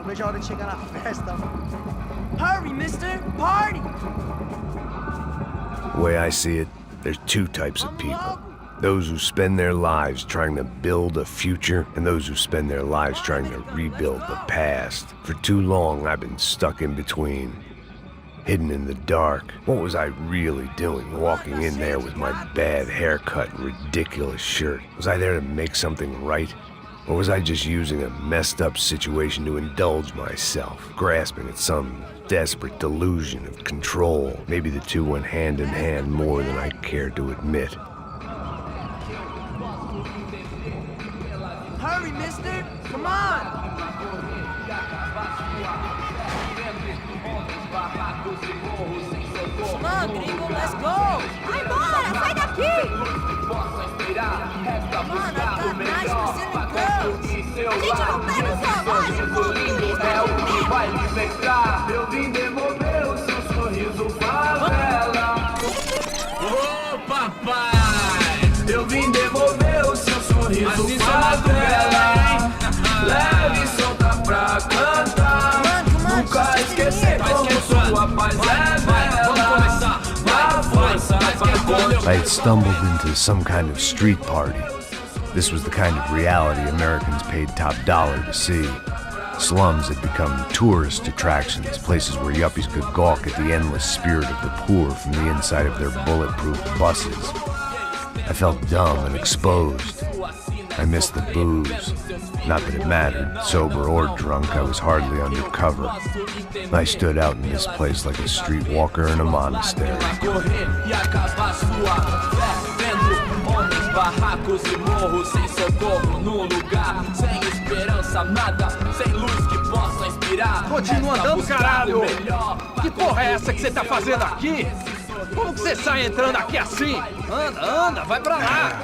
vejo a hora de chegar na festa. Hurry, mister! Party! The way I see it, there's two types of people. Those who spend their lives trying to build a future, and those who spend their lives trying to rebuild the past. For too long, I've been stuck in between. Hidden in the dark. What was I really doing walking in there with my bad haircut and ridiculous shirt? Was I there to make something right? Or was I just using a messed up situation to indulge myself, grasping at some desperate delusion of control? Maybe the two went hand in hand more than I cared to admit. Hurry, mister! Come on! Come on, gringo, let's go! Vai embora, sai daqui! Come on, I've got nice Brazilian girls! A gente não pega os hormônios com o turista É o que vai me infectar. Eu vim devolver o seu sorriso favela. Ô papai, eu vim devolver o seu sorriso favela. Leve e solta pra cantar. Nunca esquecer como sua paz é bela. Dá força pra I had stumbled into some kind of street party. This was the kind of reality Americans paid top dollar to see. Slums had become tourist attractions, places where yuppies could gawk at the endless spirit of the poor from the inside of their bulletproof buses. I felt dumb and exposed. I missed the booze. Not that it mattered, sober or drunk, I was hardly under cover. I stood out in this place like a streetwalker in a monastery. barracos e morros, sem socorro no lugar, sem esperança, nada, sem luz que possa inspirar. Continua andando, caralho! Que porra é essa que você tá fazendo aqui? Como que você sai entrando aqui assim? Anda, vai pra lá!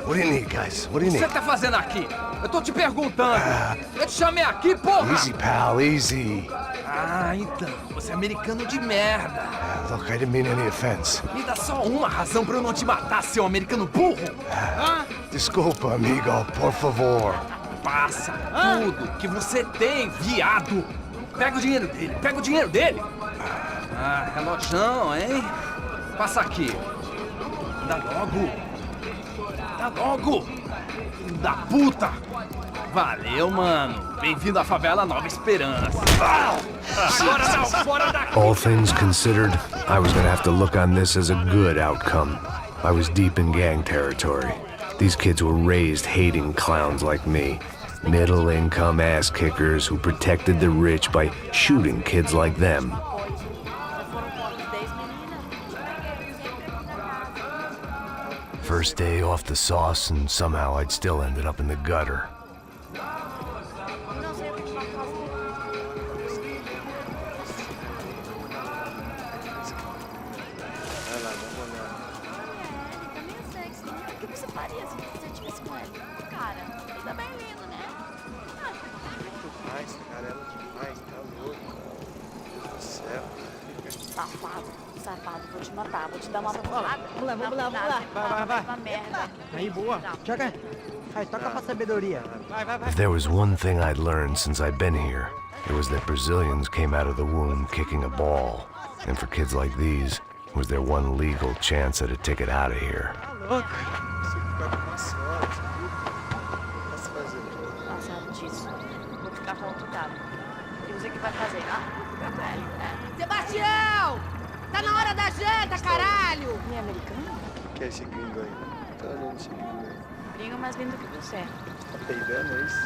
What do you need, guys? What do you O que need? você tá fazendo aqui? Eu tô te perguntando. Eu te chamei aqui, porra! Easy, pal, easy. Ah, então, você é americano de merda. Look, I didn't mean any offense. Me dá só uma razão pra eu não te matar, seu americano burro. Desculpa, amigo, por favor. Passa tudo que você tem, viado. Pega o dinheiro dele, Ah, relojão, hein? Passa aqui. Dá logo. Filho da puta. Valeu, mano. Bem-vindo à favela Nova Esperança. Agora não, fora daqui. All things considered, I was gonna have to look on this as a good outcome. I was deep in gang territory. These kids were raised hating clowns like me. Middle-income ass-kickers who protected the rich by shooting kids like them. First day off the sauce, and somehow I'd still ended up in the gutter. Safado, vou te matar, vou te dar uma porrada. Vamos lá. Vai. Uma merda. Aí, boa. Joga. Aí, toca pra sabedoria. Vai. If there was one thing I'd learned since I'd been here, it was that Brazilians came out of the womb kicking a ball. And for kids like these, was their one legal chance at a ticket out of here. Passado disso. Vou ficar com outro cara. E você que vai fazer, Sebastião! Tá na hora da janta, caralho! E é americano? Que é esse gringo aí? Tá olhando esse gringo aí. Gringo mais lindo que você. Tá peidando, é isso?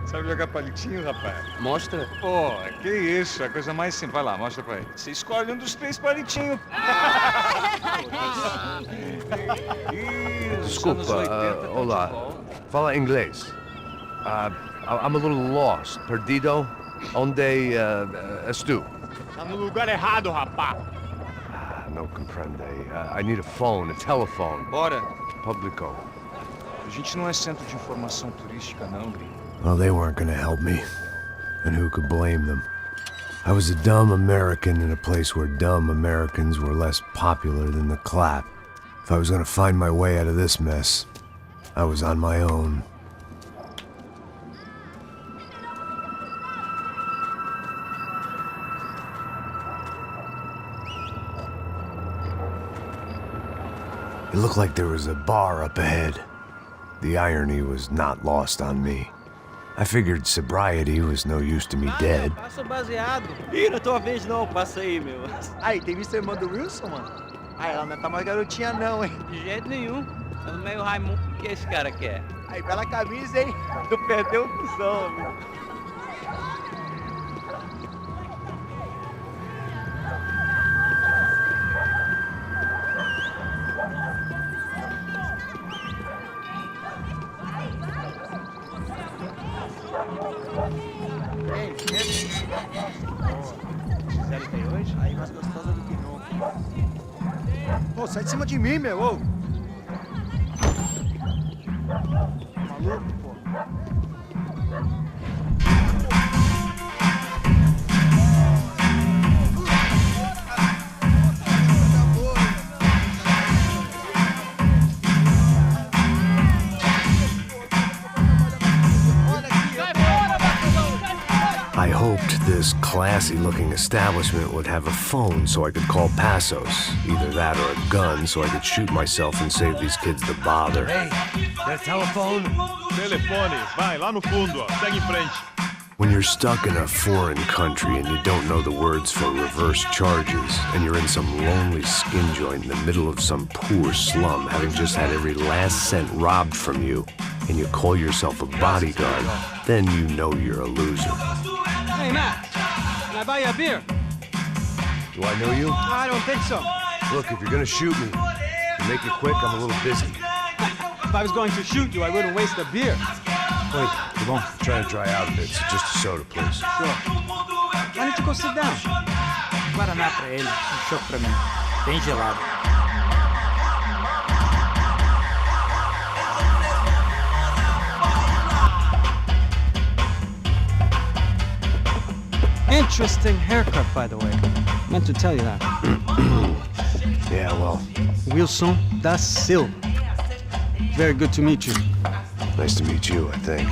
Sabe jogar palitinho, rapaz? Mostra. Pô, que isso, é a coisa mais simples. Vai lá, mostra pra ele. Você escolhe um dos 3 palitinhos. Desculpa, olá. Fala inglês. I'm a little lost. Perdido? Onde estou? Tá no lugar errado, rapá. Não compreende. I need a phone, a telephone. Bora. Publico. A gente não é centro de informação turística, não, gringo. Well, they weren't gonna help me. And who could blame them? I was a dumb American in a place where dumb Americans were less popular than the clap. If I was gonna find my way out of this mess, I was on my own. It looked like there was a bar up ahead. The irony was not lost on me. I figured sobriety was no use to me dead. Passa o baseado. Ih, não é tua vez não, passa aí, meu. Aí, tem visto a irmã do Wilson, mano? Aí, ela não tá mais garotinha não, hein? De jeito nenhum. Tá no meio Raimundo. O que esse cara quer? Aí, bela camisa, hein? Tu perdeu o cuzão, meu. Aí, mais gostosa do que nunca. Ô, sai de cima de mim, meu, ô! Maluco, pô. I hoped this classy-looking establishment would have a phone so I could call Passos. Either that or a gun so I could shoot myself and save these kids the bother. Hey, that telephone? Telefone, vai, lá no fundo, ó. Segue em frente. When you're stuck in a foreign country and you don't know the words for reverse charges, and you're in some lonely skin joint in the middle of some poor slum, having just had every last cent robbed from you, and you call yourself a bodyguard, then you know you're a loser. Hey, Matt. Can I buy you a beer? Do I know you? I don't think so. Look, if you're gonna shoot me, make it quick, I'm a little busy. If I was going to shoot you, I wouldn't waste a beer. Wait, come on. I'm trying to dry out a bit, so just a soda, please. Sure. Why don't you go sit down? Guaraná pra ele, chopp pra mim. Bem gelado. Interesting haircut, by the way. Meant to tell you that. Yeah, well, Wilson da Silva. Very good to meet you. nice to meet you, I think.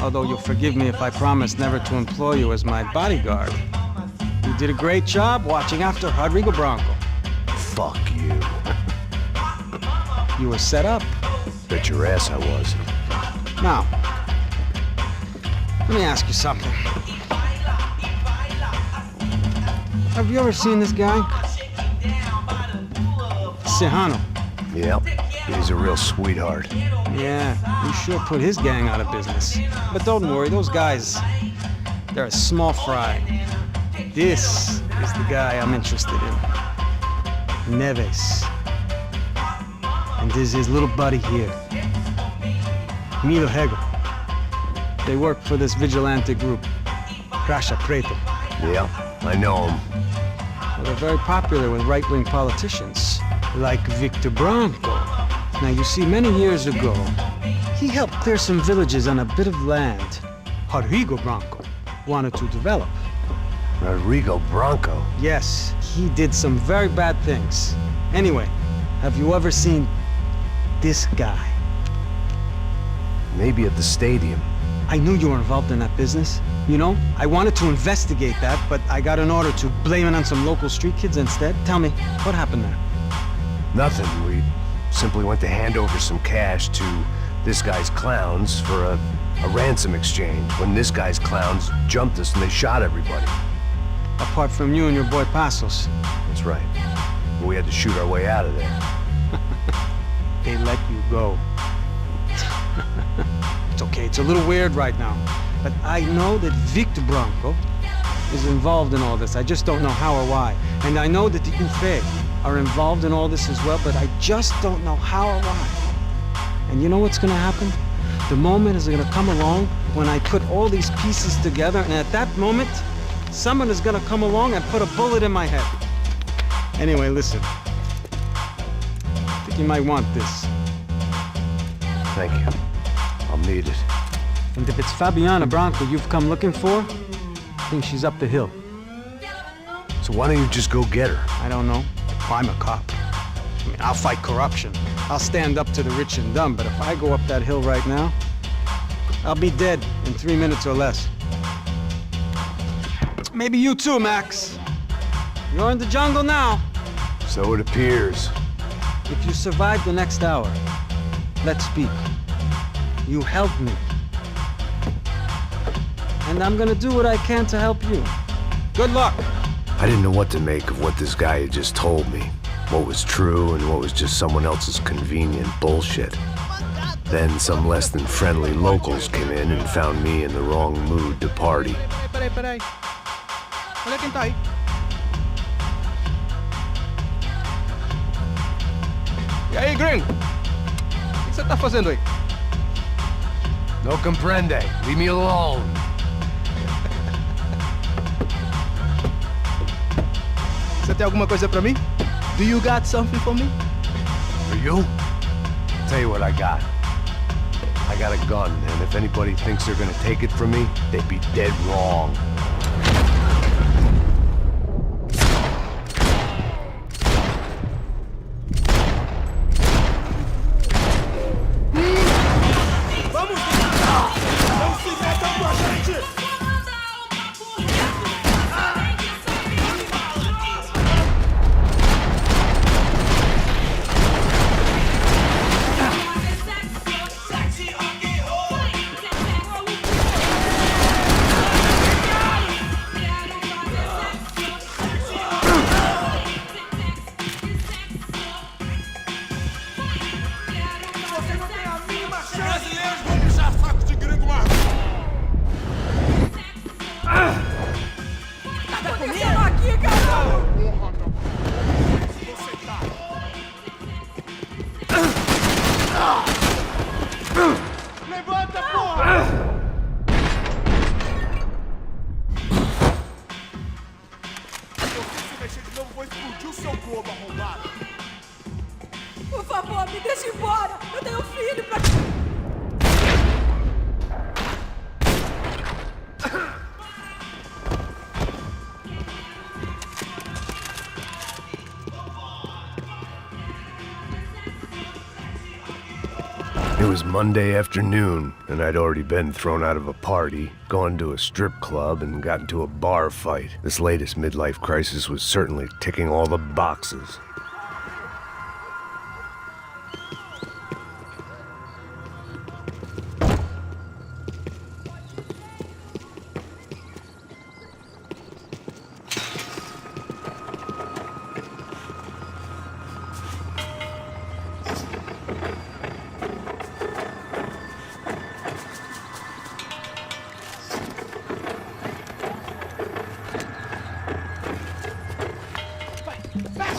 Although you'll forgive me if I promise never to employ you as my bodyguard. You did a great job watching after Rodrigo Bronco. Fuck you. You were set up. Bet your ass I was. Now, let me ask you something. Have you ever seen this guy? Serrano. Yep, he's a real sweetheart. Yeah, he sure put his gang out of business. But don't worry, those guys, they're a small fry. This is the guy I'm interested in. Neves. And this is his little buddy here. Milo Hegel. They work for this vigilante group, Crasha Preto. Yeah, I know him. Well, they're very popular with right-wing politicians, like Victor Bronco. Now, you see, many years ago, he helped clear some villages on a bit of land Rodrigo Bronco wanted to develop. Rodrigo Bronco? Yes, he did some very bad things. Anyway, have you ever seen this guy? Maybe at the stadium. I knew you were involved in that business. You know, I wanted to investigate that, but I got an order to blame it on some local street kids instead. Tell me, what happened there? Nothing. We simply went to hand over some cash to this guy's clowns for a ransom exchange when this guy's clowns jumped us and they shot everybody. Apart from you and your boy Passos. That's right. We had to shoot our way out of there. They let you go. It's okay, it's a little weird right now. But I know that Victor Bronco is involved in all this. I just don't know how or why. And I know that the UFE are involved in all this as well, but I just don't know how or why. And you know what's gonna happen? The moment is gonna come along when I put all these pieces together, and at that moment, someone is gonna come along and put a bullet in my head. Anyway, listen. I think you might want this. Thank you. I'll need it. And if it's Fabiana Bronco you've come looking for, I think she's up the hill. So why don't you just go get her? I don't know. I'm a cop. I mean, I'll fight corruption. I'll stand up to the rich and dumb, but if I go up that hill right now, I'll be dead in 3 minutes or less. Maybe you too, Max. You're in the jungle now. So it appears. If you survive the next hour, let's speak. You help me. And I'm gonna do what I can to help you. Good luck. I didn't know what to make of what this guy had just told me. What was true and what was just someone else's convenient bullshit. Then some less than friendly locals came in and found me in the wrong mood to party. Peraí. Olha quem tá aí. E aí, gringo? O que você tá fazendo aí? No comprende. Leave me alone. Você tem alguma coisa pra mim? Do you got something for me? For you? Tell you what I got. I got a gun, and if anybody thinks they're gonna take it from me, they'd be dead wrong. Por favor, me deixe embora! Eu tenho um filho pra... It was Monday afternoon, and I'd already been thrown out of a party, gone to a strip club, and got into a bar fight. This latest midlife crisis was certainly ticking all the boxes.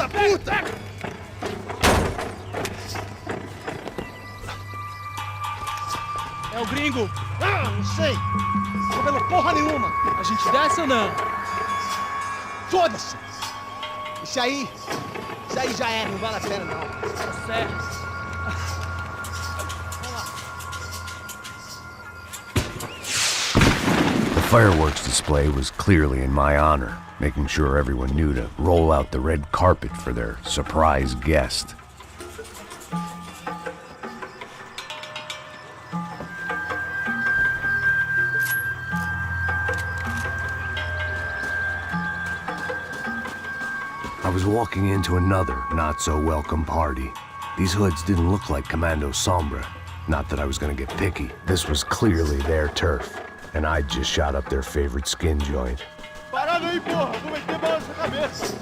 Puta! É o gringo! Ah, não sei! Não tô vendo porra nenhuma! A gente desce ou não? Foda-se! Isso aí já é, não vale a pena não. Tá certo. The fireworks display was clearly in my honor, making sure everyone knew to roll out the red carpet for their surprise guest. I was walking into another not-so-welcome party. These hoods didn't look like Commando Sombra. Not that I was gonna get picky. This was clearly their turf, and I'd just shot up their favorite skin joint. Parada aí, porra! Vou meter bala na sua cabeça!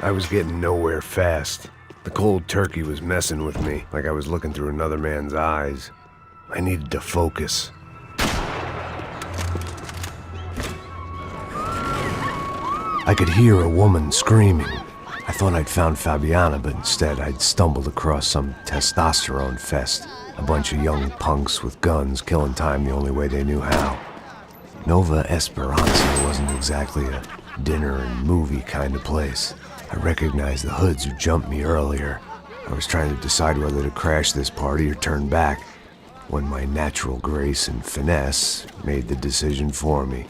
I was getting nowhere fast. The cold turkey was messing with me, like I was looking through another man's eyes. I needed to focus. I could hear a woman screaming. I thought I'd found Fabiana, but instead I'd stumbled across some testosterone fest. A bunch of young punks with guns killing time the only way they knew how. Nova Esperanza wasn't exactly a dinner and movie kind of place. I recognized the hoods who jumped me earlier. I was trying to decide whether to crash this party or turn back, when my natural grace and finesse made the decision for me.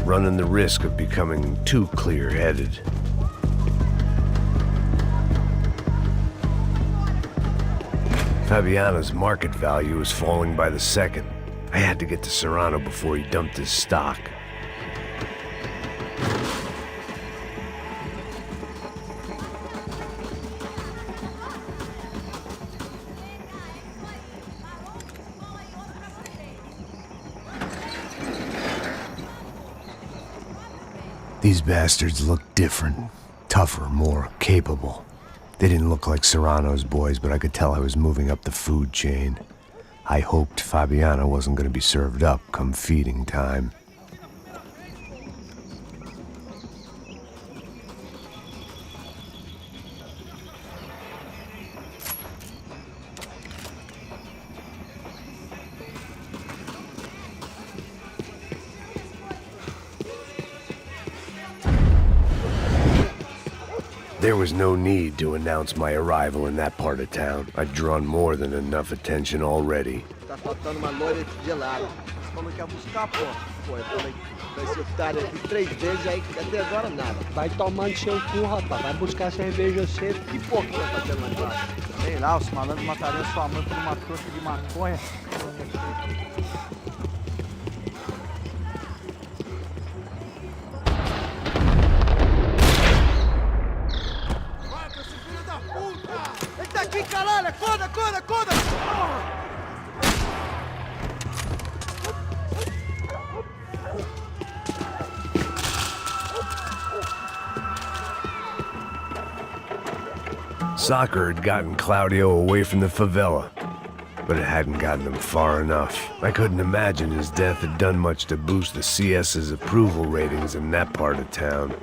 Running the risk of becoming too clear-headed. Fabiana's market value was falling by the second. I had to get to Serrano before he dumped his stock. These bastards looked different, tougher, more capable. They didn't look like Serrano's boys, but I could tell I was moving up the food chain. I hoped Fabiana wasn't going to be served up come feeding time. There was no need to announce my arrival in that part of town. I'd drawn more than enough attention already. Tá faltando uma loira gelada. Você falou que ia buscar, pô. Pô, eu falei, esse otário aqui 3 vezes aí, até agora nada. Vai tomando seu cu, rapaz. Vai buscar cerveja cedo. Que porra que tá fazendo lá embaixo? Sei lá, os malandros matariam sua mãe por uma trouxa de maconha. Ele tá aqui, caralho! Acorda, acorda, acorda! Soccer had gotten Claudio away from the favela, but it hadn't gotten him far enough. I couldn't imagine his death had done much to boost the CS's approval ratings in that part of town.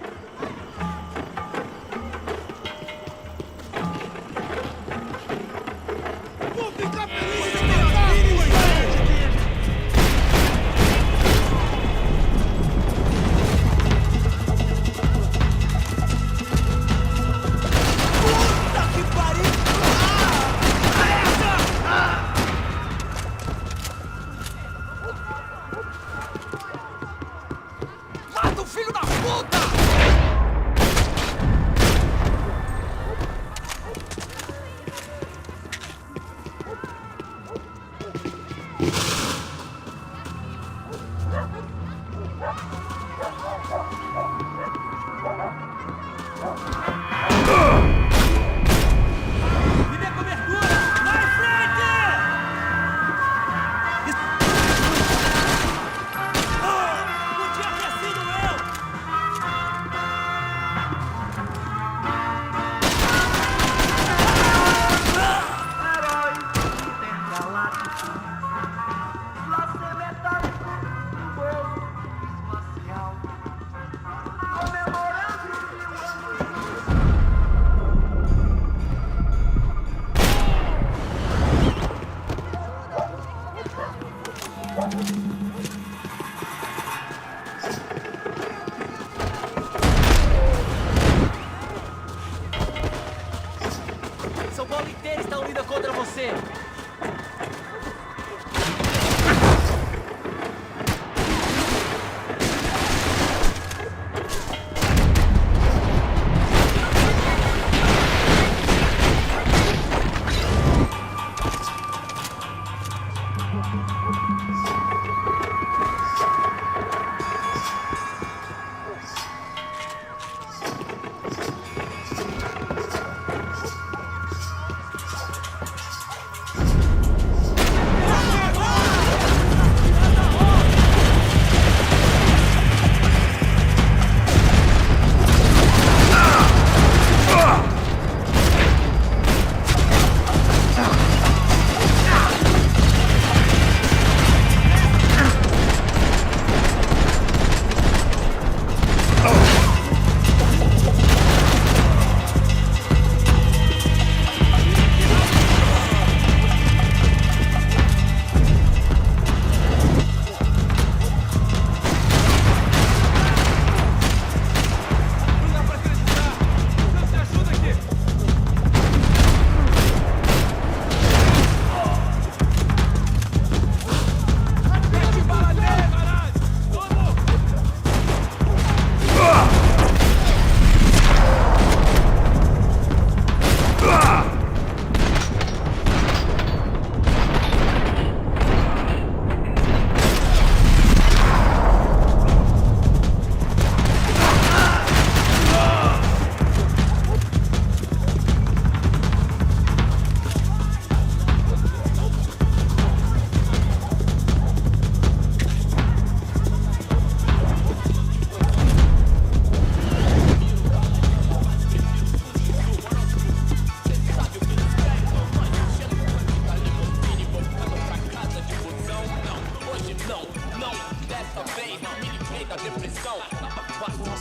São Paulo inteiro está unida contra você.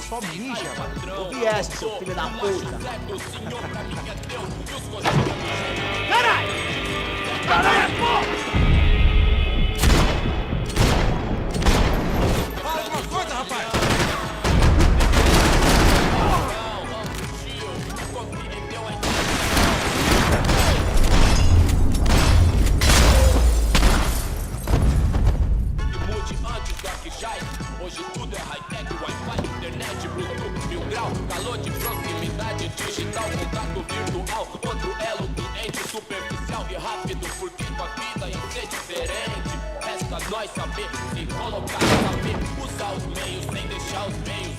Só mija, mano. Ouvi essa, seu filho da puta. Caralho! Caralho, porra! Fala alguma coisa, rapaz! Hoje tudo é high-tech, Wi-Fi, internet, Bluetooth, 1000 grau, calor de proximidade, digital, contato virtual, outro elo doente, superficial e rápido, porque tua vida ia ser diferente. Resta nós saber, se colocar, saber, usar os meios sem deixar os meios.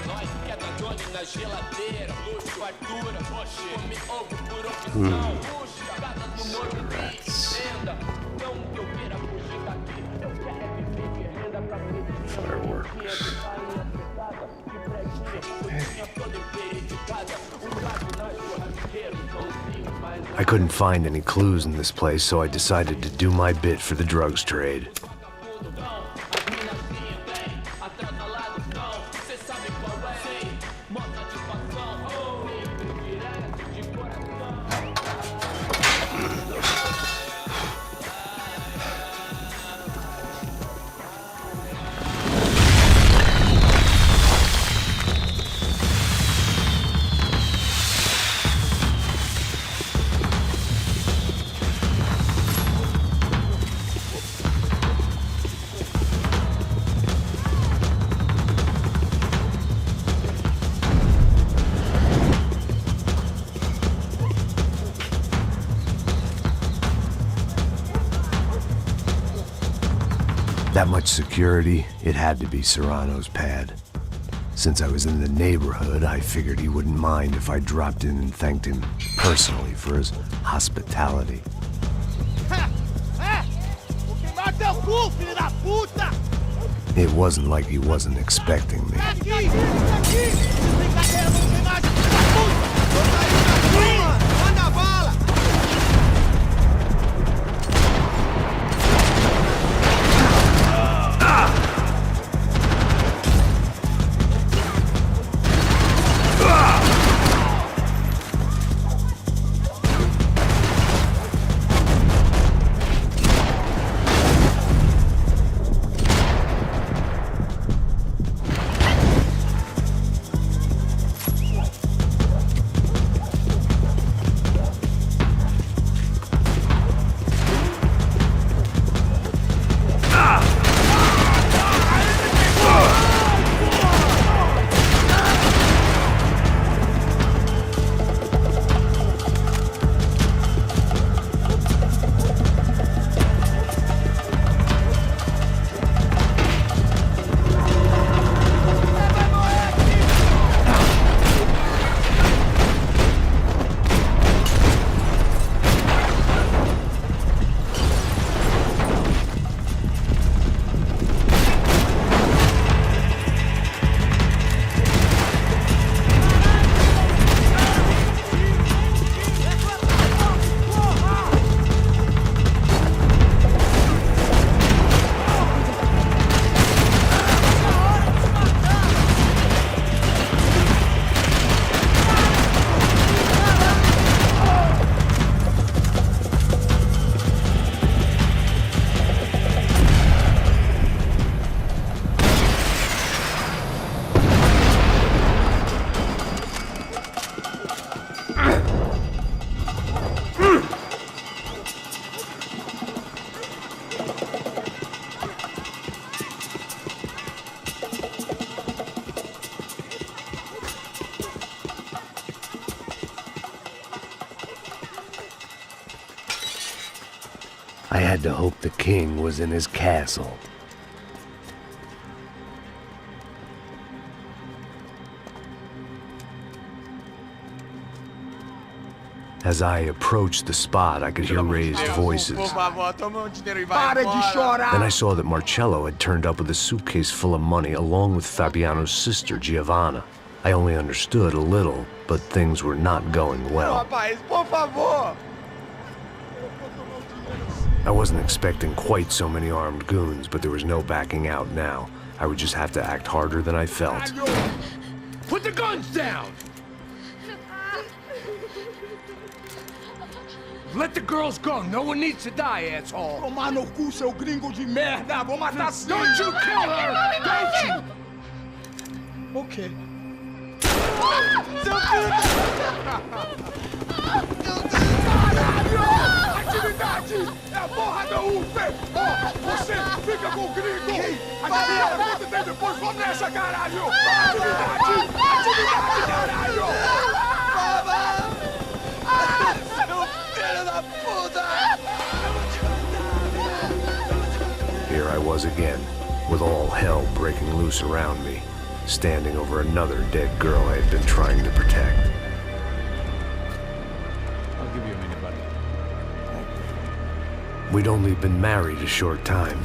Nós que é da Doni na geladeira, luxo, fartura, come ovo por opção, puxa, casa do Morumbi, venda, não que eu queira fugir daqui, eu quero é viver de renda pra mim. Fireworks. I couldn't find any clues in this place, so I decided to do my bit for the drugs trade. That much security, it had to be Serrano's pad. Since I was in the neighborhood, I figured he wouldn't mind if I dropped in and thanked him personally for his hospitality. It wasn't like he wasn't expecting me. I had to hope the king was in his castle. As I approached the spot, I could hear raised voices. Para de chorar! Then I saw that Marcello had turned up with a suitcase full of money along with Fabiano's sister, Giovanna. I only understood a little, but things were not going well. Rapaz, por favor! I wasn't expecting quite so many armed goons, but there was no backing out now. I would just have to act harder than I felt. Put the guns down! Let the girls go. No one needs to die, asshole. Tomar no cu, seu gringo de merda! Vou matar sim! Don't you kill her! Don't you! Ok. Caralho! Atividade! É a porra da UF! Ó, você fica com o gringo! A gente dá conta dele depois, vamos nessa, caralho! Atividade! Atividade, caralho! Here I was again, with all hell breaking loose around me, standing over another dead girl I had been trying to protect. I'll give you a minute, buddy. We'd only been married a short time.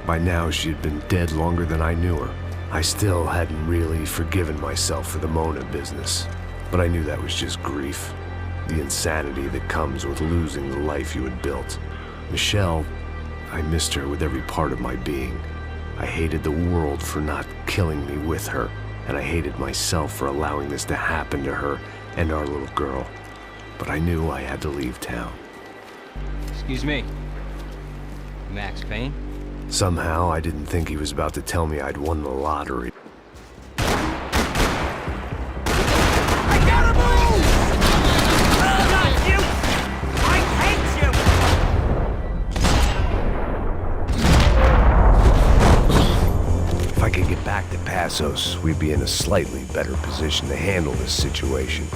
By now, she had been dead longer than I knew her. I still hadn't really forgiven myself for the Mona business, but I knew that was just grief. The insanity that comes with losing the life you had built. Michelle, I missed her with every part of my being. I hated the world for not killing me with her, and I hated myself for allowing this to happen to her and our little girl. But I knew I had to leave town. Excuse me. Max Payne? Somehow, I didn't think he was about to tell me I'd won the lottery. If I could get back to Passos, we'd be in a slightly better position to handle this situation.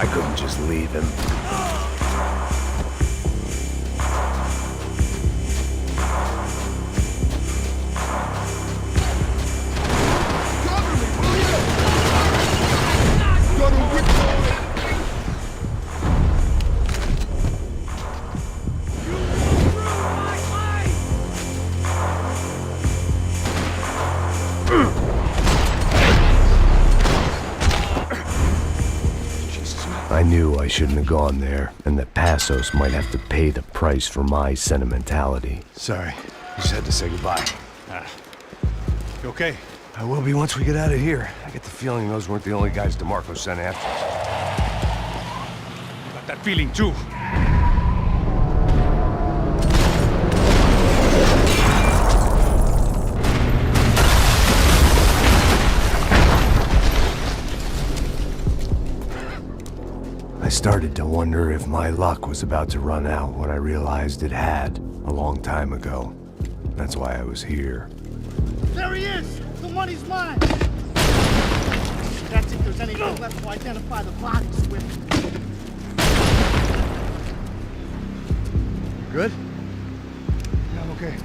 I couldn't just leave him. I knew I shouldn't have gone there, and that Passos might have to pay the price for my sentimentality. Sorry. Just had to say goodbye. You okay? I will be once we get out of here. I get the feeling those weren't the only guys DeMarco sent after us. Got that feeling too. I started to wonder if my luck was about to run out when I realized it had a long time ago. That's why I was here. There he is! The money's mine! That's if there's anything left to identify the bodies with. Good? Yeah, I'm okay.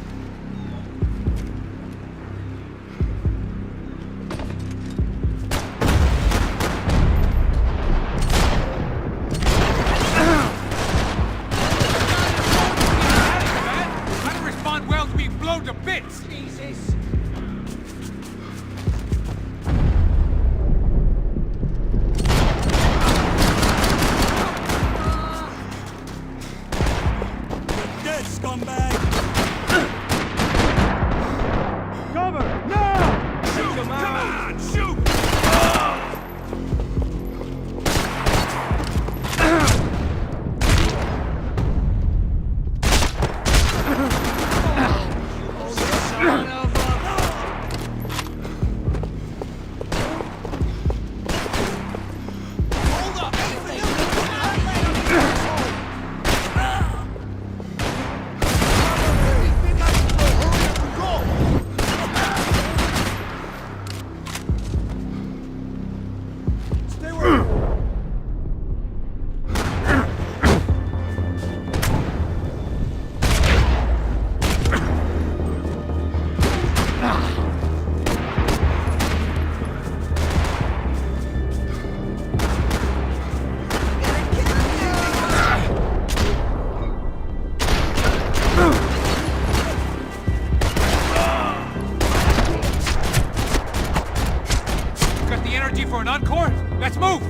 Ready for an encore? Let's move!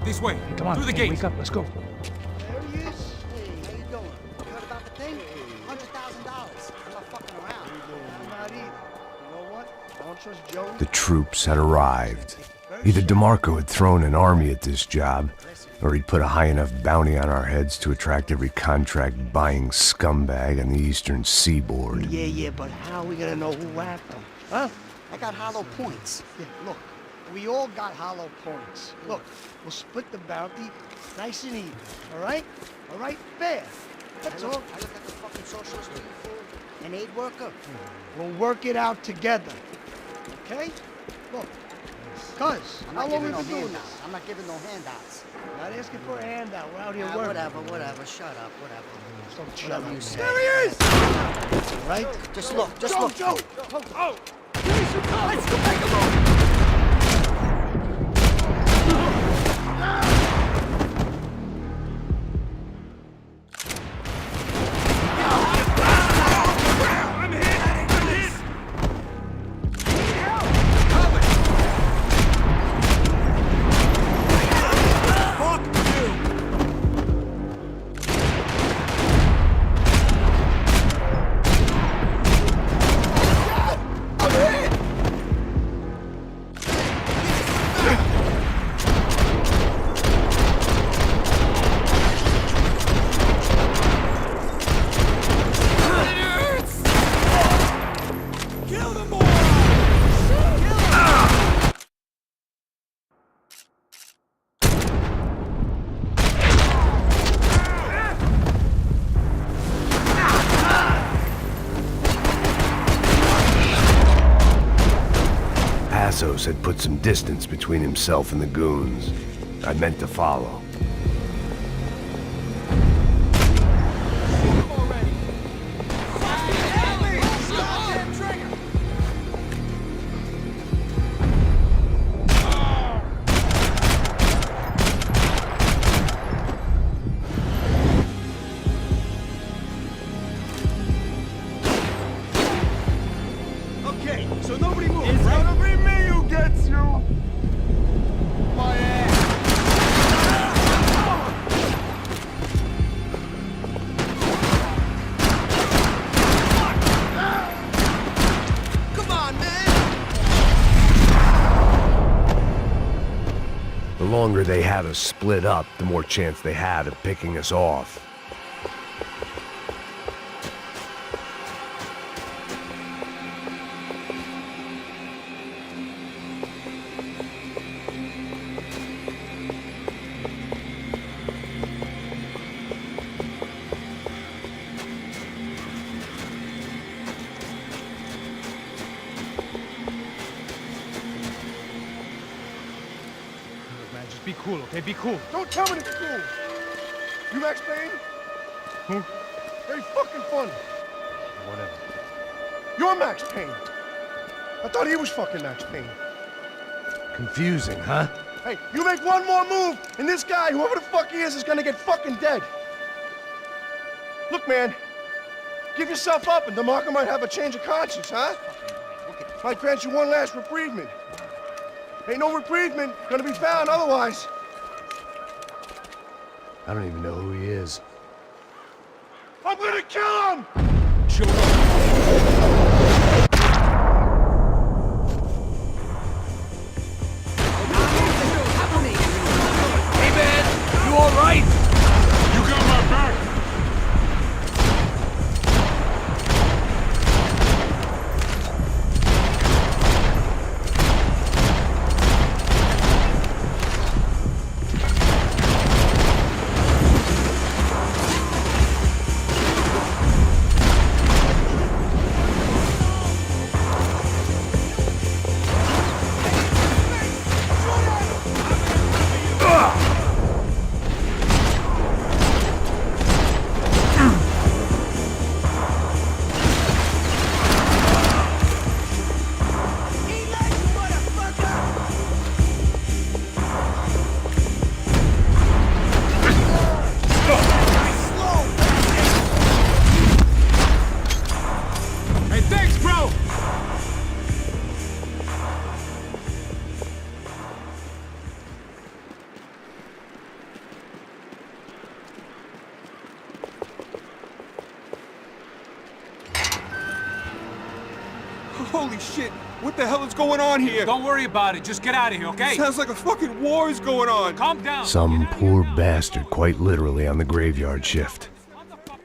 This way. Hey, come on. Through the gate. Wake up. Let's go. There he is. Hey, how you doing? You heard about the thing? $100,000. I'm not fucking around. I'm not either. You know what? I don't trust Joe. The troops had arrived. Either DeMarco had thrown an army at this job, or he'd put a high enough bounty on our heads to attract every contract-buying scumbag on the eastern seaboard. Yeah, but how are we gonna know who whacked them? Huh? I got hollow points. Yeah, look, we all got hollow points. Look, we'll split the bounty nice and even, all right? All right? Fair. That's all. I look like a fucking socialist an aid worker. We'll work it out together, okay? Look, cuz, how long we been doing this? I'm not giving no handouts. Not asking for a handout. We're out here working. Whatever. Shut up, whatever. Don't shut up. You say. There he is! All right? Just look, just look. Joe! Oh! Give me some time! Let's go make a move! Had put some distance between himself and the goons. I meant to follow. Okay, so nobody moves, right? Gets you! My ass! Come on, man! The longer they had us split up, the more chance they had of picking us off. Be cool, okay? Be cool. Don't tell me to be cool! You Max Payne? Who? Very fucking funny. Whatever. You're Max Payne. I thought he was fucking Max Payne. Confusing, huh? Hey, you make one more move, and this guy, whoever the fuck he is gonna get fucking dead. Look, man, give yourself up, and DeMarco might have a change of conscience, huh? Might grant you one last reprievement. Ain't no reprievement gonna be found otherwise. I don't even know who he is. I'm gonna kill him! Show up. Hey, man! You all right? You got my back! Holy shit! What the hell is going on here? Don't worry about it. Just get out of here, okay? Sounds like a fucking war is going on. Calm down. Some poor bastard, quite literally, on the graveyard shift.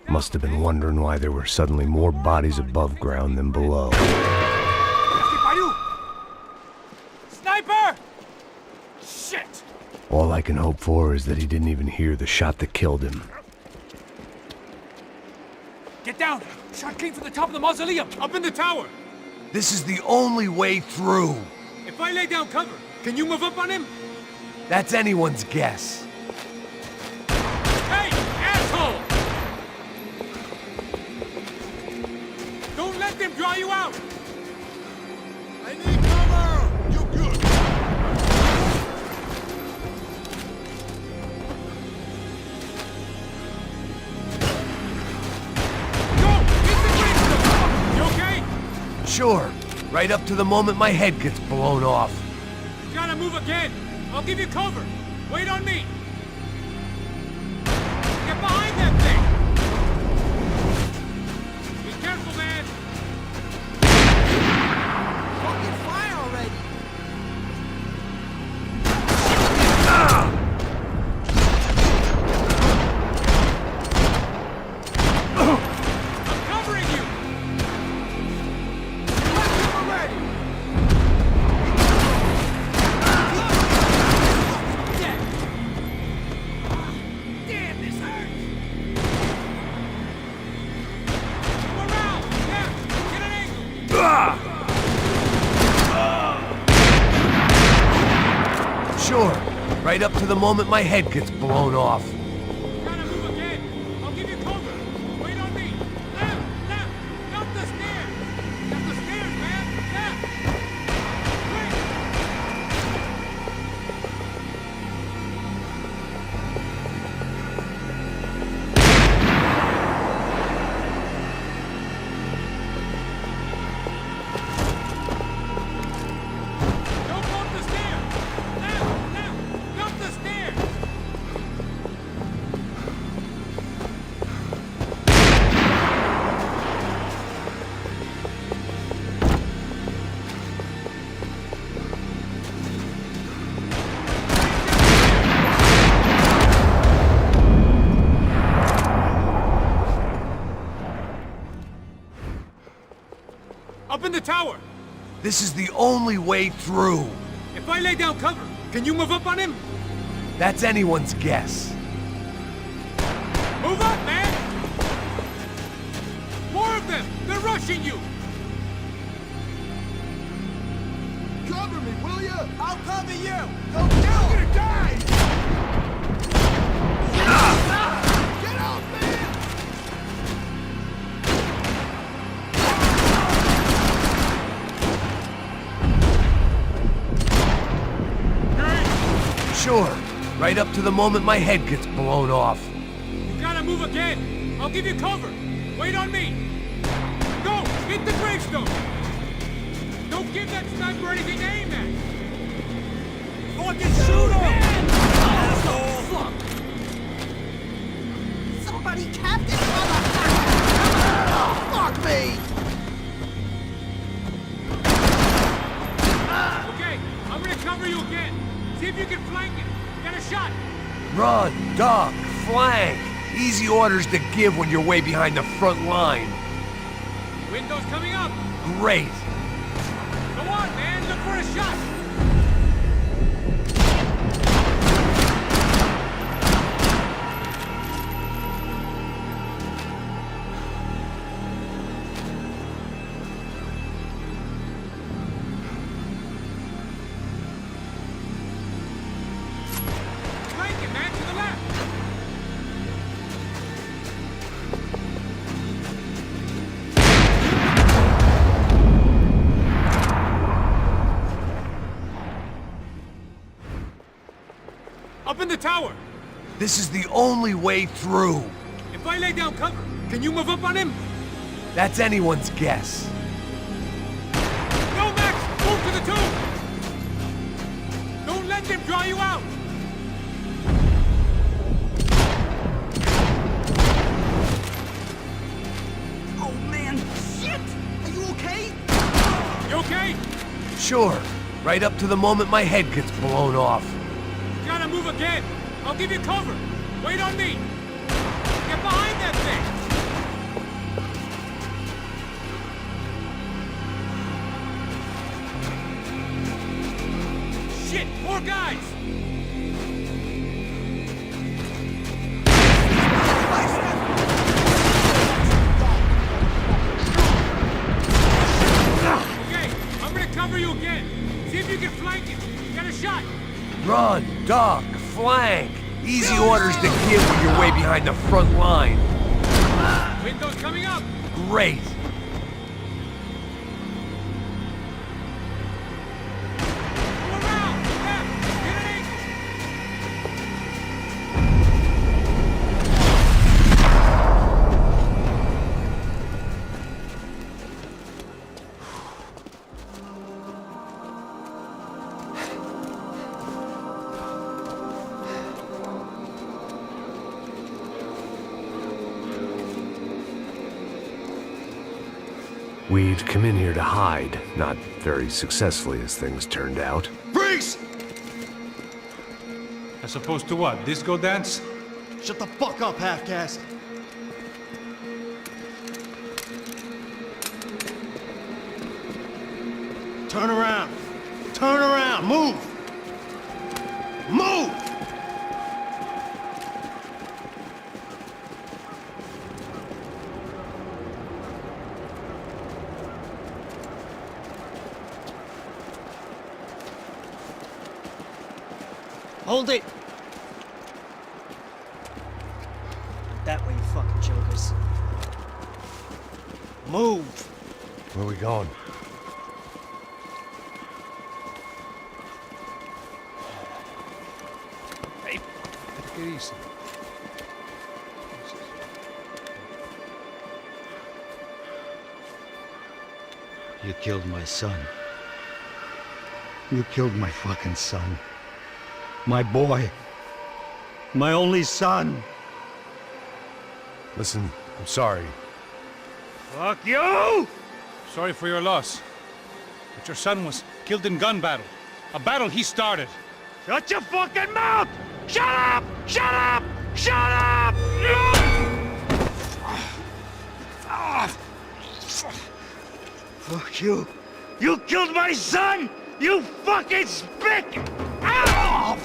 Must have been wondering why there were suddenly more bodies above ground than below. Sniper! Shit! All I can hope for is that he didn't even hear the shot that killed him. Get down! Shot came from the top of the mausoleum, up in the tower! This is the only way through. If I lay down cover, can you move up on him? That's anyone's guess. Hey, asshole! Don't let them draw you out! I need cover! You good? Sure, right up to the moment my head gets blown off. You gotta move again. I'll give you cover. Wait on me. Get behind that thing. Be careful, man. Fucking fire already! I'm covering you. Sure, right up to the moment my head gets blown off. Gotta move again. I'll give you cover. Wait on me. Left, left. Up the stairs. Up the stairs, man. Left. Quick. Don't go up the stairs. Left, left. Up the stairs. Up in the tower. This is the only way through. If I lay down cover, can you move up on him? That's anyone's guess. Move up, man! More of them! They're rushing you! Cover me, will you? I'll cover you! Don't kill! I'm gonna die! Get out, man! Sure, right up to the moment my head gets blown off. You gotta move again! I'll give you cover! Wait on me! Go! Hit the gravestone! Don't give that sniper anything to aim at! Fucking shoot him! Asshole! Fuck! Somebody cap this motherfucker! Oh, fuck me! Okay, I'm gonna cover you again. See if you can flank it. Get a shot. Run, duck, flank. Easy orders to give when you're way behind the front line. Window's coming up. Great. Go on, man. Look for a shot. Flank it, man. To the left. Up in the tower. This is the only way through. If I lay down cover, can you move up on him? That's anyone's guess. Go, Max! Move to the tomb! Don't let them draw you out! Oh, man! Shit! Are you okay? You okay? Sure. Right up to the moment my head gets blown off. You gotta move again. I'll give you cover. Wait on me. Get behind that thing. Shit, more guys. Okay, I'm gonna cover you again. See if you can flank it. Get a shot. Run, duck, flank. Easy orders to give when you're way behind the front line. Windows coming up. Great. Go around. Left. Get an angle. We'd come in here to hide, not very successfully as things turned out. Freeze! As opposed to what? Disco dance? Shut the fuck up, half-caste. Turn around. Turn around. Move. Move! Hold it! That way, you fucking jokers. Move! Where are we going? Hey, take it easy. You killed my son. You killed my fucking son. My boy. My only son. Listen, I'm sorry. Fuck you! Sorry for your loss. But your son was killed in gun battle. A battle he started. Shut your fucking mouth! Shut up! Shut up! Shut up! Fuck you! You killed my son! You fucking spick! Ow!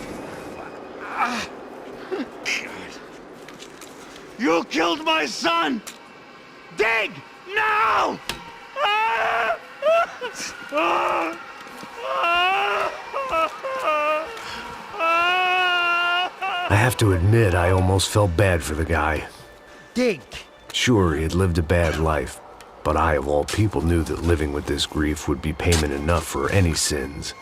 You killed my son! Dig! Now! I have to admit, I almost felt bad for the guy. Dig! Sure, he had lived a bad life, but I, of all people, knew that living with this grief would be payment enough for any sins.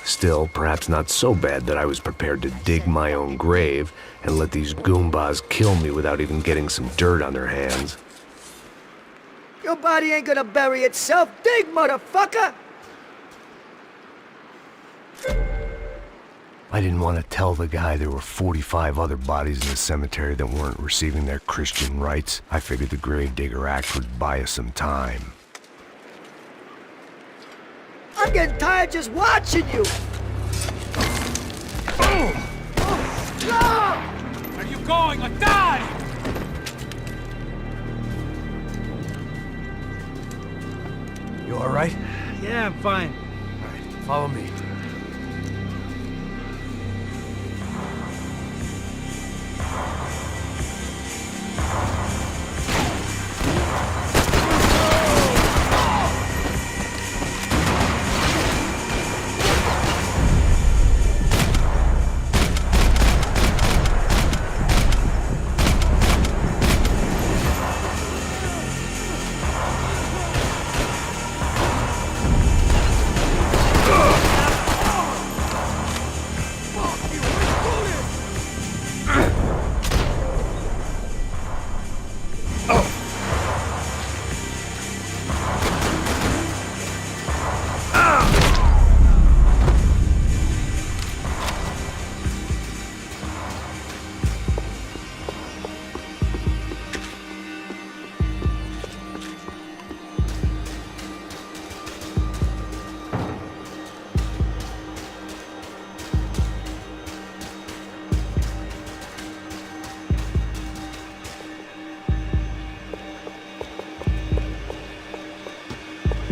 Still, perhaps not so bad that I was prepared to dig my own grave and let these Goombas kill me without even getting some dirt on their hands. Your body ain't gonna bury itself. Dig, motherfucker! I didn't want to tell the guy there were 45 other bodies in the cemetery that weren't receiving their Christian rites. I figured the Gravedigger Act would buy us some time. I'm getting tired just watching you! Where are you going? Or die! You all right? Yeah, I'm fine. All right, follow me.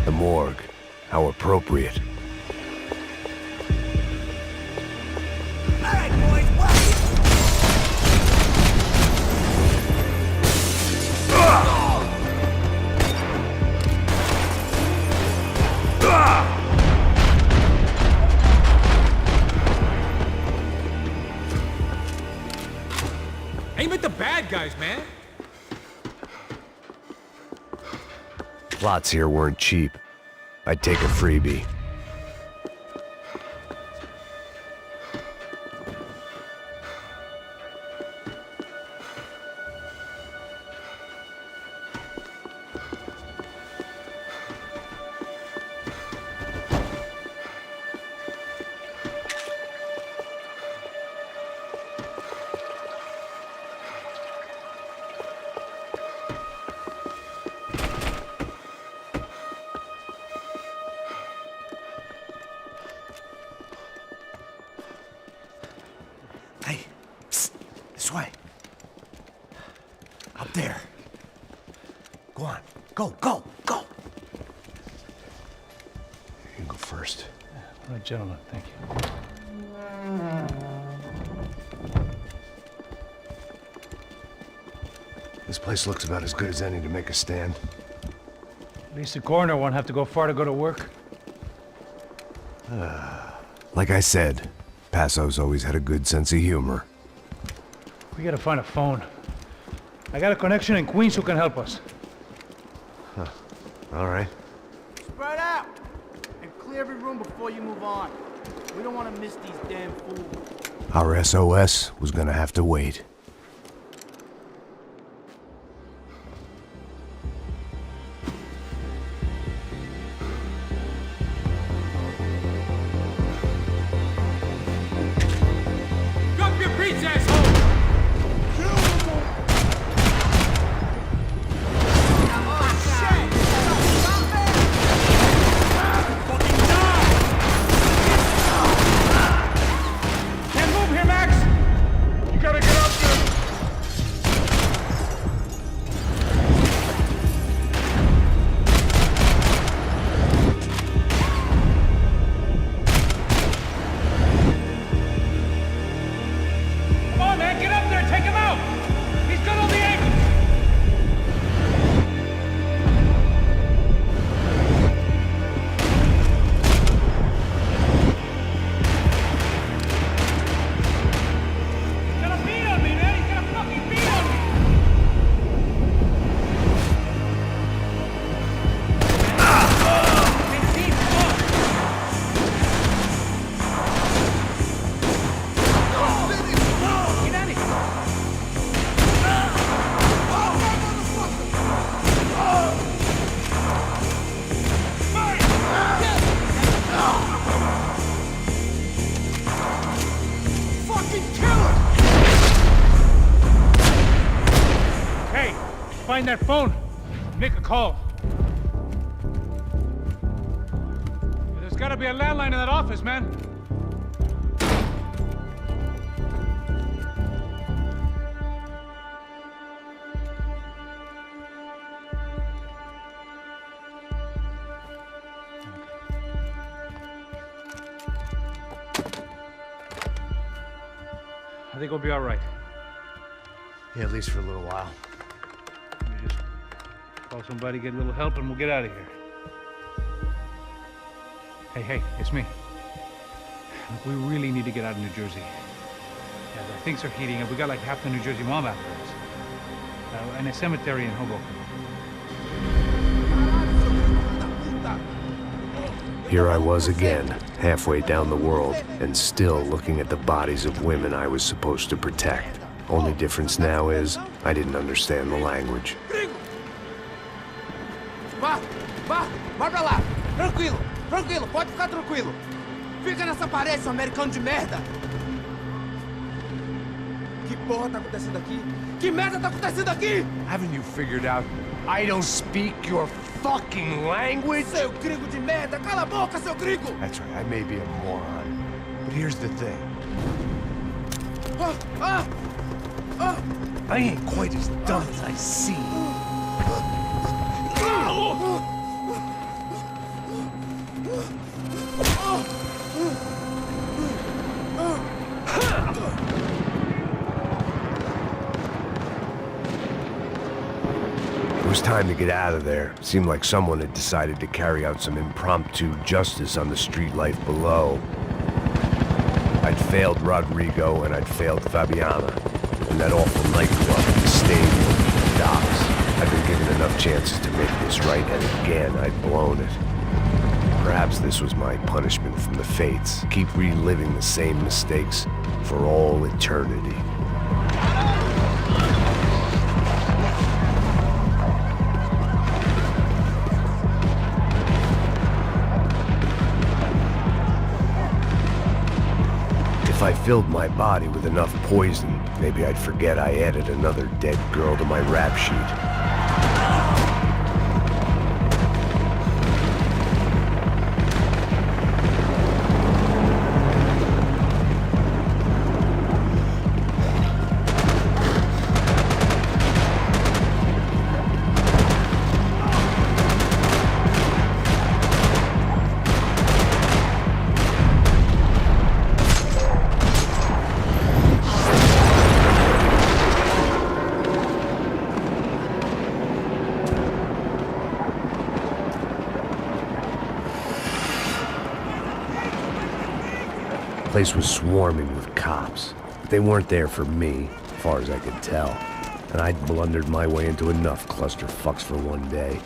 The morgue. How appropriate. Aim at the bad guys, man. Plots here weren't cheap. I'd take a freebie. Hey, psst, this way. Up there. Go on. Go, go, go. You go first. All right, gentlemen, thank you. This place looks about as good as any to make a stand. At least the coroner won't have to go far to go to work. Like I said, Passo's always had a good sense of humor. We gotta find a phone. I got a connection in Queens who can help us. All right. Spread out! And clear every room before you move on. We don't want to miss these damn fools. Our SOS was gonna have to wait. Drop your beats, asshole! Can't move here, Max! You gotta get up there. Come on, man, get up there, take him out! He's got all the angles! He's got a beat on me, man! He's got a fucking beat on me! Get at it! Fucking kill him! Hey, find that phone. Make a call. There's gotta be a landline in that office, man. I think we'll be all right. Yeah, at least for a little while. We just call somebody, get a little help, and we'll get out of here. Hey, it's me. Look, we really need to get out of New Jersey. Yeah, things are heating up. We got like half the New Jersey mob after us. And a cemetery in Hoboken. Here I was again, halfway down the world, and still looking at the bodies of women I was supposed to protect. Only difference now is, I didn't understand the language. Vai pra lá! Tranquilo, pode ficar tranquilo. Fica nessa parede, seu americano de merda! Que porra tá acontecendo aqui? Que merda tá acontecendo aqui? Haven't you figured out I don't speak your fucking language? Seu gringo de merda! Cala a boca, seu gringo! That's right, I may be a moron, but here's the thing. I ain't quite as dumb as I seem. time to get out of there. It seemed like someone had decided to carry out some impromptu justice on the street life below. I'd failed Rodrigo and I'd failed Fabiana. And that awful nightclub, the stadium, the docks. I'd been given enough chances to make this right, and again, I'd blown it. Perhaps this was my punishment from the fates. Keep reliving the same mistakes for all eternity. If I filled my body with enough poison, maybe I'd forget I added another dead girl to my rap sheet. The place was swarming with cops, but they weren't there for me, as far as I could tell, and I'd blundered my way into enough clusterfucks for one day.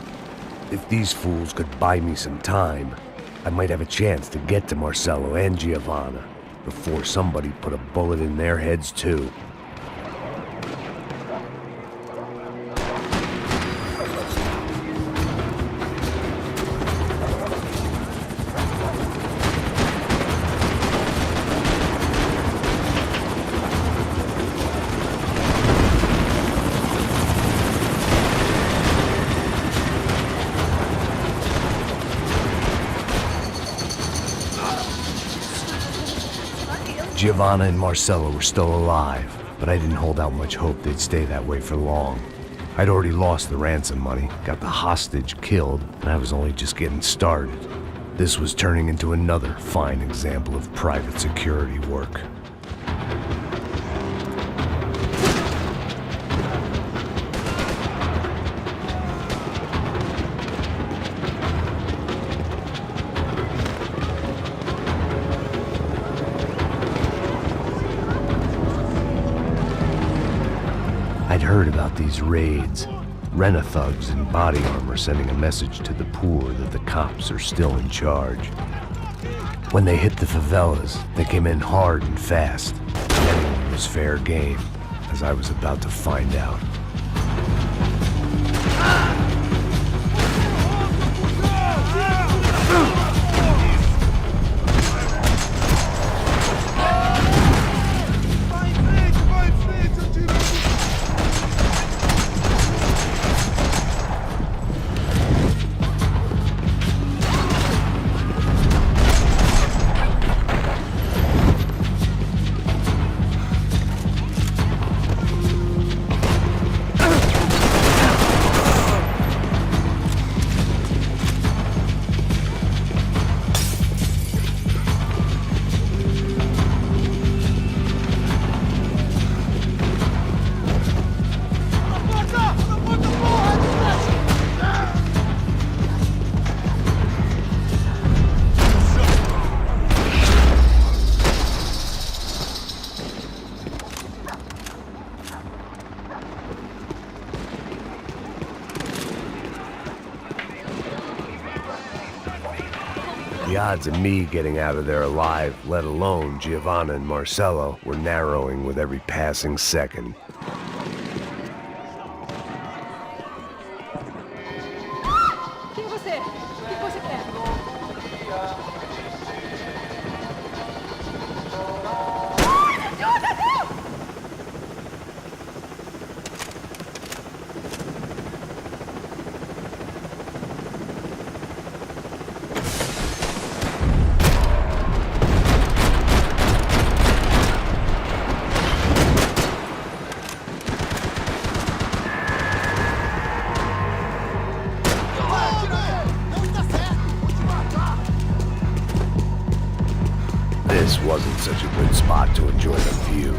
If these fools could buy me some time, I might have a chance to get to Marcello and Giovanna before somebody put a bullet in their heads too. Giovanna and Marcello were still alive, but I didn't hold out much hope they'd stay that way for long. I'd already lost the ransom money, got the hostage killed, and I was only just getting started. This was turning into another fine example of private security work. I'd heard about these raids. Rena-thugs in body armor sending a message to the poor that the cops are still in charge. When they hit the favelas, they came in hard and fast. Anyone was fair game, as I was about to find out. The odds of me getting out of there alive, let alone Giovanna and Marcello, were narrowing with every passing second. Quem é você? O que você quer? Ajuda, Deus! This wasn't such a good spot to enjoy the view.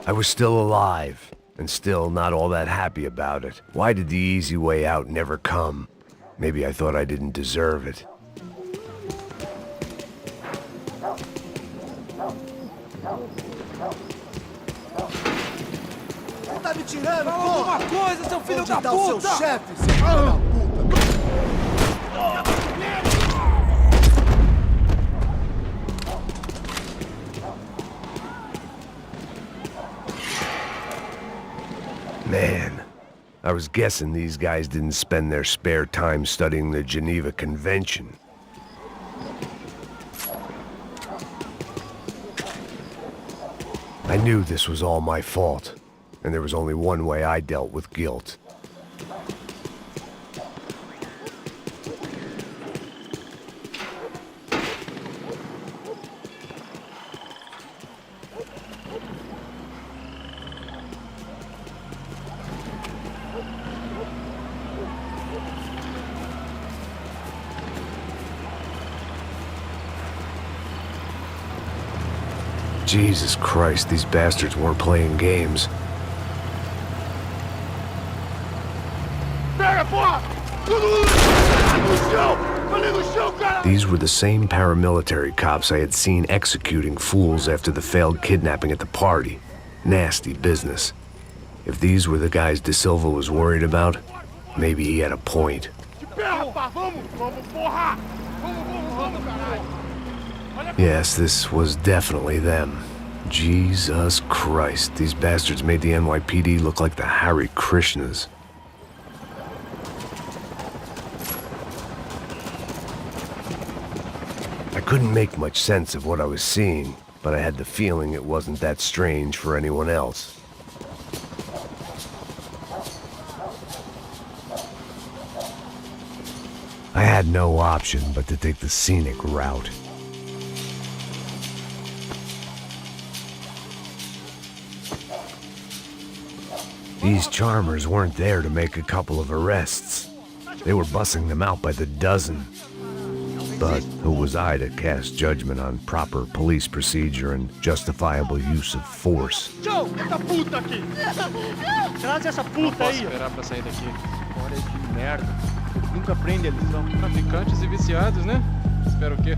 I was still alive, and still not all that happy about it. Why did the easy way out never come? Maybe I thought I didn't deserve it. Você tá me tirando, Fala alguma coisa, seu filho da Onde tá o seu puta! chefe, seu filho da puta? Man, I was guessing these guys didn't spend their spare time studying the Geneva Convention. I knew this was all my fault, and there was only one way I dealt with guilt. Jesus Christ, these bastards weren't playing games. These were the same paramilitary cops I had seen executing fools after the failed kidnapping at the party. Nasty business. If these were the guys De Silva was worried about, maybe he had a point. Yes, this was definitely them. Jesus Christ, these bastards made the NYPD look like the Hare Krishnas. I couldn't make much sense of what I was seeing, but I had the feeling it wasn't that strange for anyone else. I had no option but to take the scenic route. These charmers weren't there to make a couple of arrests. They were bussing them out by the dozen. But who was I to cast judgment on proper police procedure and justifiable use of force? Joe, essa puta aqui! Traz essa puta aí! Esperar pra sair daqui. Olha que merda. Nunca prende eles, são traficantes e viciados, né? Espero o quê?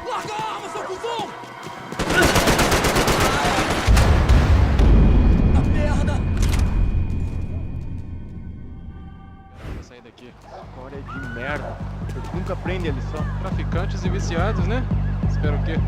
Larga a arma, seu cuzão! A merda! sair daqui. História de merda. Eles nunca aprendem a lição. Traficantes e viciados, né? Espero o quê?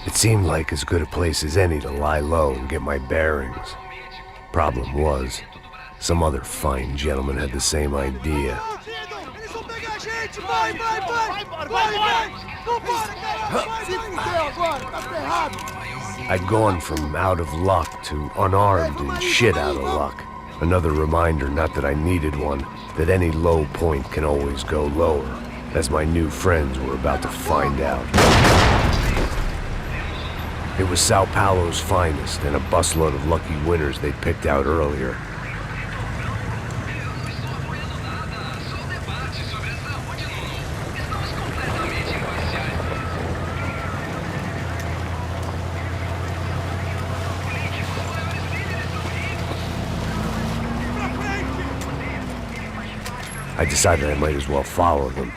It seemed like as good a place as any to lie low and get my bearings. Problem was, some other fine gentleman had the same idea. I'd gone from out of luck to unarmed and shit out of luck. Another reminder, not that I needed one, that any low point can always go lower, as my new friends were about to find out. It was Sao Paulo's finest and a busload of lucky winners they'd picked out earlier. I decided I might as well follow them.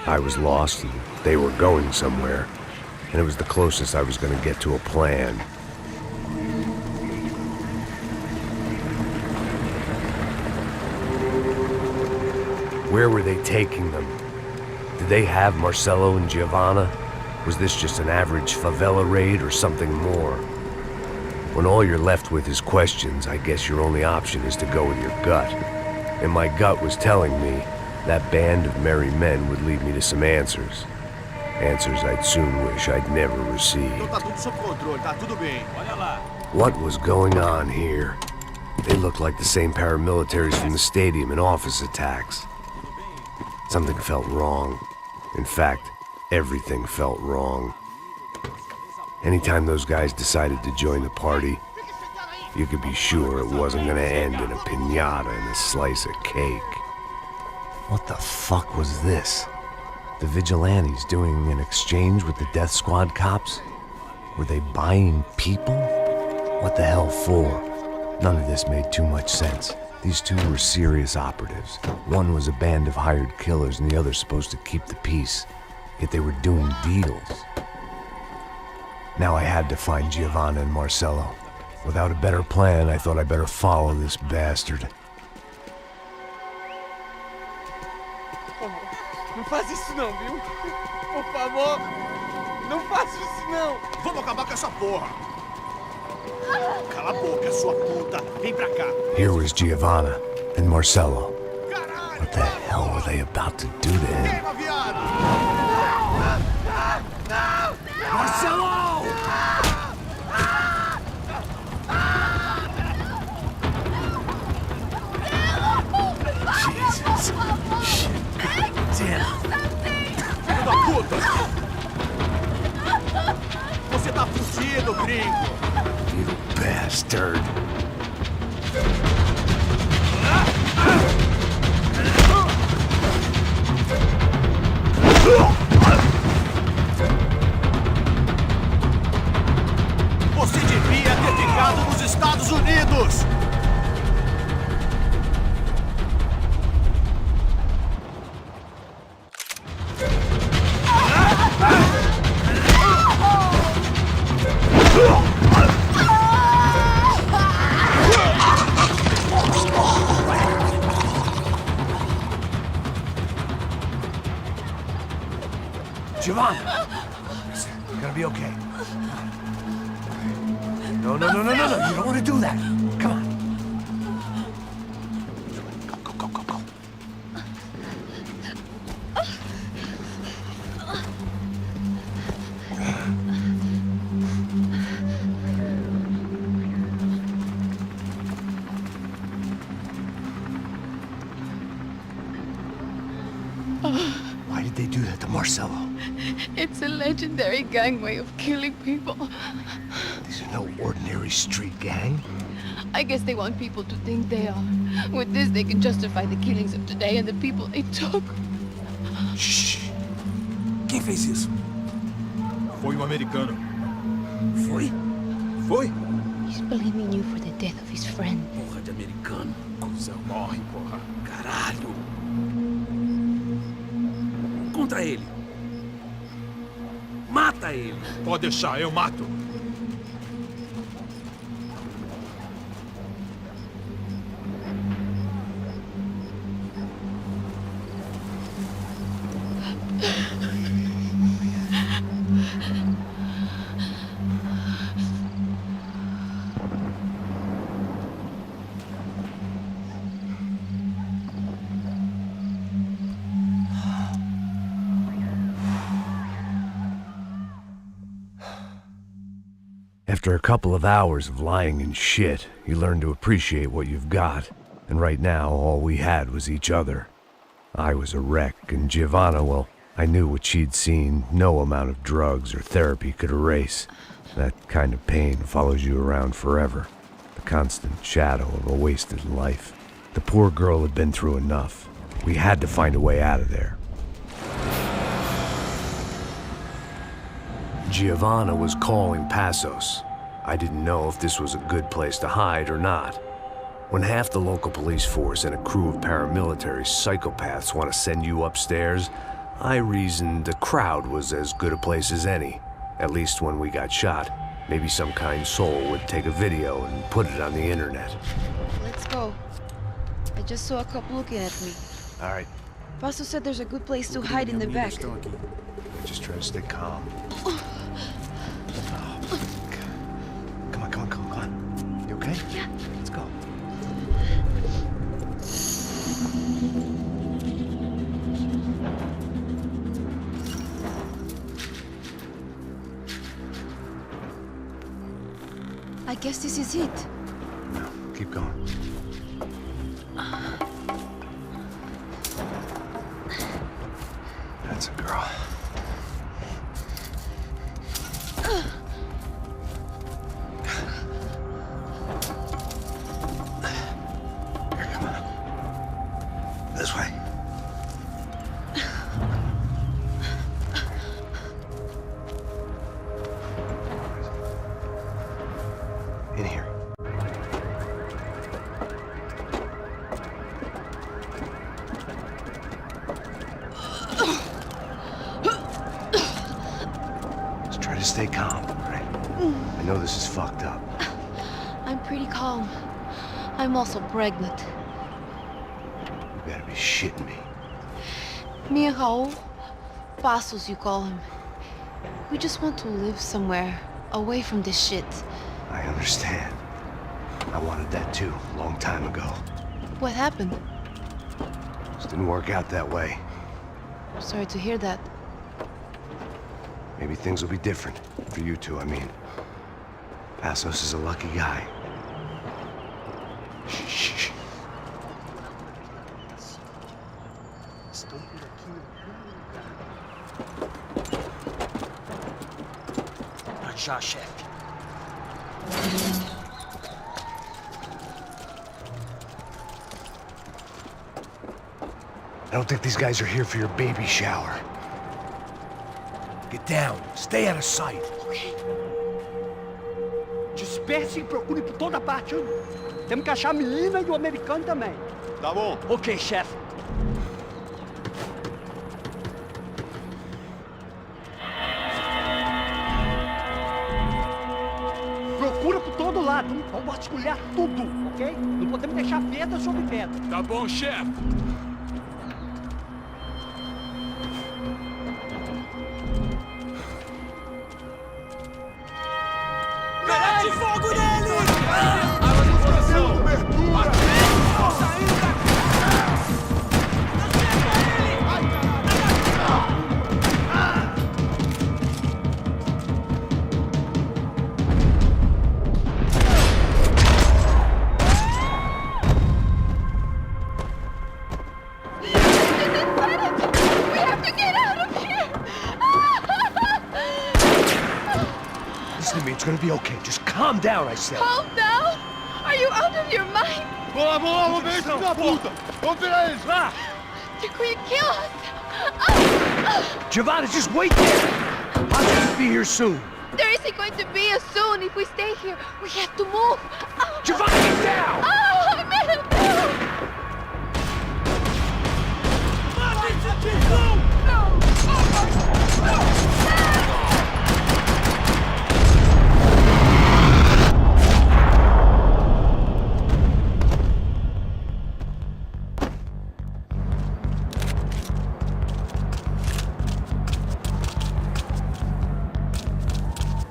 I was lost and they were going somewhere, and it was the closest I was going to get to a plan. Where were they taking them? Did they have Marcelo and Giovanna? Was this just an average favela raid or something more? When all you're left with is questions, I guess your only option is to go with your gut. And my gut was telling me that band of merry men would lead me to some answers. Answers I'd soon wish I'd never received. What was going on here? They looked like the same paramilitaries from the stadium in office attacks. Something felt wrong. In fact, everything felt wrong. Anytime those guys decided to join the party, you could be sure it wasn't gonna end in a piñata and a slice of cake. What the fuck was this? The vigilantes doing an exchange with the death squad cops? Were they buying people? What the hell for? None of this made too much sense. These two were serious operatives. One was a band of hired killers and the other supposed to keep the peace. Yet they were doing deals. Now I had to find Giovanna and Marcelo. Without a better plan, I thought I better follow this bastard. Não faz isso não, viu? Por favor, não faça isso não. Vamos acabar com essa porra. Cala a boca, sua puta. Vem pra cá. Here was Giovanna and Marcelo. What the hell were they about to do to him? Marcelo! Jesus. Shit. Damn. Filho da puta! Você tá fugido, gringo! You bastard. Você devia ter ficado nos Estados Unidos! Giovanna! You're gonna be okay. No. You don't want to do that. Come on. Go. Why did they do that to Marcelo? It's a legendary gang way of killing people. These are no ordinary street gang. I guess they want people to think they are. With this, they can justify the killings of today and the people they took. Shh! Quem fez isso? Foi americano. Foi? He's blaming you for the death of his friend. Porra de americano. Coisa morre, porra. Caralho. Contra ele. Mata ele. Pode deixar, eu mato. After a couple of hours of lying in shit, you learn to appreciate what you've got. And right now, all we had was each other. I was a wreck, and Giovanna, well, I knew what she'd seen no amount of drugs or therapy could erase. That kind of pain follows you around forever. The constant shadow of a wasted life. The poor girl had been through enough. We had to find a way out of there. Giovanna was calling Passos. I didn't know if this was a good place to hide or not. When half the local police force and a crew of paramilitary psychopaths want to send you upstairs, I reasoned the crowd was as good a place as any. At least when we got shot. Maybe some kind soul would take a video and put it on the internet. Let's go. I just saw a cop looking at me. All right, Paso said there's a good place to hide in the back. just try to stay calm. Come on. You okay? Yeah. Let's go. I guess this is it. No, keep going. That's a girl. Here, come on. This way. In here. Just try to stay calm, right? I know this is fucked up. I'm pretty calm. I'm also pregnant. You gotta be shitting me. Me and Raul, Passos you call him. We just want to live somewhere, away from this shit. I understand. I wanted that too, a long time ago. What happened? Just didn't work out that way. Sorry to hear that. Maybe things will be different. For you two, I mean. Passos is a lucky guy. Shh. Pode já, chefe. I don't think these guys are here for your baby shower. Get down. Stay out of sight. Ok. Disperse e procure por toda parte. Hein? Temos que achar a menina e o americano também. Tá bom. Ok, chefe. Procura por todo lado. Vamos vasculhar tudo, ok? Não podemos deixar pedra sobre pedra. Tá bom, chefe. de fogo nele! Água de posição! Cobertura! Listen to me, it's gonna be okay. Just calm down, I said. Calm down? Are you out of your mind? Vamos lá, vamos ver isso da puta! Vamos virar eles, vá! You're going to kill us! Giovanna, just wait there! I'll just be here soon. There isn't going to be a soon if we stay here. We have to move. Giovanna, get down! Oh, I made it down!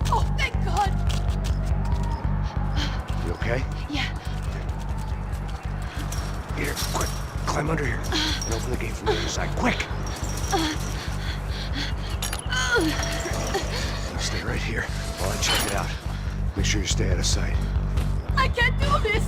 Oh, thank God! You okay? Yeah. Here, quick. Climb under here. And open the gate from the other side. Quick! Stay right here while I check it out. Make sure you stay out of sight. I can't do this!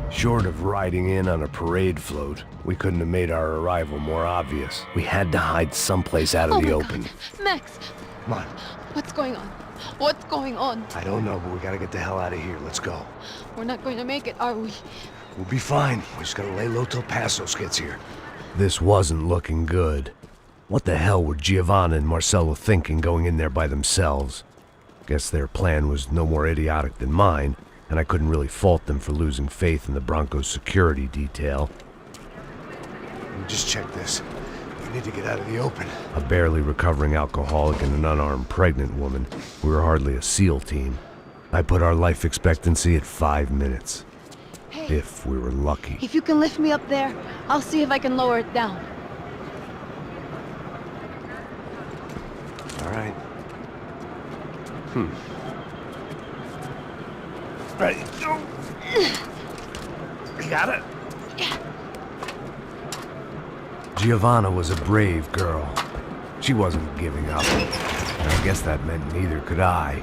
Short of riding in on a parade float, we couldn't have made our arrival more obvious. We had to hide someplace out of the open. Max, Come on. what's going on? What's going on? I don't know, but we gotta get the hell out of here. Let's go. We're not going to make it, are we? We'll be fine. We just gotta lay low till Passos gets here. This wasn't looking good. What the hell were Giovanna and Marcello thinking going in there by themselves? Guess their plan was no more idiotic than mine, and I couldn't really fault them for losing faith in the Broncos security detail. Just check this. We need to get out of the open. A barely recovering alcoholic and an unarmed pregnant woman. We were hardly a SEAL team. I put our life expectancy at 5 minutes. Hey. If we were lucky. If you can lift me up there, I'll see if I can lower it down. All right. Ready, go! You got it? Yeah. Giovanna was a brave girl. She wasn't giving up. And I guess that meant neither could I.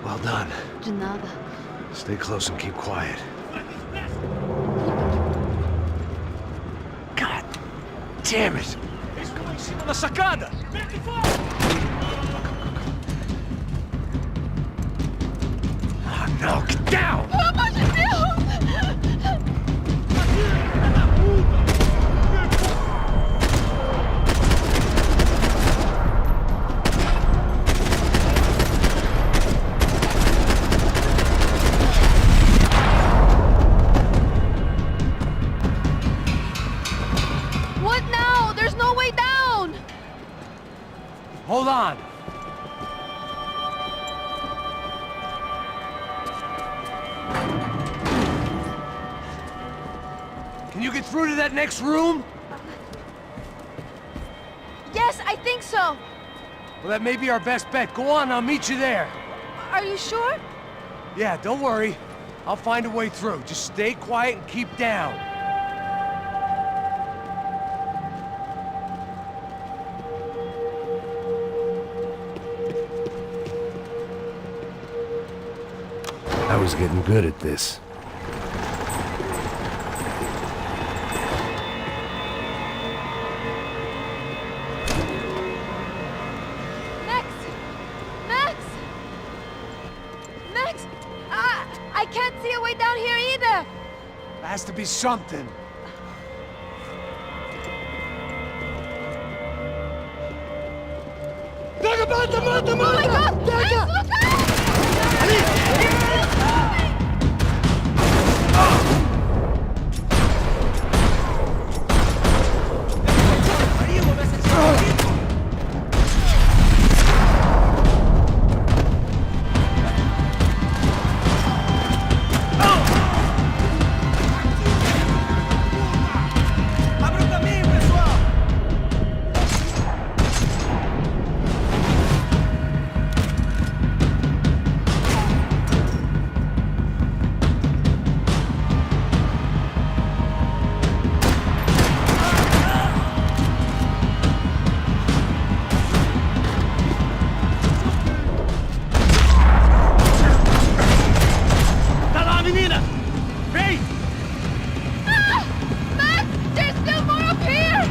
Well done. De nada. Stay close and keep quiet. God damn it! Na sacada! Oh no, get down! Pelo amor de Deus! What now? There's no way down! Hold on! Can you get through to that next room? Yes, I think so. Well, that may be our best bet. Go on, I'll meet you there. Are you sure? Yeah, don't worry. I'll find a way through. Just stay quiet and keep down. I was getting good at this. Max, I can't see a way down here either! There has to be something. Mata, mata, mata, mata! Oh my God! Max, look Tá lá, menina! Vem! Max, there's still more up here!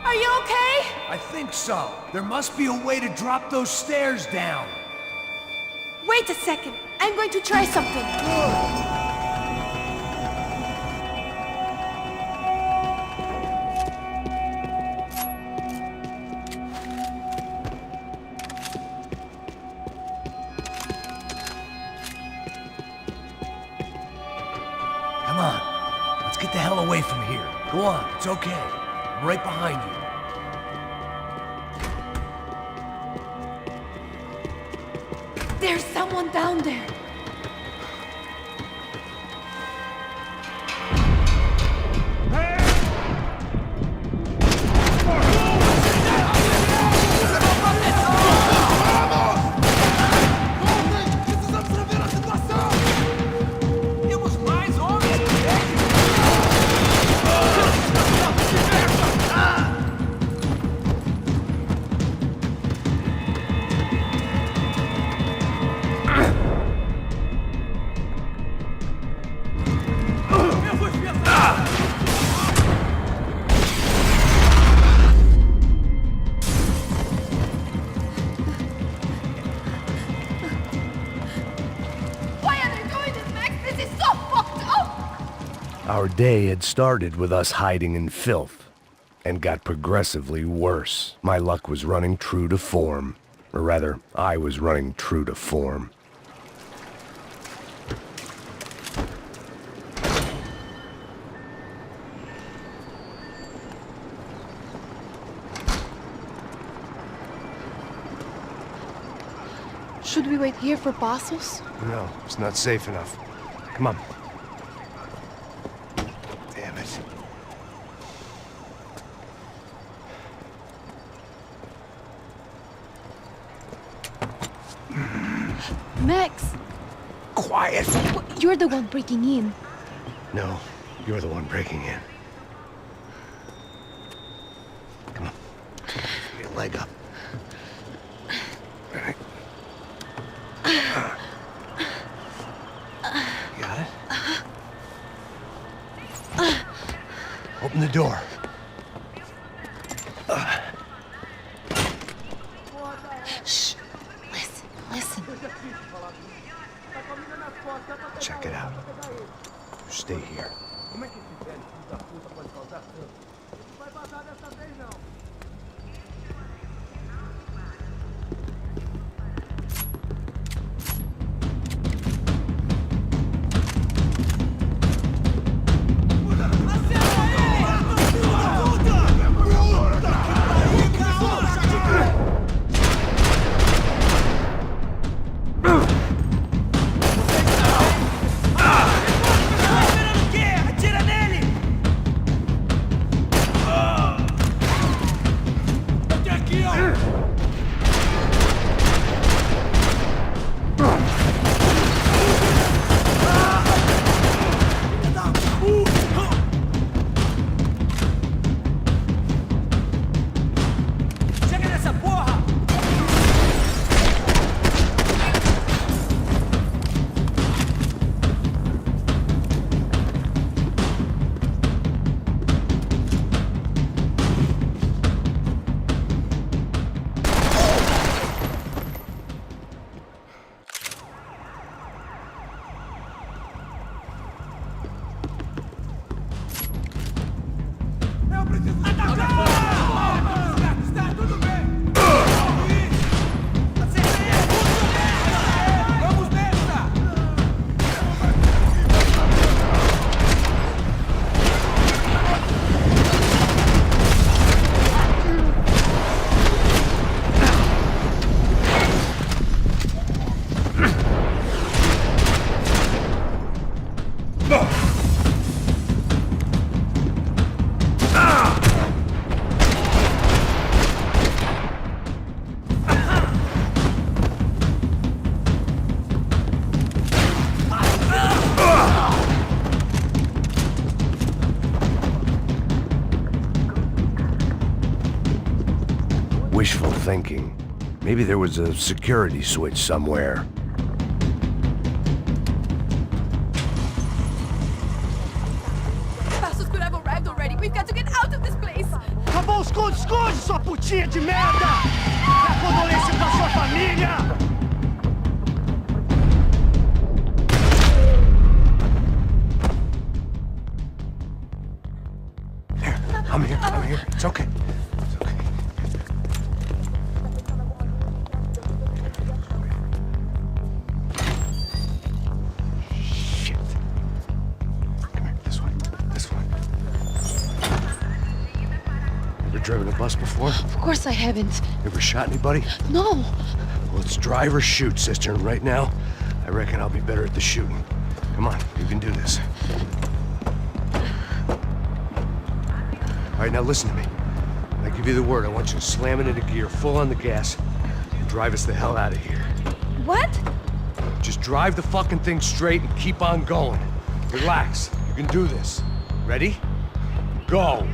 Are you okay? I think so. There must be a way to drop those stairs down. Wait a second. I'm going to try something. Come on. Let's get the hell away from here. Go on. It's okay. I'm right behind you. There's someone down there. Temos mais homens! Why are they doing this, Max? This is so fucked up! Our day had started with us hiding in filth, and got progressively worse. My luck was running true to form. Or rather, I was running true to form. Should we wait here for Passos? No, it's not safe enough. Come on. Damn it. Max! Quiet! You're the one breaking in. No, you're the one breaking in. Come on. Give me a leg up. All right. Got it? Open the door. Shh. Listen, listen. Check it out. Stay here. thinking. Maybe there was a security switch somewhere. Passos could have arrived already. We've got to get out of this place. Acabou os esconde, sua putinha de merda! Minha condolência pra sua família! I'm here. It's okay. It's okay. Shit. Come here, this way. Ever driven a bus before? Of course I haven't. Ever shot anybody? No. Well, it's drive or shoot, sister, and right now, I reckon I'll be better at the shooting. Come on, you can do this. All right, now listen to me. When I give you the word, I want you to slam it into gear, full on the gas, and drive us the hell out of here. What? Just drive the fucking thing straight and keep on going. Relax. You can do this. Ready? Go!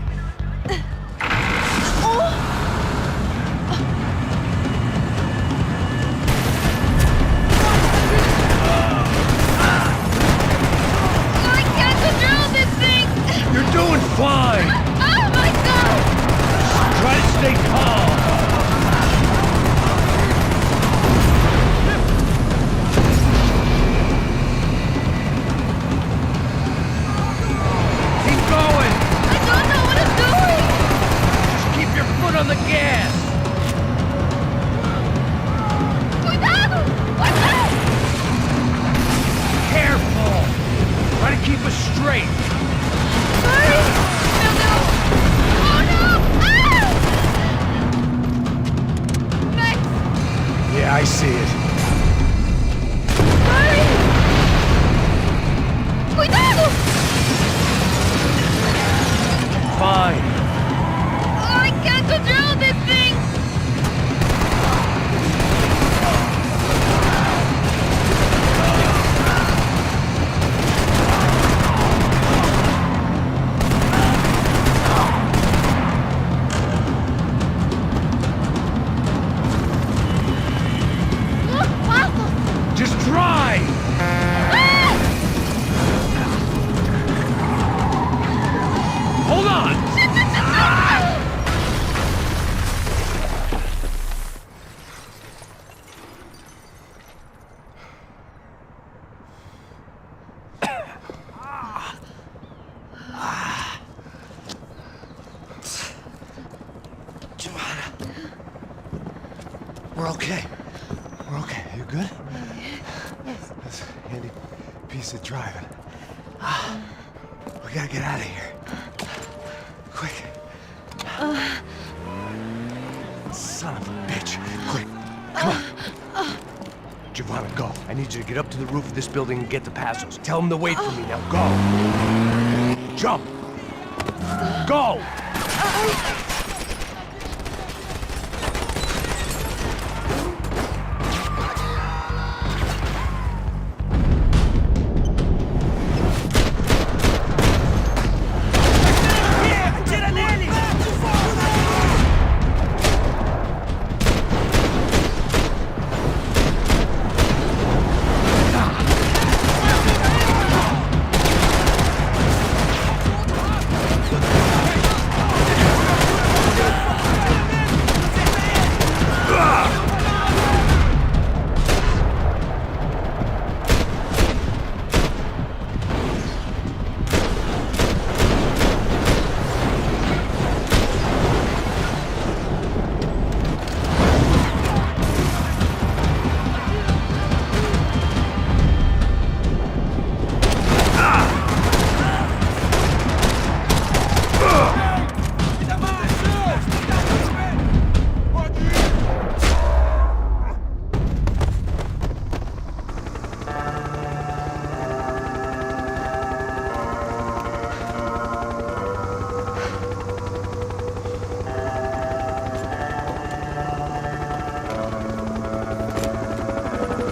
I can't control this thing! You're doing fine! Oh my god! Try to stay calm! Keep going! I don't know what I'm doing! Just keep your foot on the gas! Cuidado! What's that? Careful! Try to keep us straight! Sorry! No! Oh no! Ah! Max! Yeah, I see it. Sorry! Cuidado! Fine. Oh, I can't control this thing! Just drive! Hold on! We're okay. We're okay. You good? Yes. That's a handy piece of driving. We gotta get out of here. Quick. Son of a bitch. Quick. Come on. Giovanna, go. I need you to get up to the roof of this building and get the Passos. Tell them to wait for me. Now go. Jump. Go.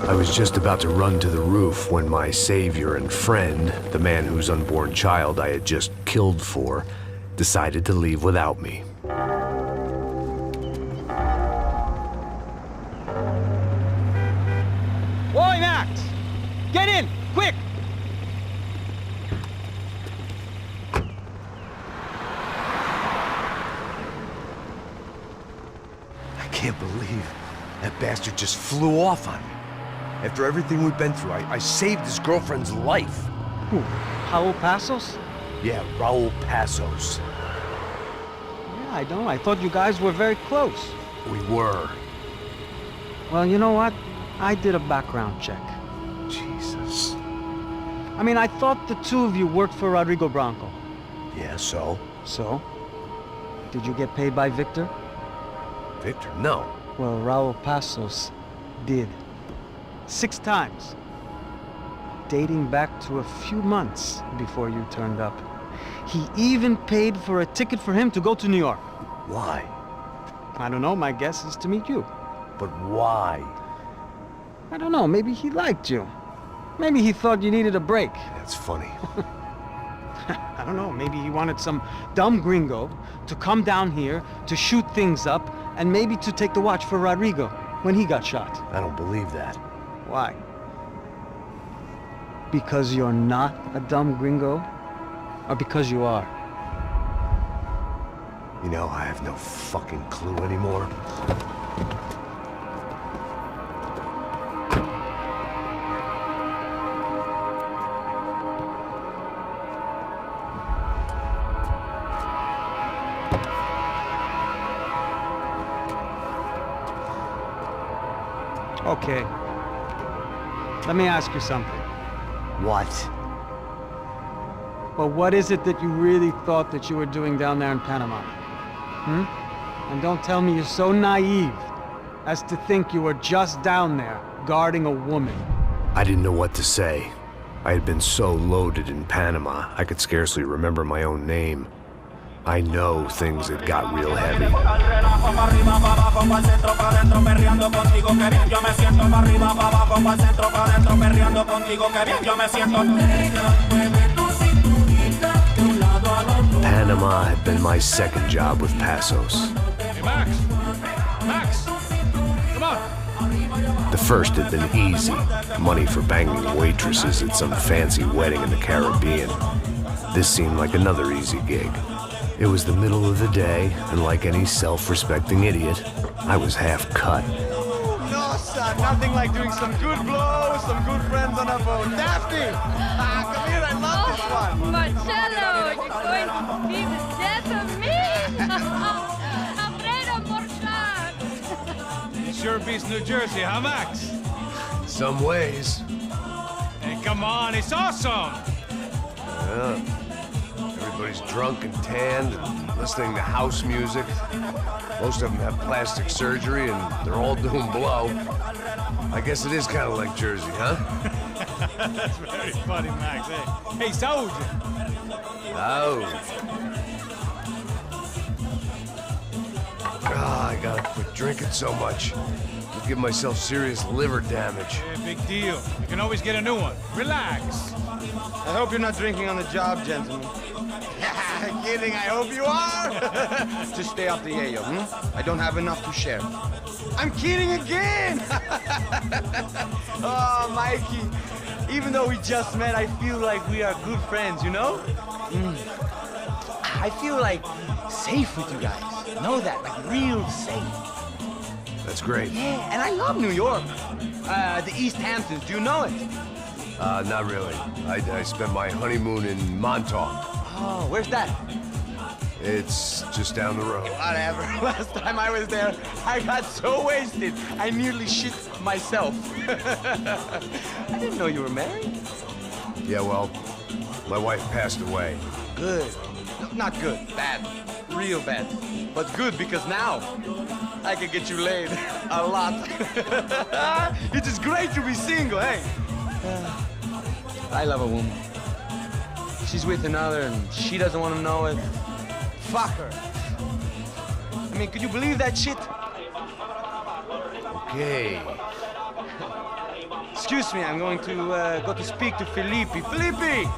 I was just about to run to the roof when my savior and friend, the man whose unborn child I had just killed for, decided to leave without me. quick! I can't believe that bastard just flew off on me. After everything we've been through, I saved his girlfriend's life. Who? Raul Passos? Yeah, Raul Passos. Yeah, I know. I thought you guys were very close. We were. Well, you know what? I did a background check. Jesus. I mean, I thought the two of you worked for Rodrigo Branco. Yeah, so? So? Did you get paid by Victor? Victor, no. Well, Raul Passos did. 6 times. Dating back to a few months before you turned up. He even paid for a ticket for him to go to New York. Why? I don't know, my guess is to meet you. But why? I don't know, maybe he liked you. Maybe he thought you needed a break. That's funny. I don't know, maybe he wanted some dumb gringo to come down here to shoot things up and maybe to take the watch for Rodrigo when he got shot. I don't believe that. Why? Because you're not a dumb gringo? Or because you are? You know, I have no fucking clue anymore. Okay. Let me ask you something. What? Well, what is it that you really thought that you were doing down there in Panama? And don't tell me you're so naive as to think you were just down there guarding a woman. I didn't know what to say. I had been so loaded in Panama, I could scarcely remember my own name. I know things had got real heavy. Panama had been my second job with Passos. Hey, Max! Max! Come on! The first had been easy. Money for banging waitresses at some fancy wedding in the Caribbean. This seemed like another easy gig. It was the middle of the day, and like any self-respecting idiot, I was half cut. No, son, nothing like doing some good blows, some good friends on a boat. Daphne! Come here, I love this one. Marcello, you're going to be the death of me? Afraid of more sharks. It sure beats New Jersey, huh, Max? Some ways. Hey, come on, it's awesome! Yeah. Everybody's drunk and tanned and listening to house music. Most of them have plastic surgery and they're all doing blow. I guess it is kind of like Jersey, huh? That's very funny, Max. Hey, Saúde! Oh. I gotta quit drinking so much. I'll give myself serious liver damage. Hey, big deal. You can always get a new one. Relax. I hope you're not drinking on the job, gentlemen. Kidding, I hope you are. Just stay off the yayo, I don't have enough to share. I'm kidding again. Oh, Mikey, even though we just met, I feel like we are good friends, you know? I feel like safe with you guys. Know that, like real safe. That's great. Yeah, and I love New York. The East Hamptons, do you know it? Not really. I spent my honeymoon in Montauk. Oh, where's that? It's just down the road. Whatever. Last time I was there, I got so wasted, I nearly shit myself. I didn't know you were married. Yeah, well, my wife passed away. Good. No, not good. Bad. Real bad. But good because now I can get you laid a lot. It is great to be single, hey? I love a woman. She's with another and she doesn't want to know it. Fuck her. I mean, could you believe that shit? Okay. Excuse me, I'm going to go to speak to Felipe. Felipe!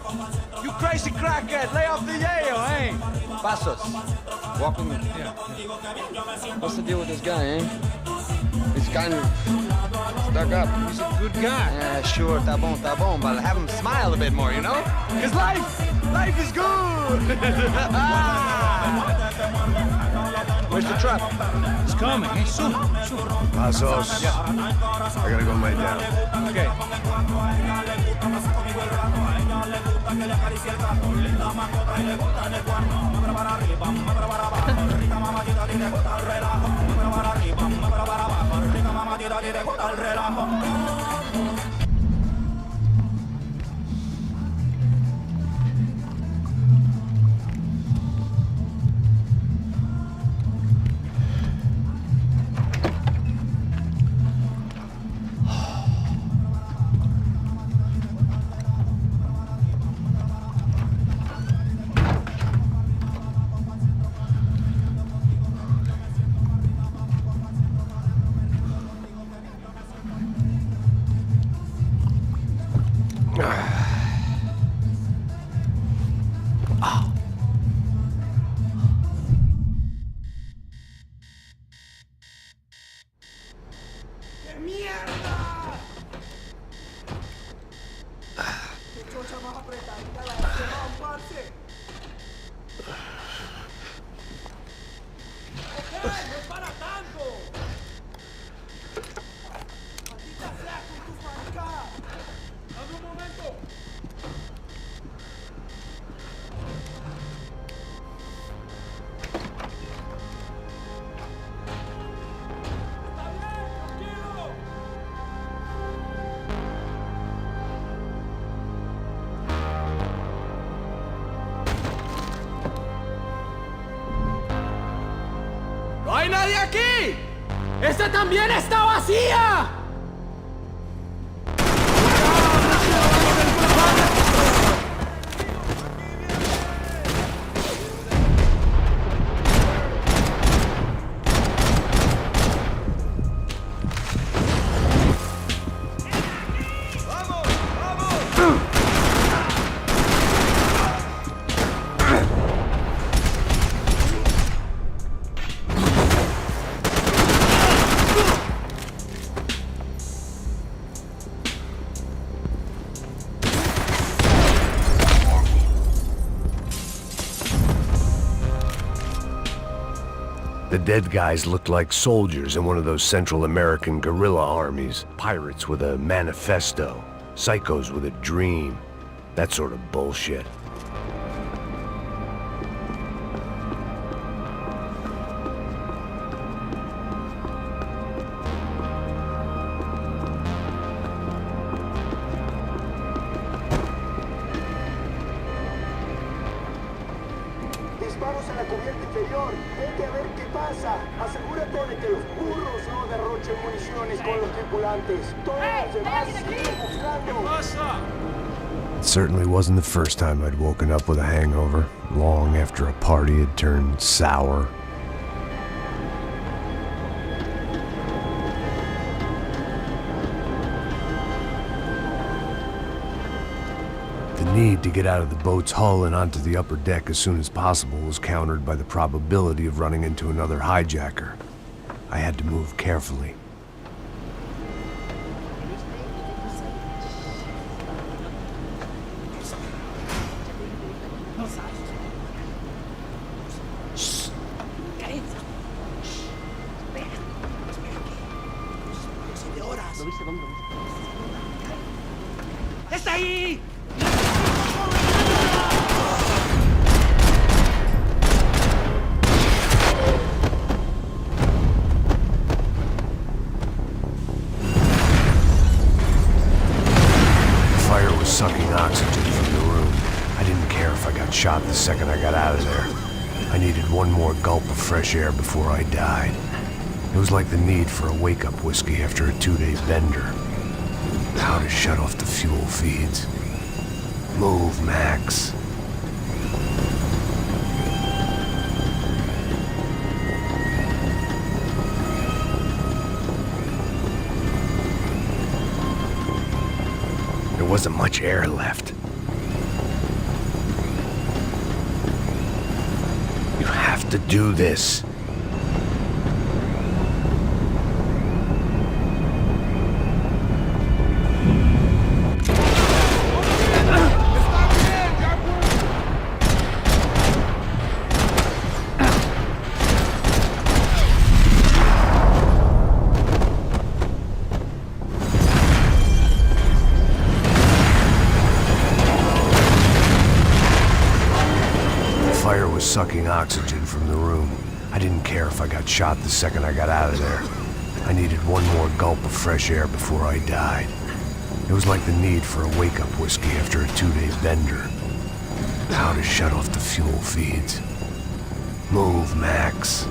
You crazy crackhead, lay off the yayo, eh? Passos, walk with me. Yeah. What's the deal with this guy, eh? He's kind of Stuck up. He's a good guy. Yeah, sure, tá bom, but have him smile a bit more, you know? Because life is good! Where's the truck? It's coming. Hey, soon. Pasos. Yeah. I gotta go lay down. Okay. ¡No hay nadie aquí! ¡Esta también está vacía! The dead guys looked like soldiers in one of those Central American guerrilla armies. Pirates with a manifesto. Psychos with a dream. That sort of bullshit. Disparos en la cubierta inferior. Vete a ver qué pasa. Asegúrate de que los burros no derrochen municiones con los tripulantes. Todos los demás siguen buscando. It certainly wasn't the first time I'd woken up with a hangover, long after a party had turned sour. The need to get out of the boat's hull and onto the upper deck as soon as possible was countered by the probability of running into another hijacker. I had to move carefully. ¡Está ahí! Fire was sucking oxygen from the room. I didn't care if I got shot the second I got out of there. I needed one more gulp of fresh air before I died. It was like the need for a wake-up whiskey after a 2-day bender. How to shut off the fuel feeds. Move, Max. There wasn't much air left. You have to do this. was sucking oxygen from the room. I didn't care if I got shot the second I got out of there. I needed one more gulp of fresh air before I died. It was like the need for a wake-up whiskey after a 2-day bender. How to shut off the fuel feeds. Move, Max.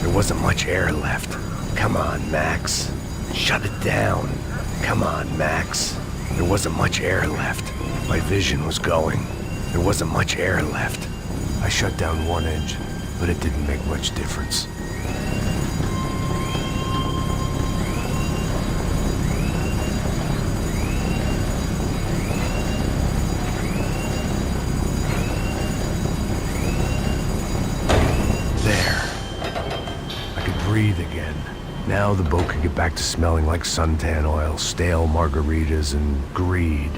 There wasn't much air left. Come on, Max. Shut it down. Come on, Max. There wasn't much air left. My vision was going. There wasn't much air left. I shut down one engine, but it didn't make much difference. Breathe again. Now the boat could get back to smelling like suntan oil, stale margaritas, and greed.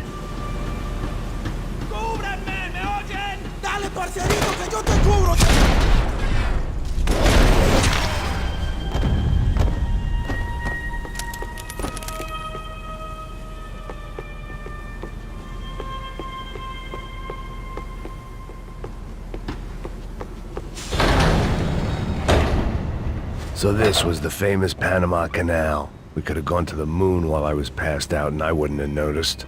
¡Cúbranme! ¿Me oyen? ¡Dale, parcerito, que yo te cubro! So this was the famous Panama Canal. We could have gone to the moon while I was passed out and I wouldn't have noticed.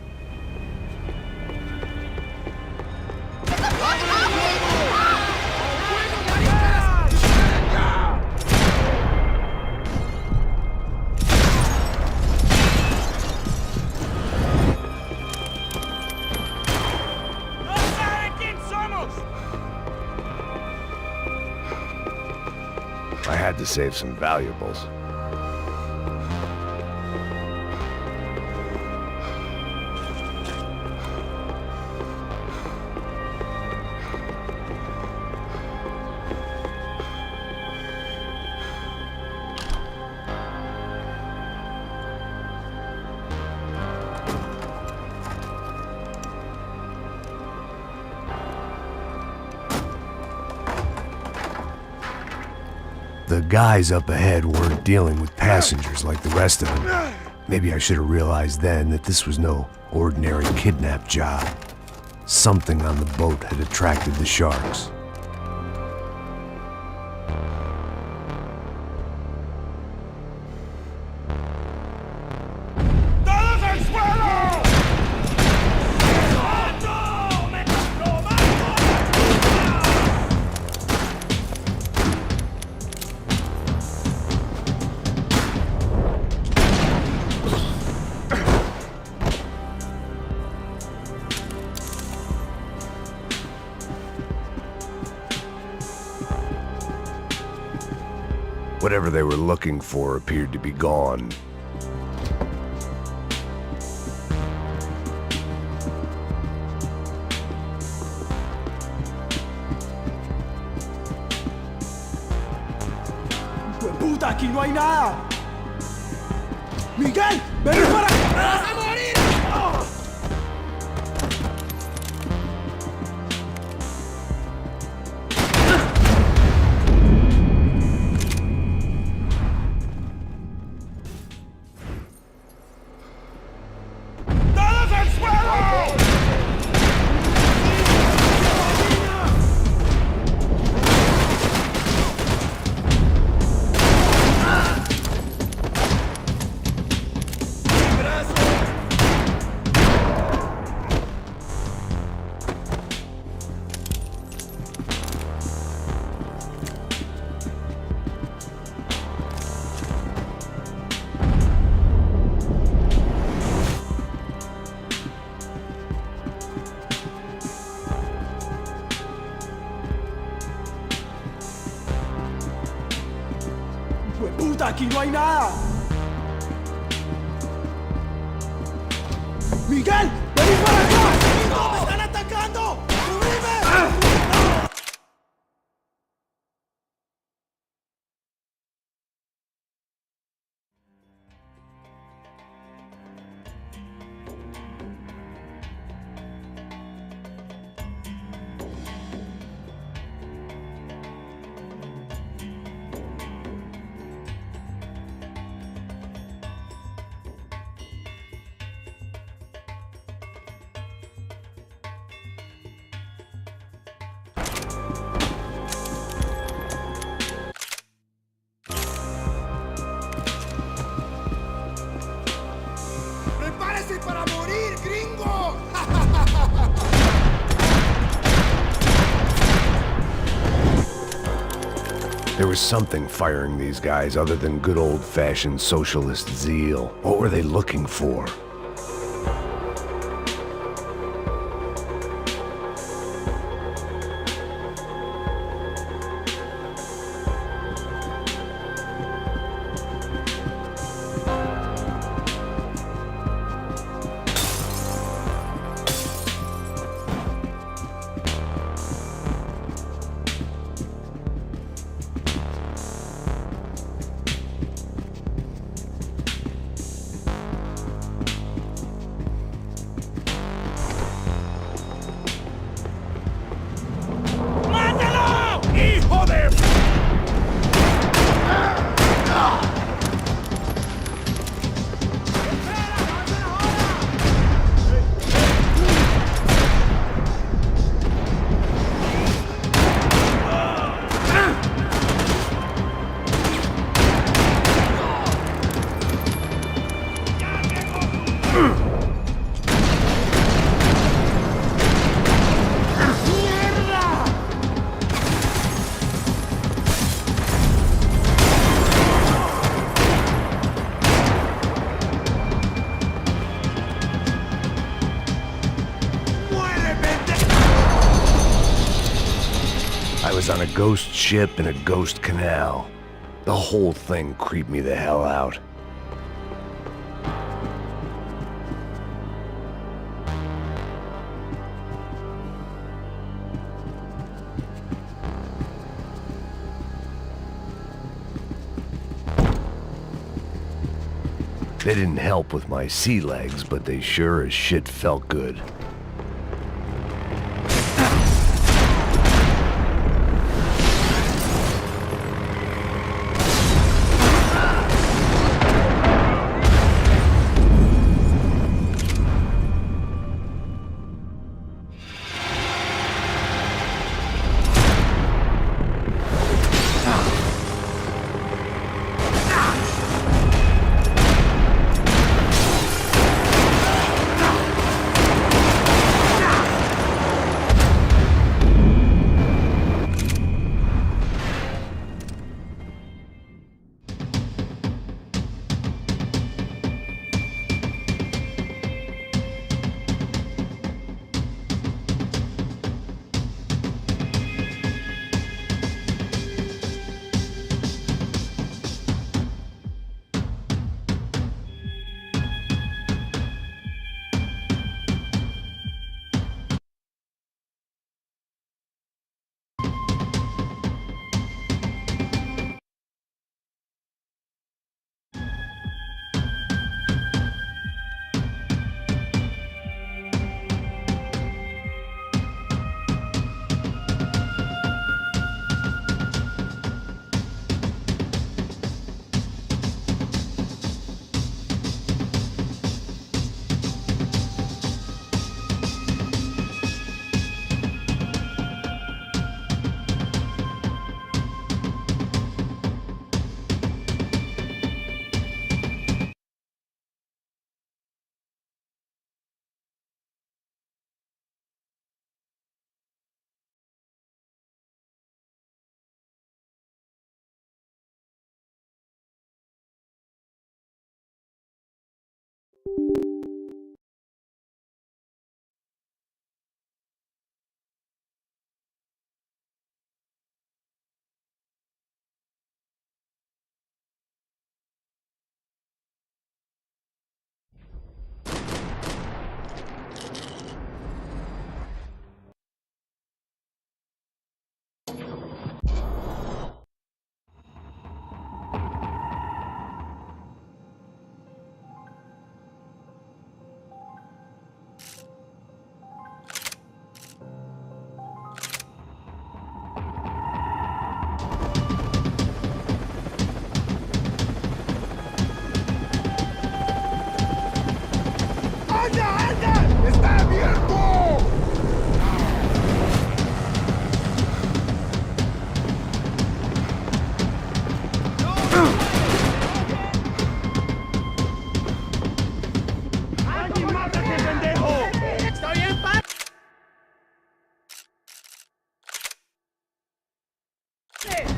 I had to save some valuables. The guys up ahead weren't dealing with passengers like the rest of them. Maybe I should have realized then that this was no ordinary kidnap job. Something on the boat had attracted the sharks. Whatever they were looking for appeared to be gone. ¡Puta, aquí no hay nada! ¡Miguel, ven para acá! ¡Vas a morir! ¡Puta, aquí no hay nada! ¡Miguel, ven para acá! ¡No, me están atacando! ¡Cubrime! There was something firing these guys other than good old-fashioned socialist zeal. What were they looking for? I was on a ghost ship in a ghost canal. The whole thing creeped me the hell out. They didn't help with my sea legs, but they sure as shit felt good.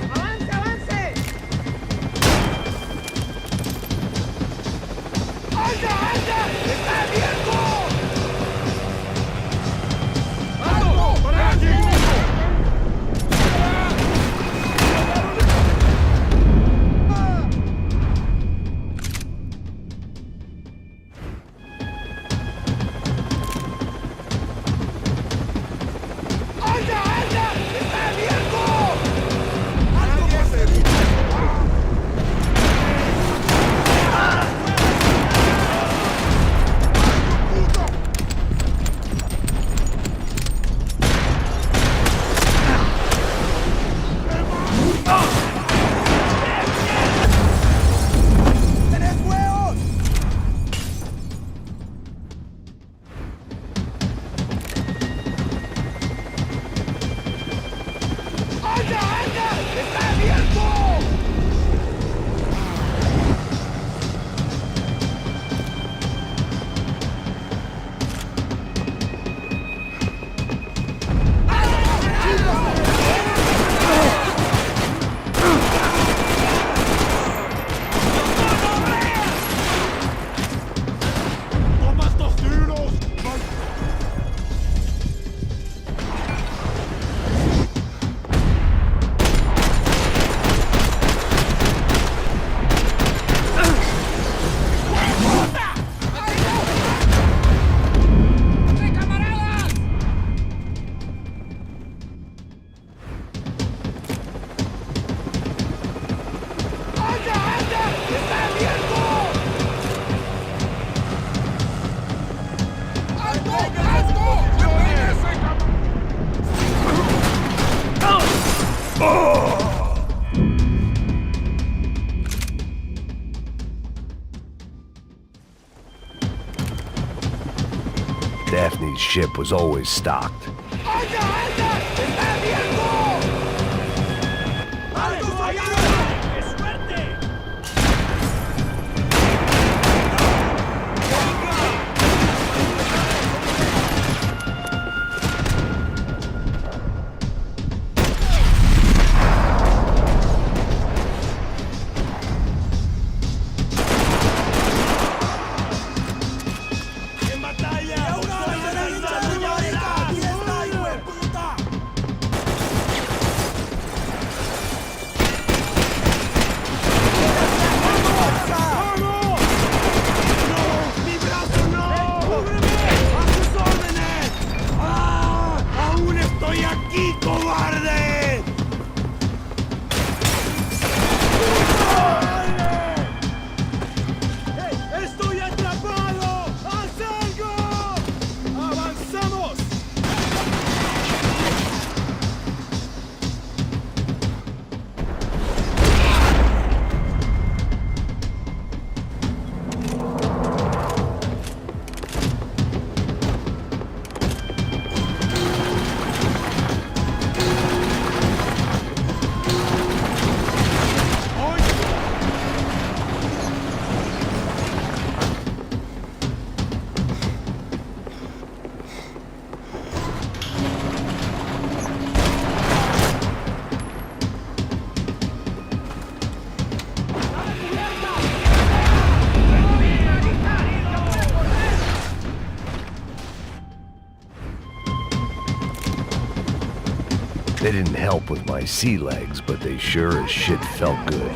¡Avance, avance! Daphne's ship was always stocked. They didn't help with my sea legs, but they sure as shit felt good.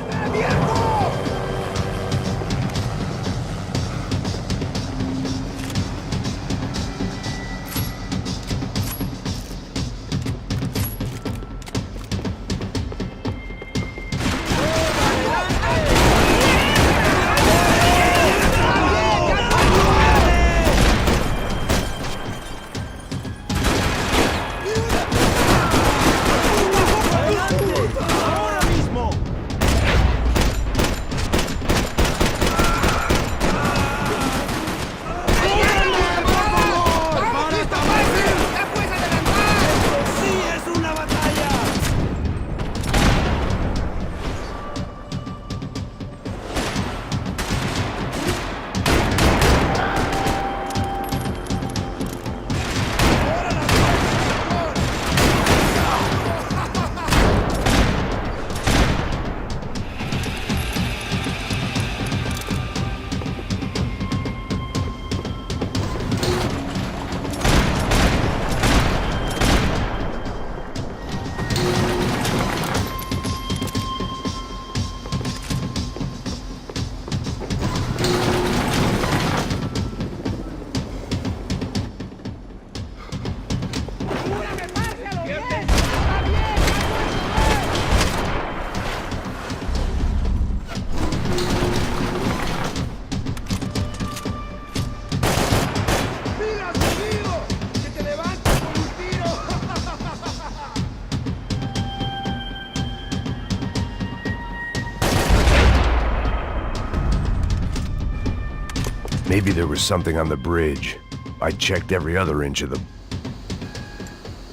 Maybe there was something on the bridge. I checked every other inch of the...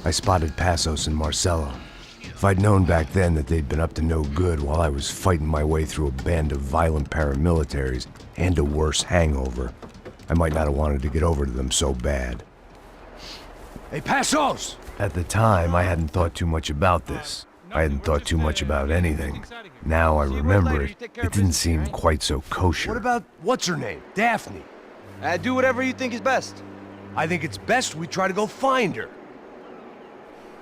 I spotted Passos and Marcelo. If I'd known back then that they'd been up to no good while I was fighting my way through a band of violent paramilitaries and a worse hangover, I might not have wanted to get over to them so bad. Hey, Passos! At the time, I hadn't thought too much about this. I hadn't thought too much about anything. Now I remember it, it didn't seem quite so kosher. What about, what's her name? Daphne? Do whatever you think is best. I think it's best we try to go find her.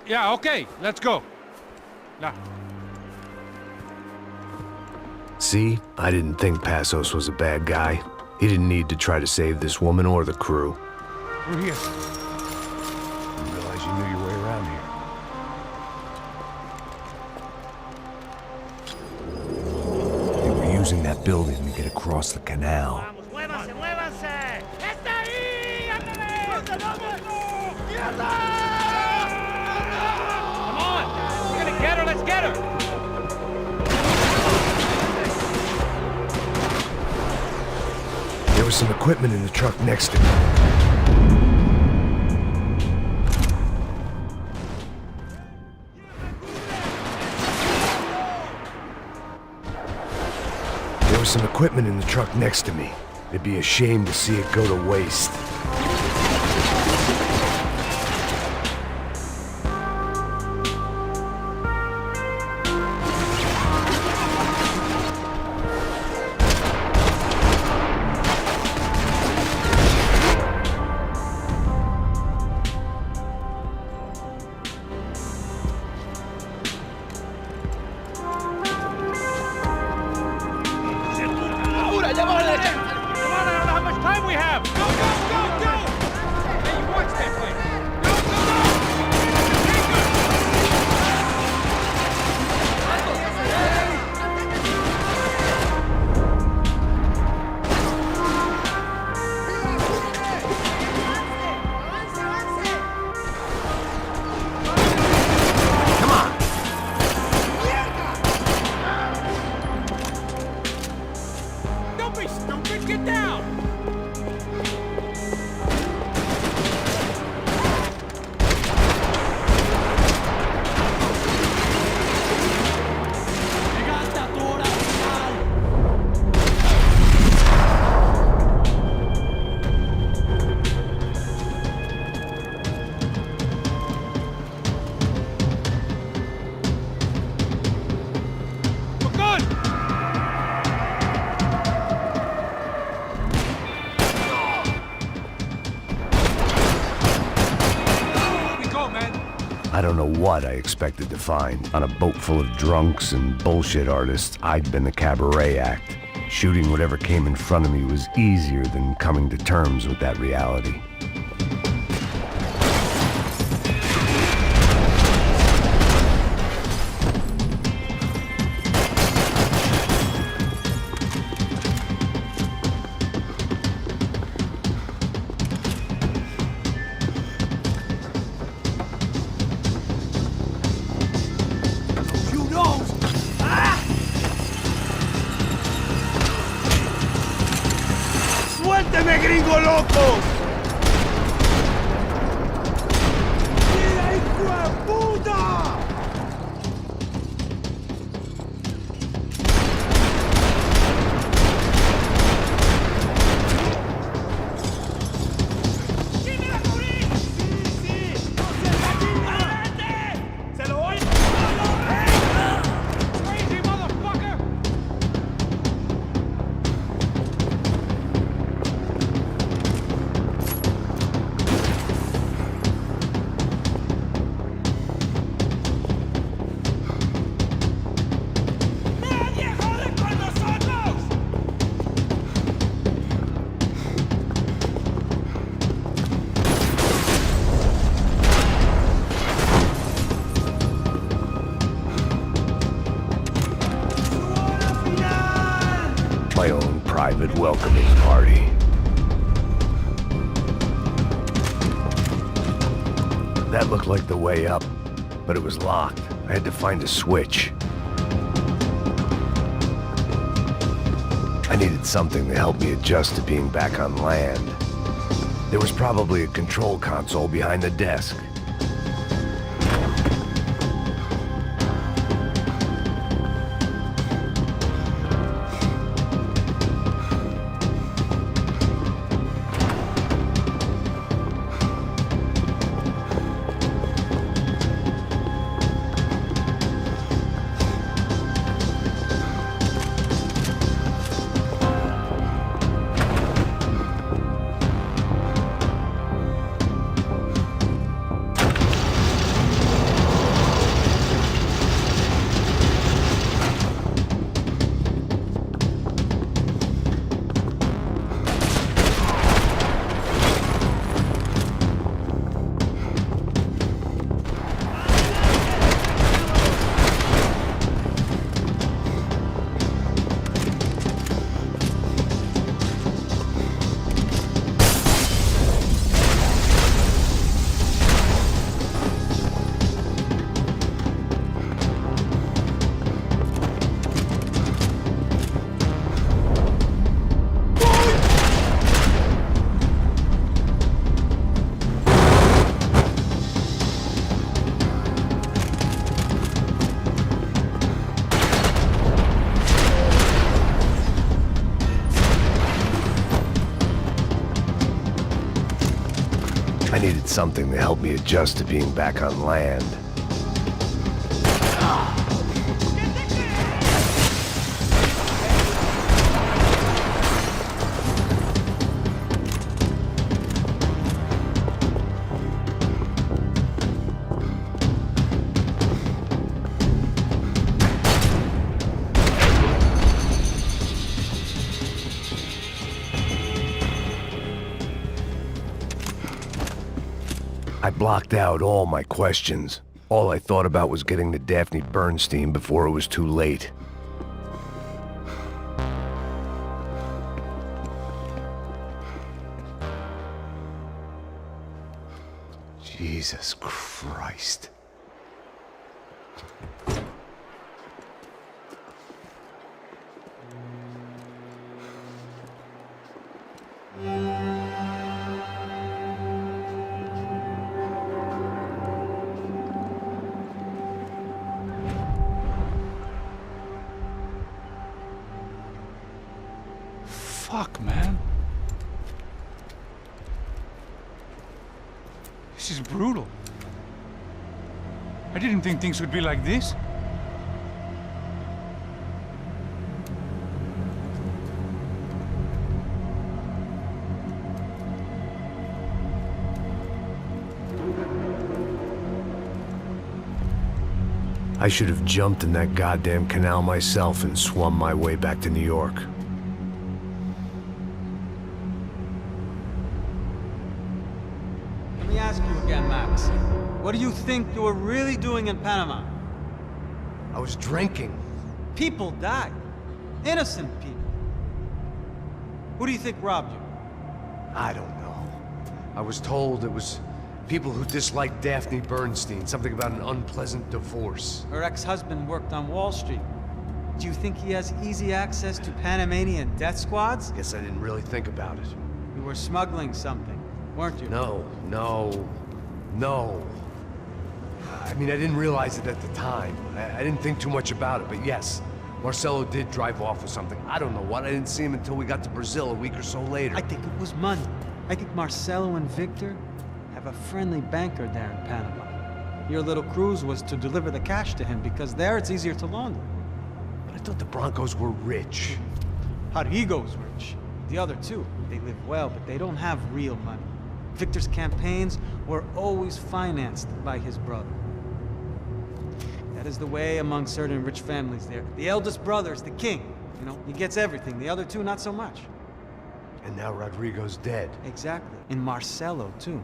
Yeah, okay, let's go. Now. See? I didn't think Passos was a bad guy. He didn't need to try to save this woman or the crew. We're here. Didn't realize you knew your way around here. They were using that building to get across the canal. ¡Muévanse, muévanse! ¡Está ahí! ¡Ándale! ¿Dónde, dónde? ¡Mierda! Come on! We're gonna get her, let's get her! better! There was some equipment in the truck next to me. There was some equipment in the truck next to me. It'd be a shame to see it go to waste. Don't be stupid! Get down! I don't know what I expected to find. On a boat full of drunks and bullshit artists, I'd been the cabaret act. Shooting whatever came in front of me was easier than coming to terms with that reality. ¡Suélteme, gringo loco! ¡Mira, hijo de puta! My own private welcoming party. That looked like the way up, but it was locked. I had to find a switch. I needed something to help me adjust to being back on land. There was probably a control console behind the desk. needed something to help me adjust to being back on land. I blocked out all my questions. All I thought about was getting to Daphne Bernstein before it was too late. Jesus Christ. Fuck, man. This is brutal. I didn't think things would be like this. I should have jumped in that goddamn canal myself and swum my way back to New York. Let me ask you again, Max. What do you think you were really doing in Panama? I was drinking. People died. Innocent people. Who do you think robbed you? I don't know. I was told it was people who disliked Daphne Bernstein, something about an unpleasant divorce. Her ex-husband worked on Wall Street. Do you think he has easy access to Panamanian death squads? Guess I didn't really think about it. You were smuggling something, weren't you? No. I mean, I didn't realize it at the time. I didn't think too much about it, but yes, Marcelo did drive off with something. I don't know what. I didn't see him until we got to Brazil a week or so later. I think it was money. I think Marcelo and Victor have a friendly banker there in Panama. Your little cruise was to deliver the cash to him because there it's easier to launder. But I thought the Broncos were rich. Rodrigo's rich. The other two, they live well, but they don't have real money. Victor's campaigns were always financed by his brother. That is the way among certain rich families there. The eldest brother is the king. You know, he gets everything. The other two, not so much. And now Rodrigo's dead. Exactly. And Marcelo, too.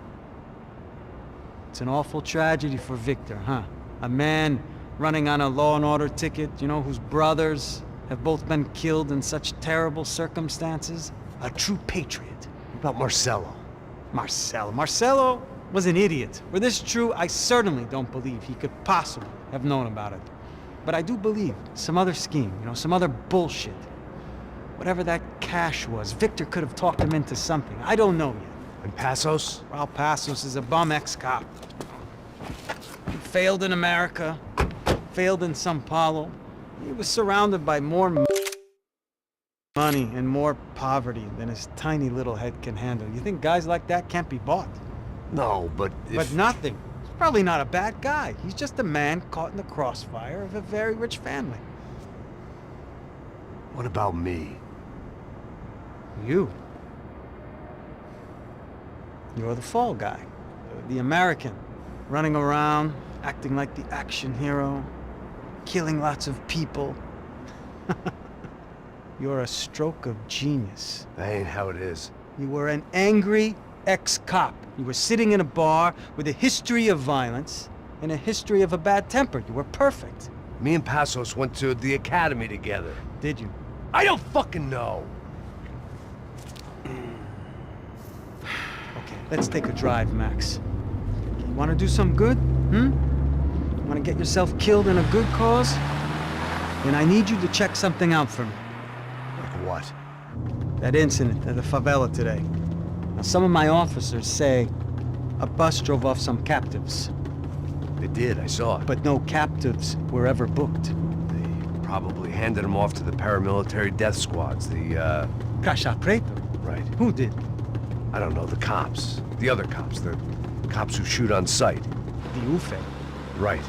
It's an awful tragedy for Victor, huh? A man running on a law and order ticket, you know, whose brothers have both been killed in such terrible circumstances. A true patriot. What about Marcelo? Marcelo was an idiot. Were this true, I certainly don't believe he could possibly have known about it. But I do believe some other scheme, you know, some other bullshit. Whatever that cash was, Victor could have talked him into something. I don't know yet. And Passos? Well, Passos is a bum ex-cop. He failed in America, failed in Sao Paulo. He was surrounded by more money and more poverty than his tiny little head can handle. You think guys like that can't be bought? No, but But nothing. He's probably not a bad guy. He's just a man caught in the crossfire of a very rich family. What about me? You. You're the fall guy. The American. Running around, acting like the action hero. Killing lots of people. You're a stroke of genius. That ain't how it is. You were an angry ex-cop. You were sitting in a bar with a history of violence and a history of a bad temper. You were perfect. Me and Passos went to the academy together. Did you? I don't fucking know. Okay, let's take a drive, Max. You want to do some good? Want to get yourself killed in a good cause? Then I need you to check something out for me. Like what? That incident at the favela today. Now, some of my officers say a bus drove off some captives. They did, I saw it. But no captives were ever booked. They probably handed them off to the paramilitary death squads, the, Caixa Preta? Right. Who did? I don't know, the cops. The other cops, the Cops who shoot on sight. The UFE. Right.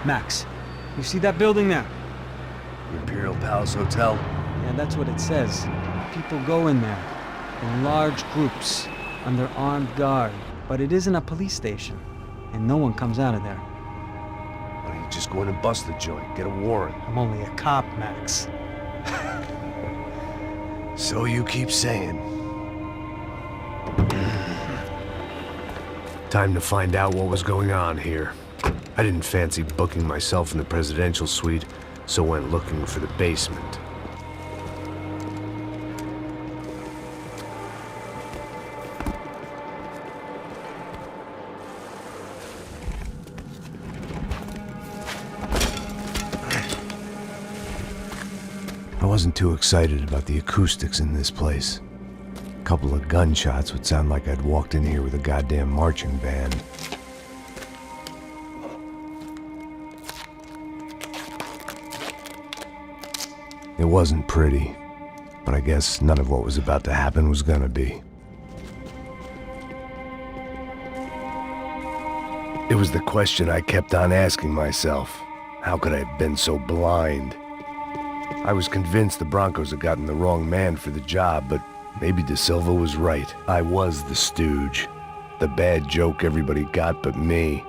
Max, you see that building there? Imperial Palace Hotel? Yeah, that's what it says. People go in there in large groups under armed guard. But it isn't a police station, and no one comes out of there. Why don't you just go in and bust the joint? Get a warrant. I'm only a cop, Max. So you keep saying. Time to find out what was going on here. I didn't fancy booking myself in the presidential suite, so went looking for the basement. I wasn't too excited about the acoustics in this place. A couple of gunshots would sound like I'd walked in here with a goddamn marching band. It wasn't pretty, but I guess none of what was about to happen was gonna be. It was the question I kept on asking myself. How could I have been so blind? I was convinced the Broncos had gotten the wrong man for the job, but maybe De Silva was right. I was the stooge. The bad joke everybody got but me.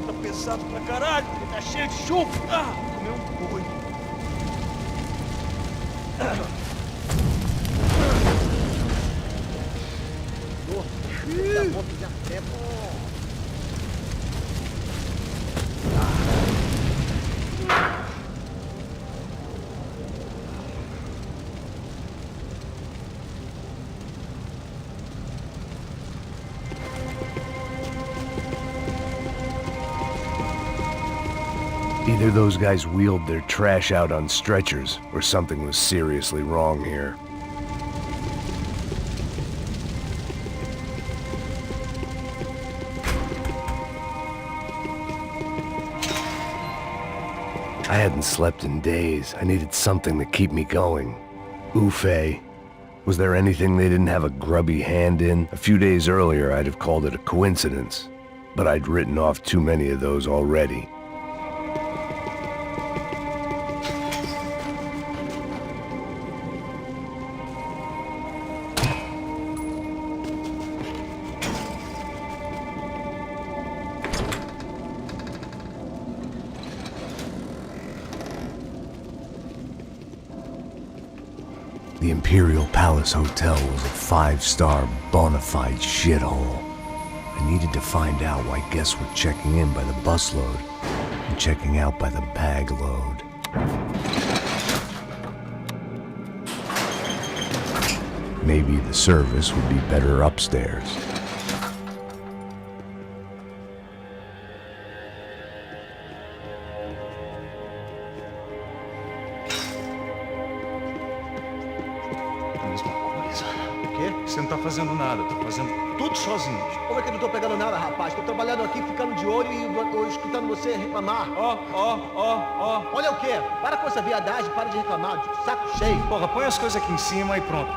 Tá pesado pra caralho, tá cheio de chumbo. Ah, comeu boi. Either those guys wheeled their trash out on stretchers, or something was seriously wrong here. I hadn't slept in days. I needed something to keep me going. UFE. Was there anything they didn't have a grubby hand in? A few days earlier, I'd have called it a coincidence, but I'd written off too many of those already. The Imperial Palace Hotel was a five-star bona fide shithole. I needed to find out why guests were checking in by the busload and checking out by the bag load. Maybe the service would be better upstairs. Você não tá fazendo nada, tá fazendo tudo sozinho. Como é que eu não tô pegando nada, rapaz? Tô trabalhando aqui, ficando de olho e tô escutando você reclamar. Ó. Olha o quê? Para com essa viadagem, para de reclamar. Saco cheio. Porra, põe as coisas aqui em cima e pronto.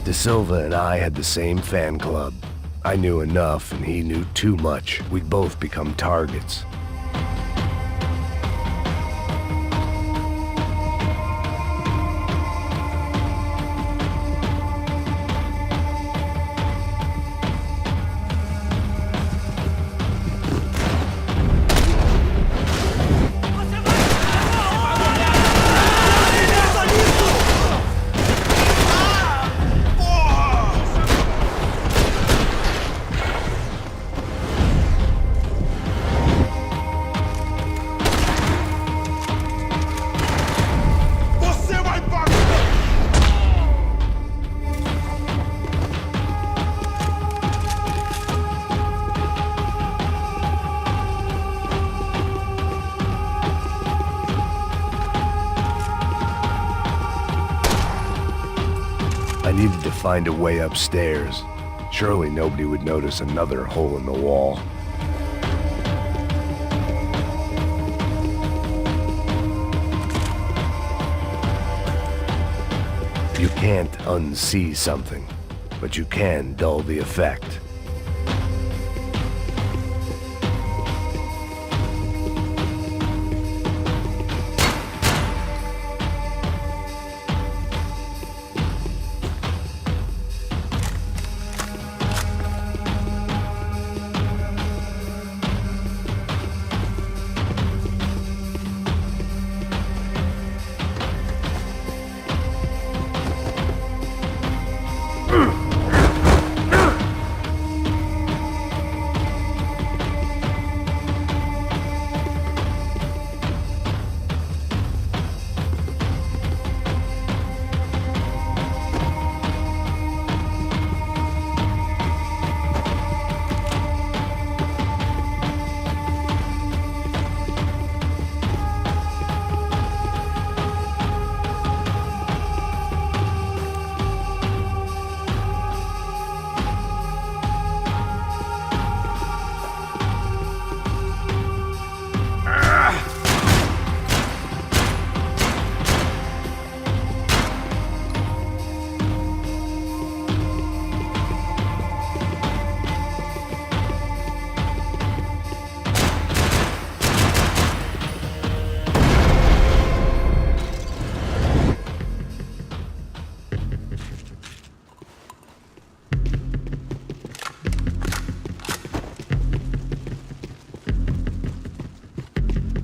De Silva and I had the same fan club. I knew enough and he knew too much. We'd both become targets. I needed to find a way upstairs. Surely nobody would notice another hole in the wall. You can't unsee something, but you can dull the effect.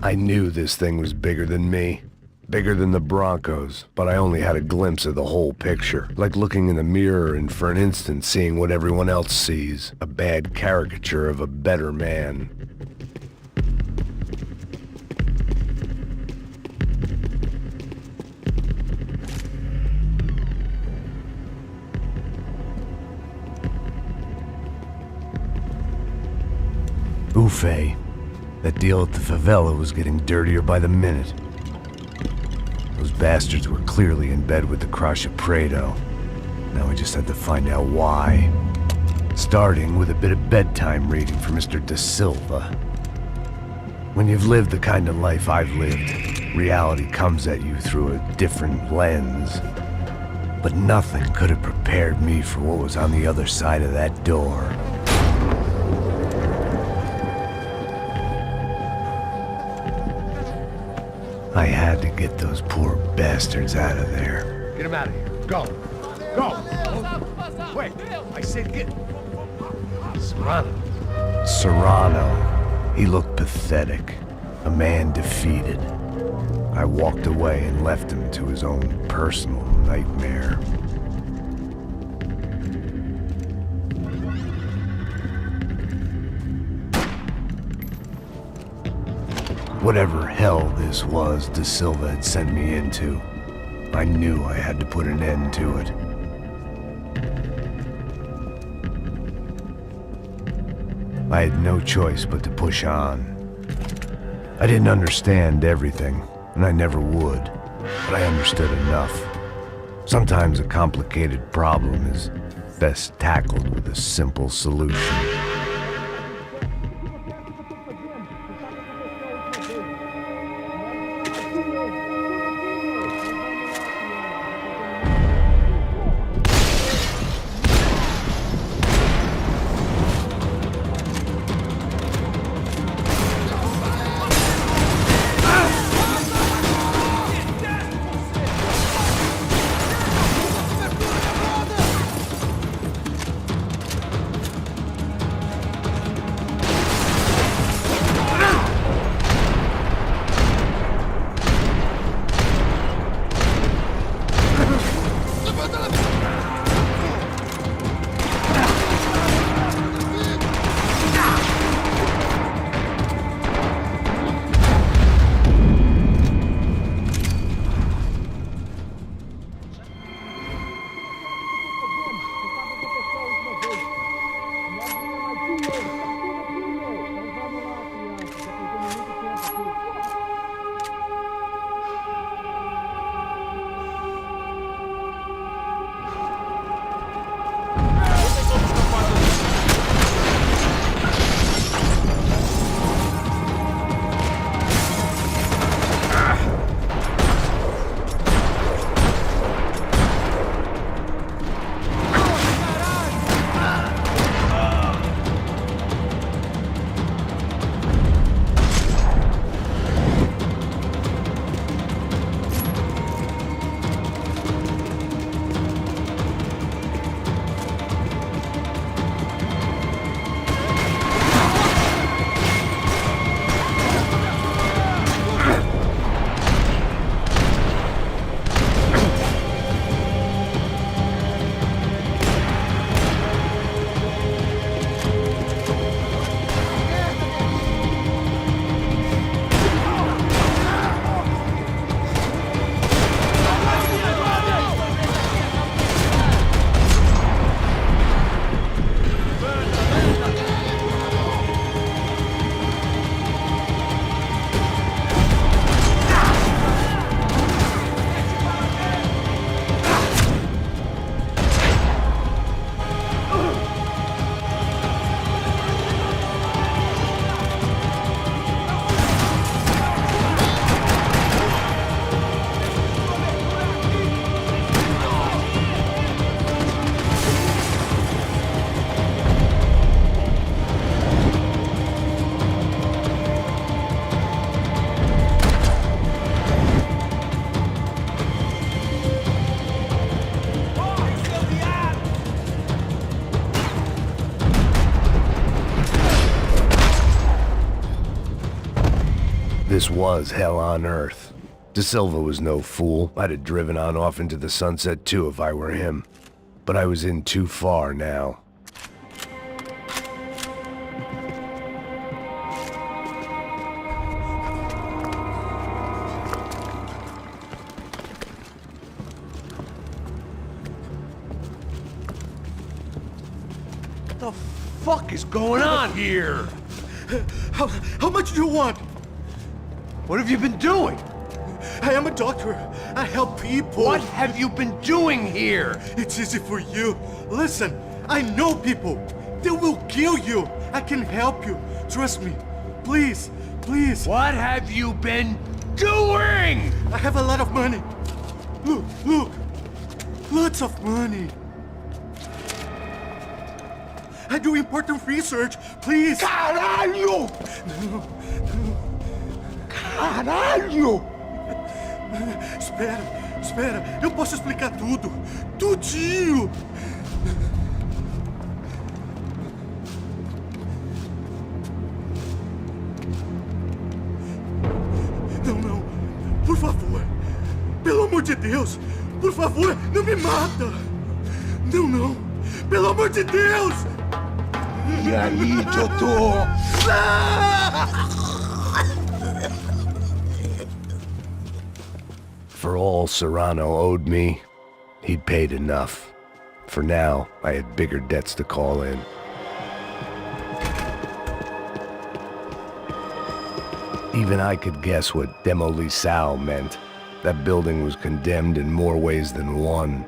I knew this thing was bigger than me, bigger than the Broncos, but I only had a glimpse of the whole picture, like looking in the mirror and for an instant seeing what everyone else sees, a bad caricature of a better man. Ufe. That deal at the favela was getting dirtier by the minute. Those bastards were clearly in bed with the Crush of Prado. Now we just had to find out why. Starting with a bit of bedtime reading for Mr. De Silva. When you've lived the kind of life I've lived, reality comes at you through a different lens. But nothing could have prepared me for what was on the other side of that door. I had to get those poor bastards out of there. Get him out of here. Go. Go. Wait. I said get... Serrano. Serrano. He looked pathetic. A man defeated. I walked away and left him to his own personal nightmare. Whatever hell this was De Silva had sent me into, I knew I had to put an end to it. I had no choice but to push on. I didn't understand everything, and I never would, but I understood enough. Sometimes a complicated problem is best tackled with a simple solution. This was hell on earth. De Silva was no fool. I'd have driven on off into the sunset too if I were him. But I was in too far now. What the fuck is going on here? How much do you want? What have you been doing? I am a doctor. I help people. What have you been doing here? It's easy for you. Listen, I know people. They will kill you. I can help you. Trust me. Please, please. What have you been doing? I have a lot of money. Look, look. Lots of money. I do important research. Please. Caralho! Caralho! Espera, espera. Eu posso explicar tudo. Tudinho. Não, não. Por favor. Pelo amor de Deus. Por favor, não me mata. Não, não. Pelo amor de Deus. E aí, doutor? For all Serrano owed me, he'd paid enough. For now, I had bigger debts to call in. Even I could guess what Demolisal meant. That building was condemned in more ways than one.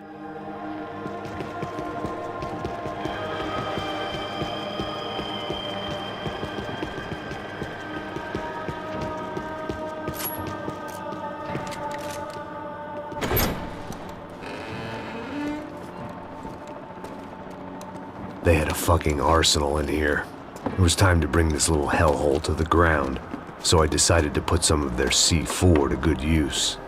They had a fucking arsenal in here. It was time to bring this little hellhole to the ground, so I decided to put some of their C4 to good use.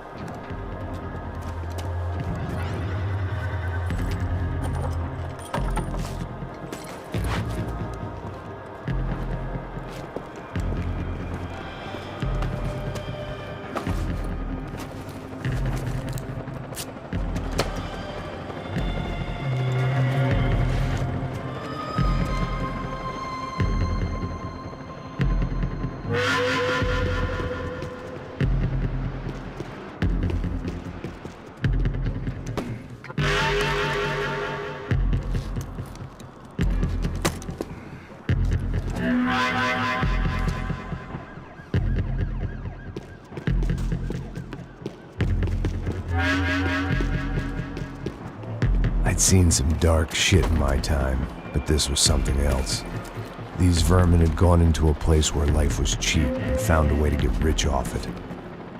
I'd seen some dark shit in my time, but this was something else. These vermin had gone into a place where life was cheap and found a way to get rich off it.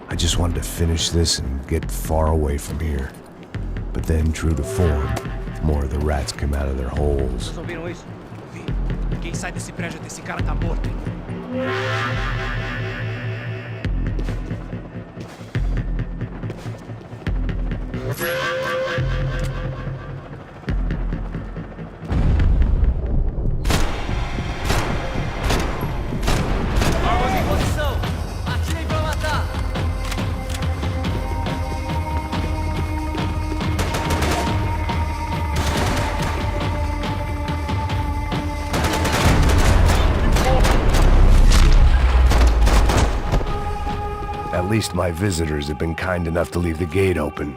I just wanted to finish this and get far away from here. But then, true to form, more of the rats came out of their holes. Vocês ouviram isso? Vi. Quem sai desse prédio desse cara tá morto, hein? Armas em posição! Atirem pra matar! At least my visitors had been kind enough to leave the gate open.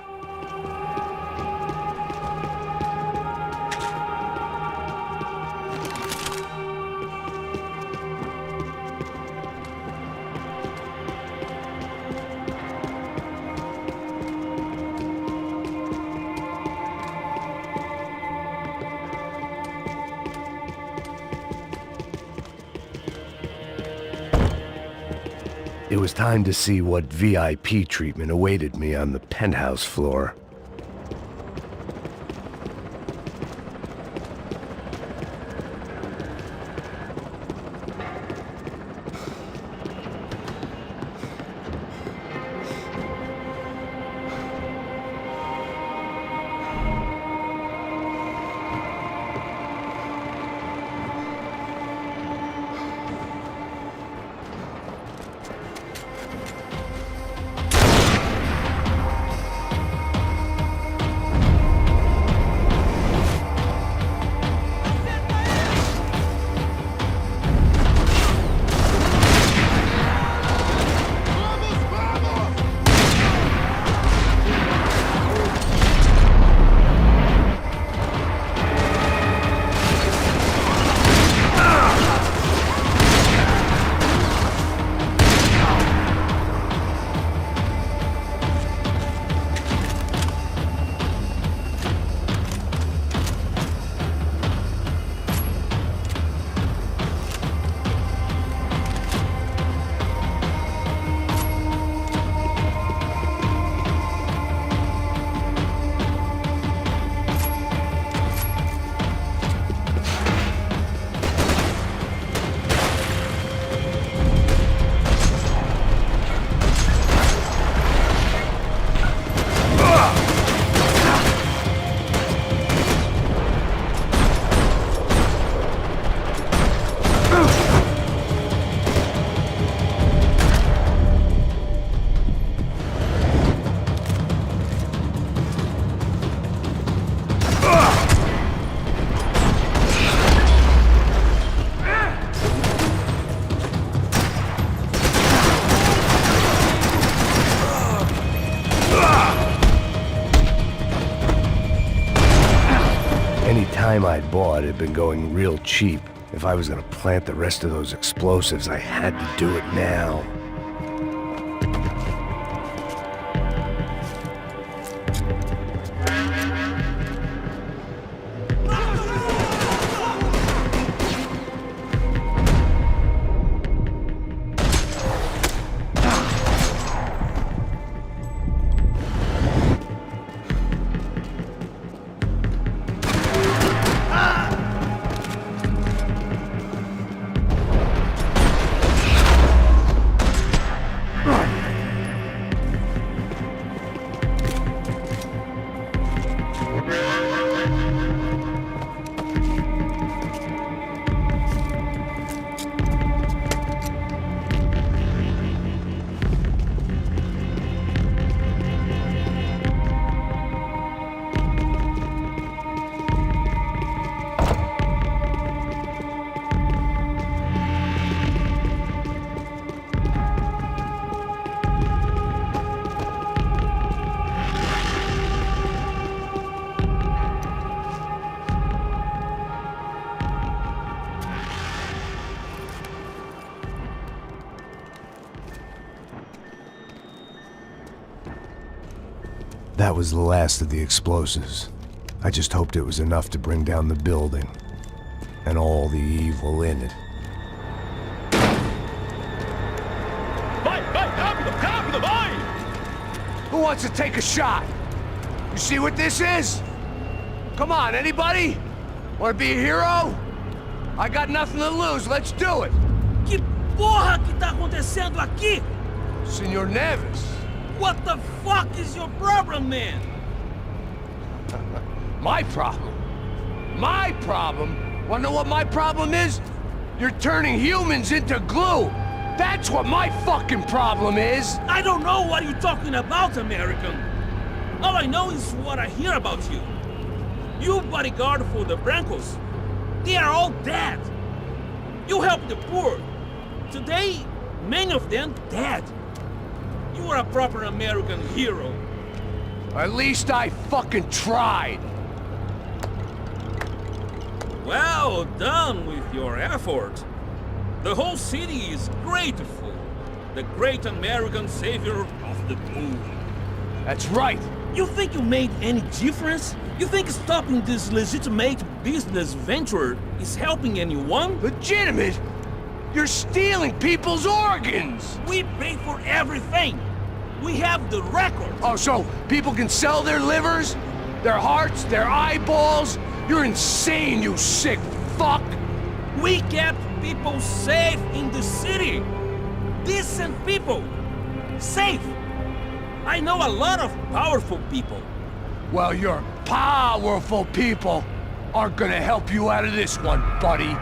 It was time to see what VIP treatment awaited me on the penthouse floor. Any time I'd bought had been going real cheap. If I was gonna plant the rest of those explosives, I had to do it now. That was the last of the explosives. I just hoped it was enough to bring down the building and all the evil in it. Who wants to take a shot? You see what this is? Come on, anybody? Want to be a hero? I got nothing to lose, let's do it! Que porra que tá acontecendo aqui? Senor Neves. What the fuck is your problem, man? My problem? My problem? Wanna know what my problem is? You're turning humans into glue! That's what my fucking problem is! I don't know what you're talking about, American. All I know is what I hear about you. You bodyguard for the Brancos. They are all dead. You help the poor. Today, many of them dead. You are a proper American hero. At least I fucking tried. Well done with your effort. The whole city is grateful. The great American savior of the poor. That's right. You think you made any difference? You think stopping this legitimate business venture is helping anyone? Legitimate? You're stealing people's organs! We pay for everything! We have the record! Oh, so people can sell their livers? Their hearts? Their eyeballs? You're insane, you sick fuck! We kept people safe in the city! Decent people! Safe! I know a lot of powerful people. Well, your powerful people aren't gonna help you out of this one, buddy.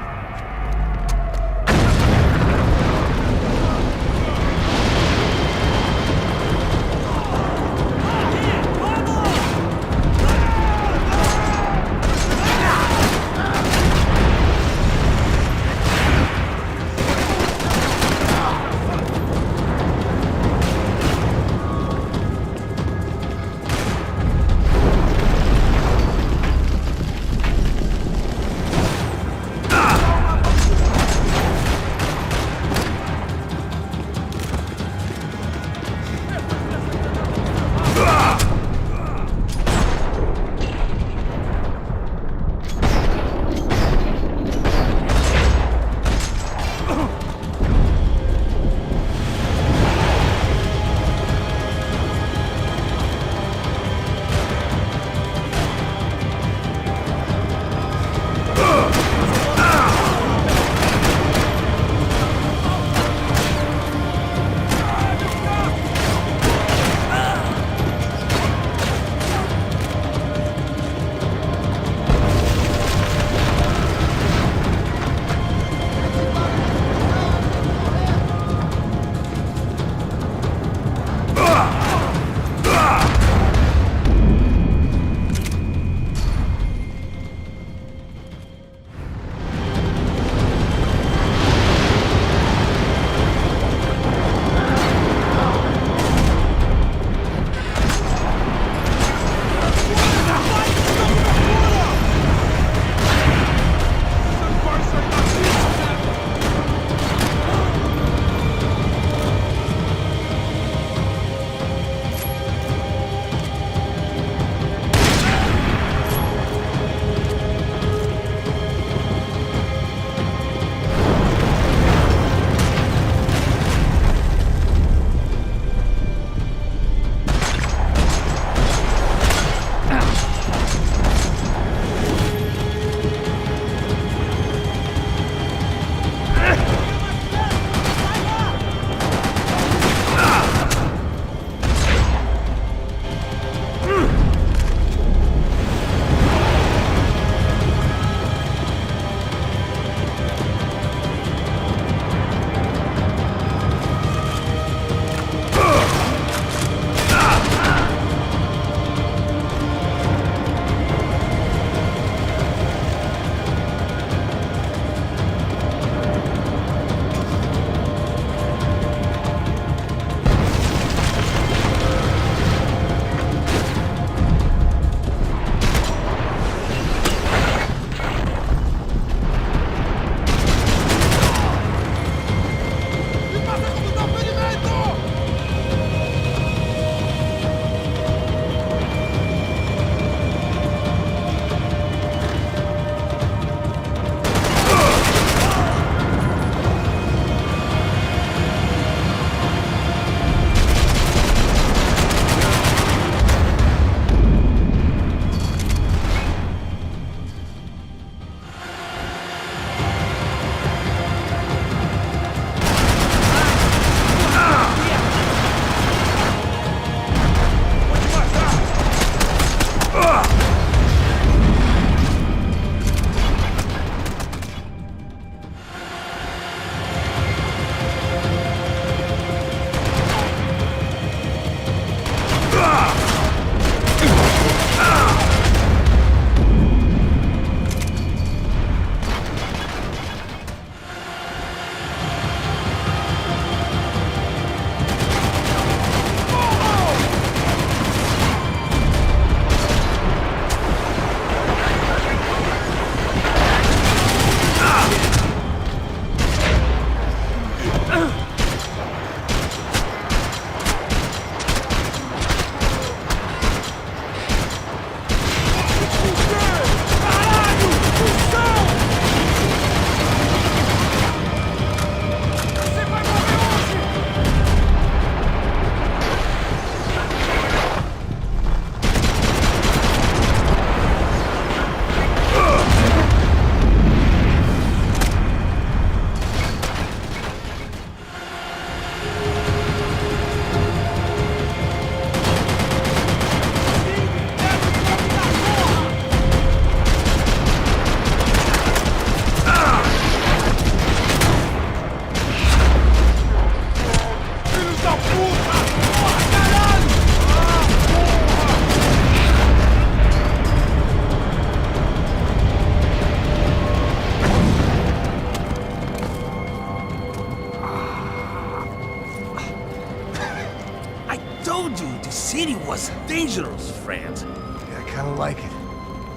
was dangerous, friend. Yeah, I kinda like it.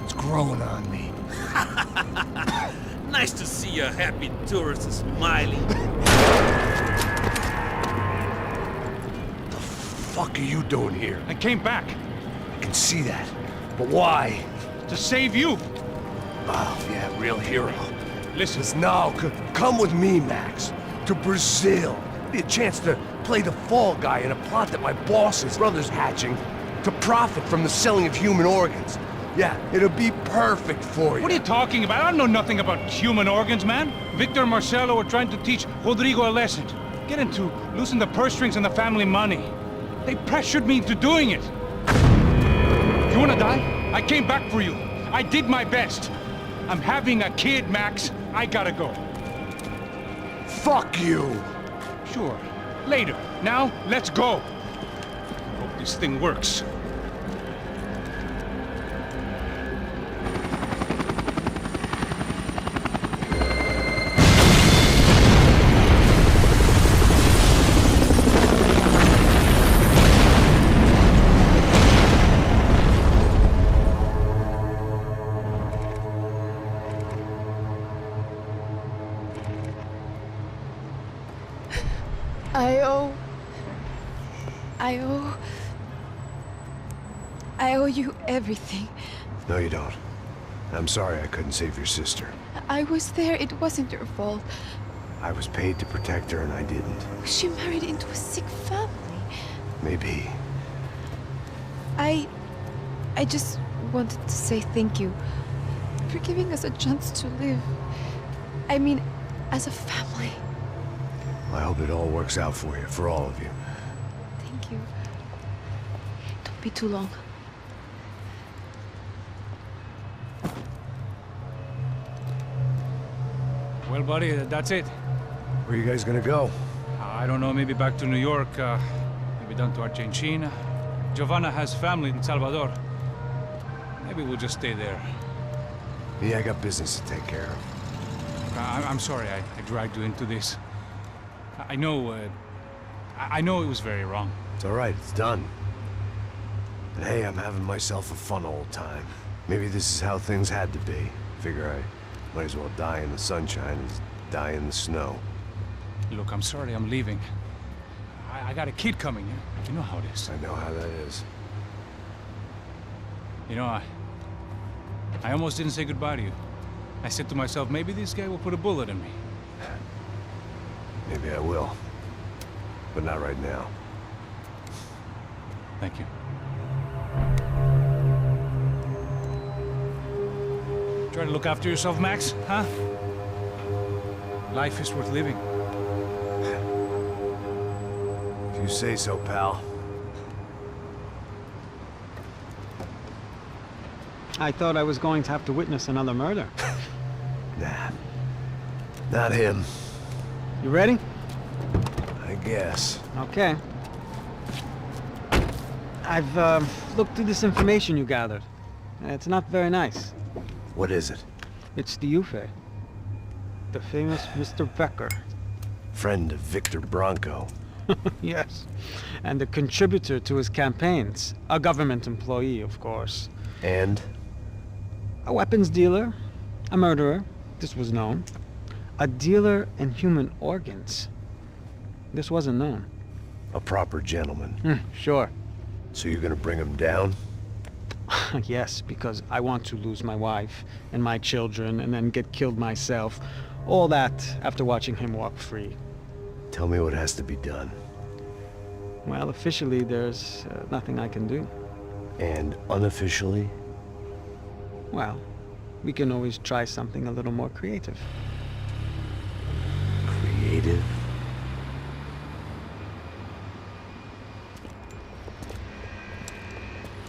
It's growing on me. Nice to see a happy tourist smiling. The fuck are you doing here? I came back I can see that. But why? to save you. Oh, yeah, real hero. Listen, Now, come with me, Max. To Brazil. Be a chance to play the fall guy in a plot that my boss's brother's hatching to profit from the selling of human organs. Yeah, it'll be perfect for you. what are you talking about? I don't know nothing about human organs, man. Victor and Marcelo are trying to teach Rodrigo a lesson. Get him to loosen the purse strings and the family money. They pressured me into doing it. You wanna die? I came back for you. I did my best. I'm having a kid, Max. I gotta go. Fuck you! Sure. Later. Now, let's go. Hope this thing works. I owe you everything. No, you don't. I'm sorry I couldn't save your sister. I was there. It wasn't your fault. I was paid to protect her and I didn't. She married into a sick family. Maybe. I just wanted to say thank you for giving us a chance to live. I mean, as a family. I hope it all works out for you, for all of you. Thank you. Don't be too long. Well, buddy, that's it. Where are you guys gonna go? I don't know, maybe back to New York, maybe down to Argentina. Giovanna has family in Salvador. Maybe we'll just stay there. Yeah, I got business to take care of. I'm sorry I dragged you into this. I know it was very wrong. It's all right, it's done. And hey, I'm having myself a fun old time. Maybe this is how things had to be. Figure I might as well die in the sunshine as die in the snow. Look, I'm sorry I'm leaving. I got a kid coming. You know how it is. I know how that is. You know, I almost didn't say goodbye to you. I said to myself, maybe this guy will put a bullet in me. Maybe I will. But not right now. Thank you. Try to look after yourself, Max, huh? Life is worth living. If you say so, pal. I thought I was going to have to witness another murder. Nah. Not him. You ready? I guess. Okay. I've looked through this information you gathered. It's not very nice. What is it? It's the UFE. The famous Mr. Becker. Friend of Victor Bronco. Yes. And a contributor to his campaigns. A government employee, of course. And? A weapons dealer. A murderer. This was known. A dealer in human organs. This wasn't known. A proper gentleman. Sure. So you're gonna bring him down? Yes, because I want to lose my wife and my children and then get killed myself. All that after watching him walk free. Tell me what has to be done. Well, officially there's nothing I can do. And unofficially? Well, we can always try something a little more creative. Creative?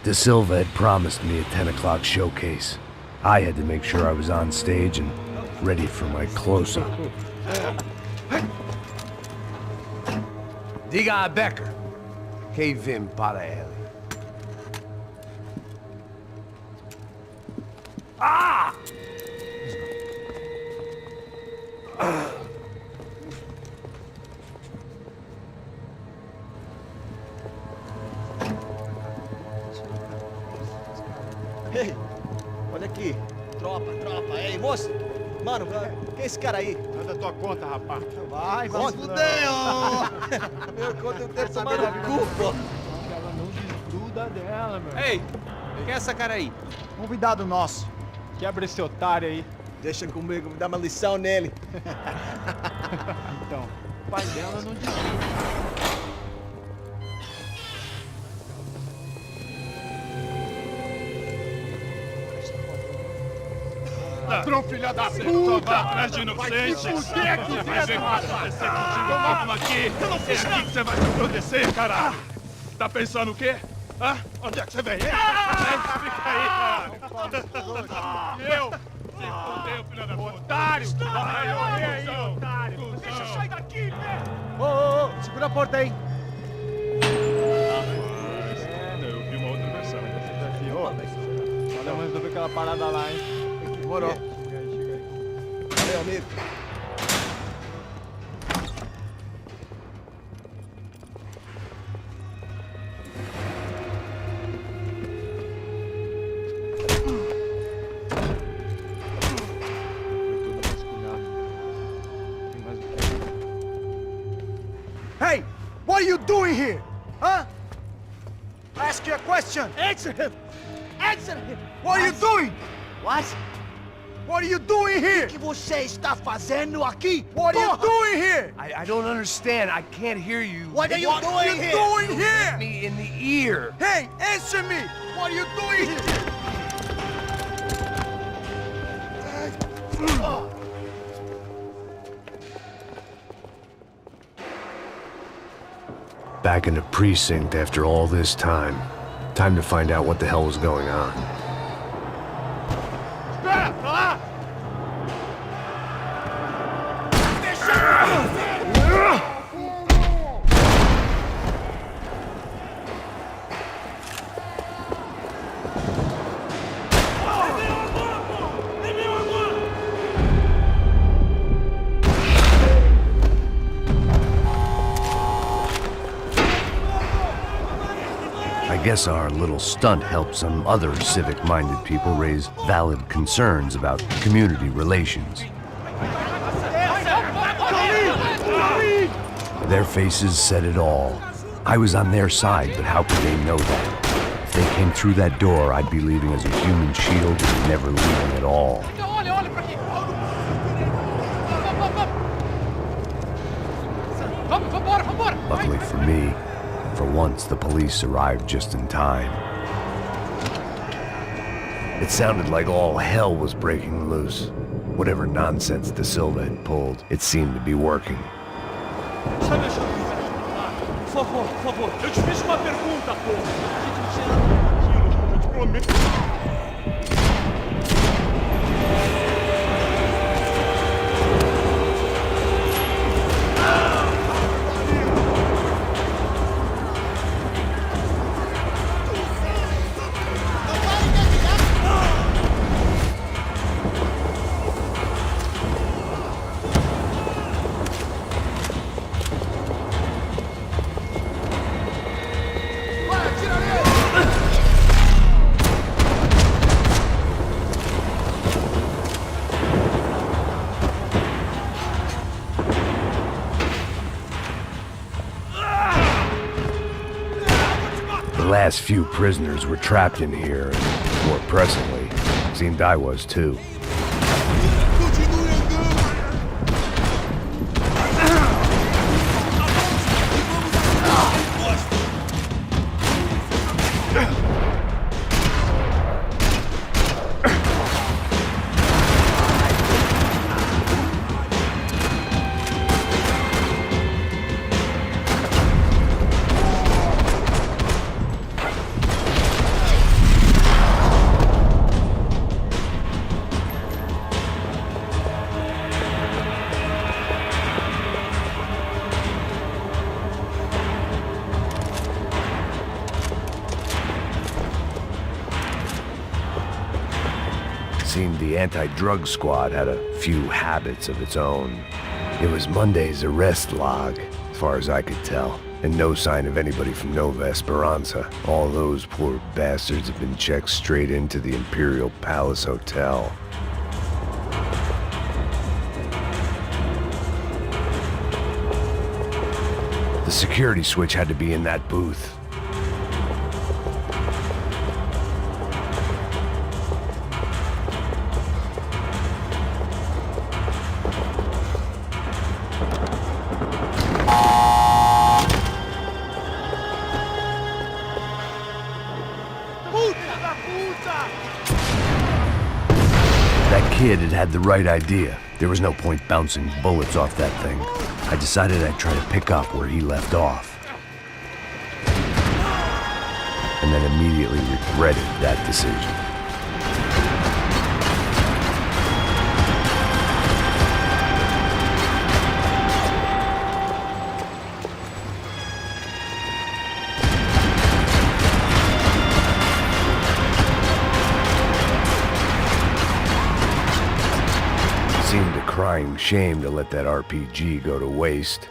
De Silva had promised me a 10 o'clock showcase. I had to make sure I was on stage and ready for my close-up. Diga a Becker. Que vim para ele. Ah! Nossa! Mano, quem é esse cara aí? Manda tua conta, rapaz. Vai, vai se fuder, Meu conta eu tenho que tomar no cu, pô. Ela não desgruda dela, meu. Ei, quem é essa cara aí? Convidado nosso. Quebra esse otário aí. Deixa comigo, me dá uma lição nele. Então, o pai dela não desgruda. Ladrão, filha da puta! Vai atrás de inocente! Vai ver o que vai acontecer contigo mesmo aqui! Eu não fiz nada! É aqui que você vai se acontecer, caralho! Tá pensando o quê? Hã? Onde é que você vem? Fica aí, caralho! Eu? Se fodeu, filha da puta! Otário! Vai, otário! Deixa eu sair daqui, velho! Ô, segura a porta aí. Eu vi uma outra versão. Olha, mas resolver aquela parada lá, hein? Demorou. Chega aí. Valeu, amigo. Hey, what are you doing here? Huh? I ask you a question. Answer him! Answer him! What are you doing? What? What are you doing here? O que você está fazendo aqui? What are you doing here? I don't understand. I can't hear you. What are you doing here? Doing here? Hit me in the ear. Hey, answer me. What are you doing here? Back in the precinct after all this time. Time to find out what the hell was going on. Espera! Tá lá! I guess our little stunt helped some other civic-minded people raise valid concerns about community relations. Their faces said it all. I was on their side, but how could they know that? If they came through that door, I'd be leaving as a human shield and never leaving at all. Olha pra aqui! Vambora! Luckily for me, for once the police arrived just in time. It sounded like all hell was breaking loose. Whatever nonsense De Silva had pulled, it seemed to be working. Por favor. Eu te fiz uma pergunta, pô. Eu te prometo. The last few prisoners were trapped in here, and more pressingly, seemed I was too. Seemed the anti-drug squad had a few habits of its own. It was Monday's arrest log, as far as I could tell, and no sign of anybody from Nova Esperanza. All those poor bastards have been checked straight into the Imperial Palace Hotel. security switch had to be in that booth. That kid had the right idea. There was no point bouncing bullets off that thing. I decided I'd try to pick up where he left off. And then immediately regretted that decision. Seemed a crying shame to let that RPG go to waste.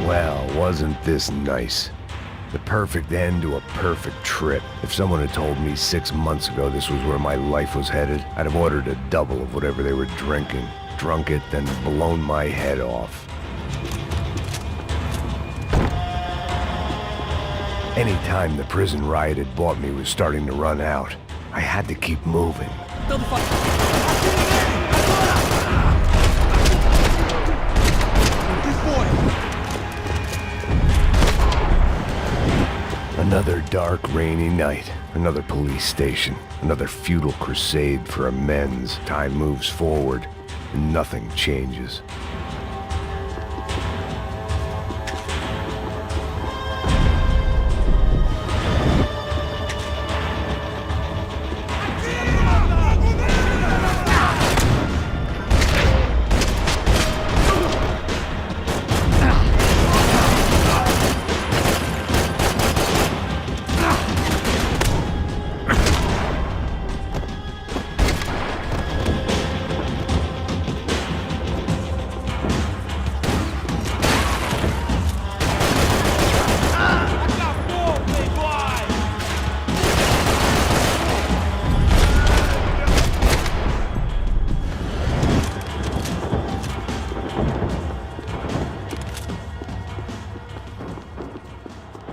Well, wasn't this nice? The perfect end to a perfect trip. If someone had told me 6 months ago this was where my life was headed, I'd have ordered a double of whatever they were drinking, drunk it, then blown my head off. Any time the prison riot had bought me was starting to run out, I had to keep moving. Another dark, rainy night. Another police station. Another futile crusade for amends. Time moves forward, and nothing changes.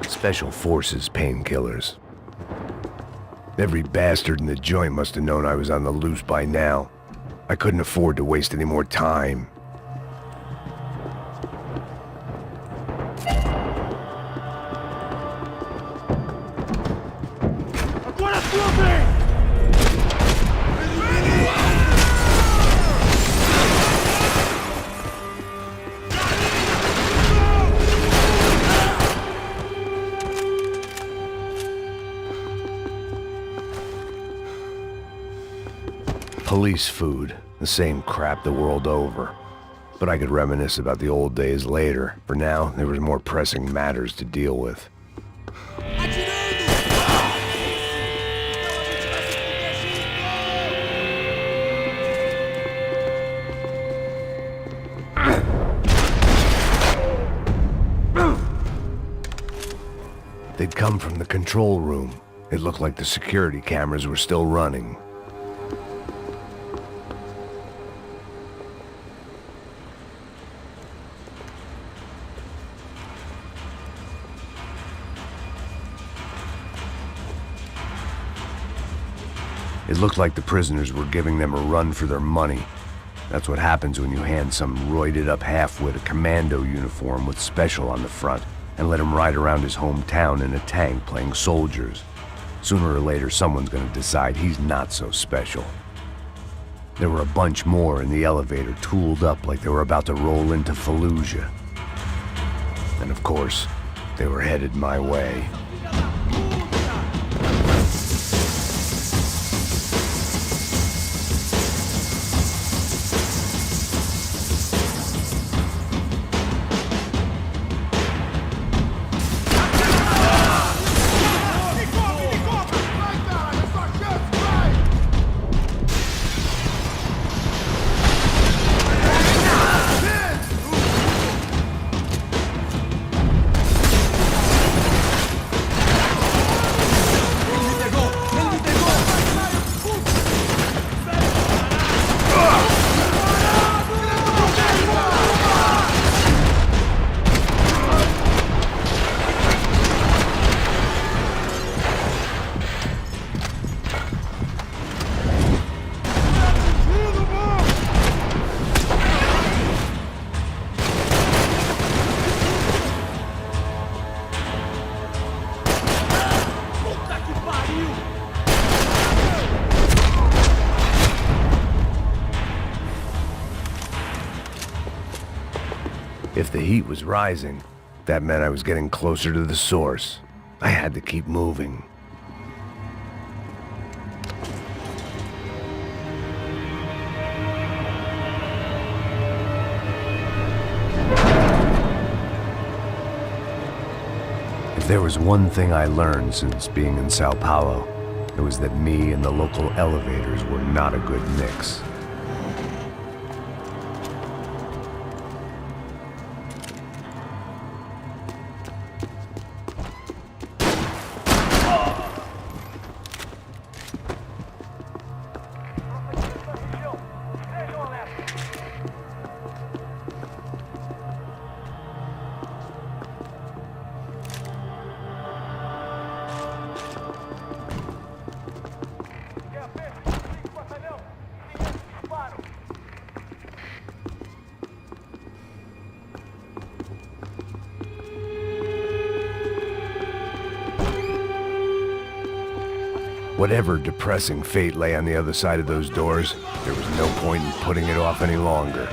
Special Forces painkillers. Every bastard in the joint must have known I was on the loose by now. I couldn't afford to waste any more time. Police food, the same crap the world over. But I could reminisce about the old days later. For now, there was more pressing matters to deal with. They'd come from the control room. It looked like the security cameras were still running. It looked like the prisoners were giving them a run for their money. That's what happens when you hand some roided-up half-wit a commando uniform with special on the front and let him ride around his hometown in a tank playing soldiers. Sooner or later, someone's gonna decide he's not so special. There were a bunch more in the elevator, tooled up like they were about to roll into Fallujah. And of course, they were headed my way. If the heat was rising, that meant I was getting closer to the source. I had to keep moving. If there was one thing I learned since being in Sao Paulo, it was that me and the local elevators were not a good mix. Whatever depressing fate lay on the other side of those doors, there was no point in putting it off any longer.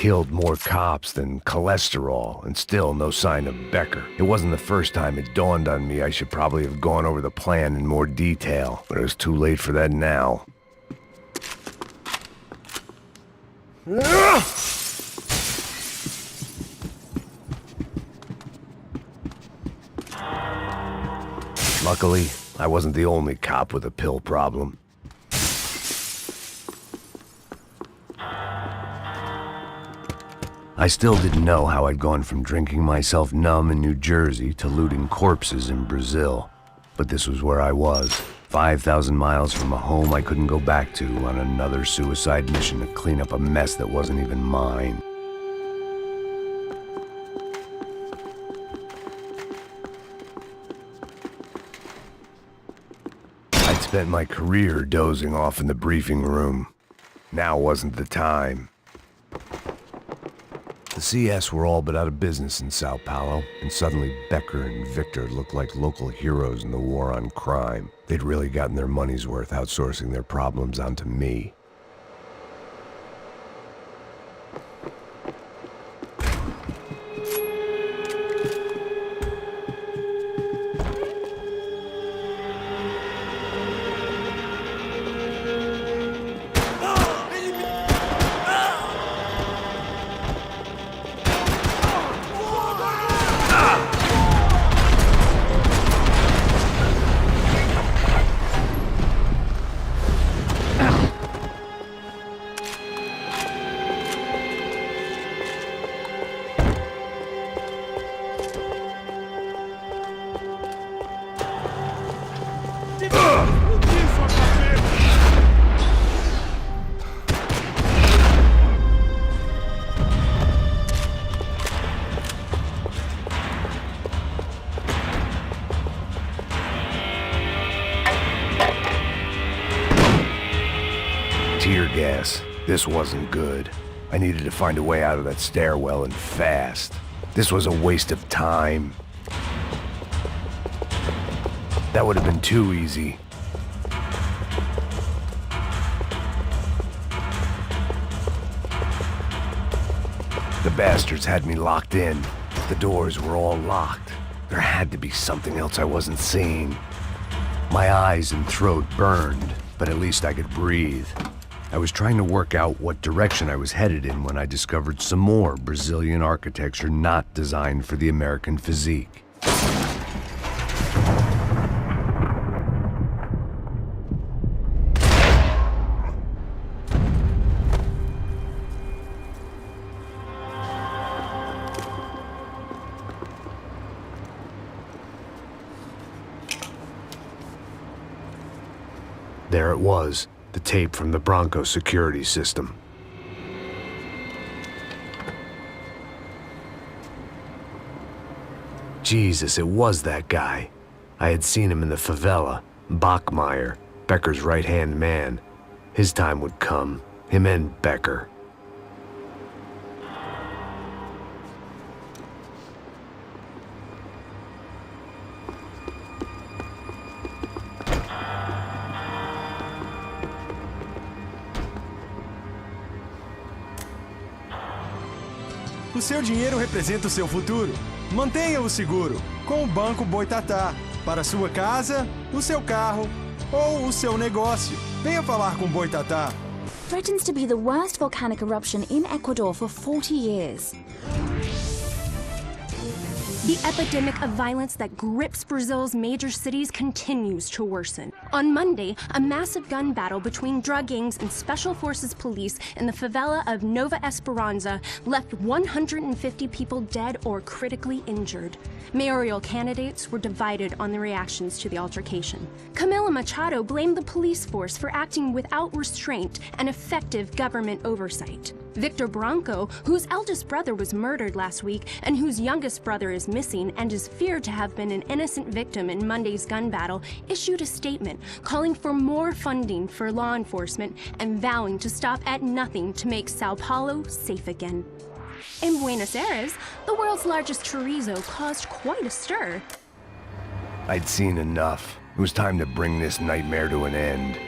killed more cops than cholesterol, and still no sign of Becker. It wasn't the first time it dawned on me I should probably have gone over the plan in more detail, but it was too late for that now. Luckily, I wasn't the only cop with a pill problem. I still didn't know how I'd gone from drinking myself numb in New Jersey to looting corpses in Brazil. But this was where I was, 5,000 miles from a home I couldn't go back to on another suicide mission to clean up a mess that wasn't even mine. I'd spent my career dozing off in the briefing room. Now wasn't the time. The CS were all but out of business in Sao Paulo, and suddenly Becker and Victor looked like local heroes in the war on crime. They'd really gotten their money's worth outsourcing their problems onto me. Tear gas. This wasn't good. I needed to find a way out of that stairwell and fast. This was a waste of time. That would have been too easy. The bastards had me locked in. The doors were all locked. There had to be something else I wasn't seeing. My eyes and throat burned, but at least I could breathe. I was trying to work out what direction I was headed in when I discovered some more Brazilian architecture not designed for the American physique. There it was. The tape from the Bronco security system. Jesus, it was that guy. I had seen him in the favela. Bachmeyer, Becker's right-hand man. His time would come. Him and Becker. O seu dinheiro representa o seu futuro. Mantenha-o seguro com o Banco Boitatá. Para sua casa, o seu carro ou o seu negócio. Venha falar com Boitatá. Threatens to be the worst volcanic eruption in Ecuador for 40 years. The epidemic of violence that grips Brazil's major cities continues to worsen. On Monday, a massive gun battle between drug gangs and special forces police in the favela of Nova Esperanza left 150 people dead or critically injured. Mayoral candidates were divided on the reactions to the altercation. Camila Machado blamed the police force for acting without restraint and effective government oversight. Victor Branco, whose eldest brother was murdered last week and whose youngest brother is missing and is feared to have been an innocent victim in Monday's gun battle, issued a statement calling for more funding for law enforcement and vowing to stop at nothing to make Sao Paulo safe again. In Buenos Aires, the world's largest chorizo caused quite a stir. I'd seen enough. It was time to bring this nightmare to an end.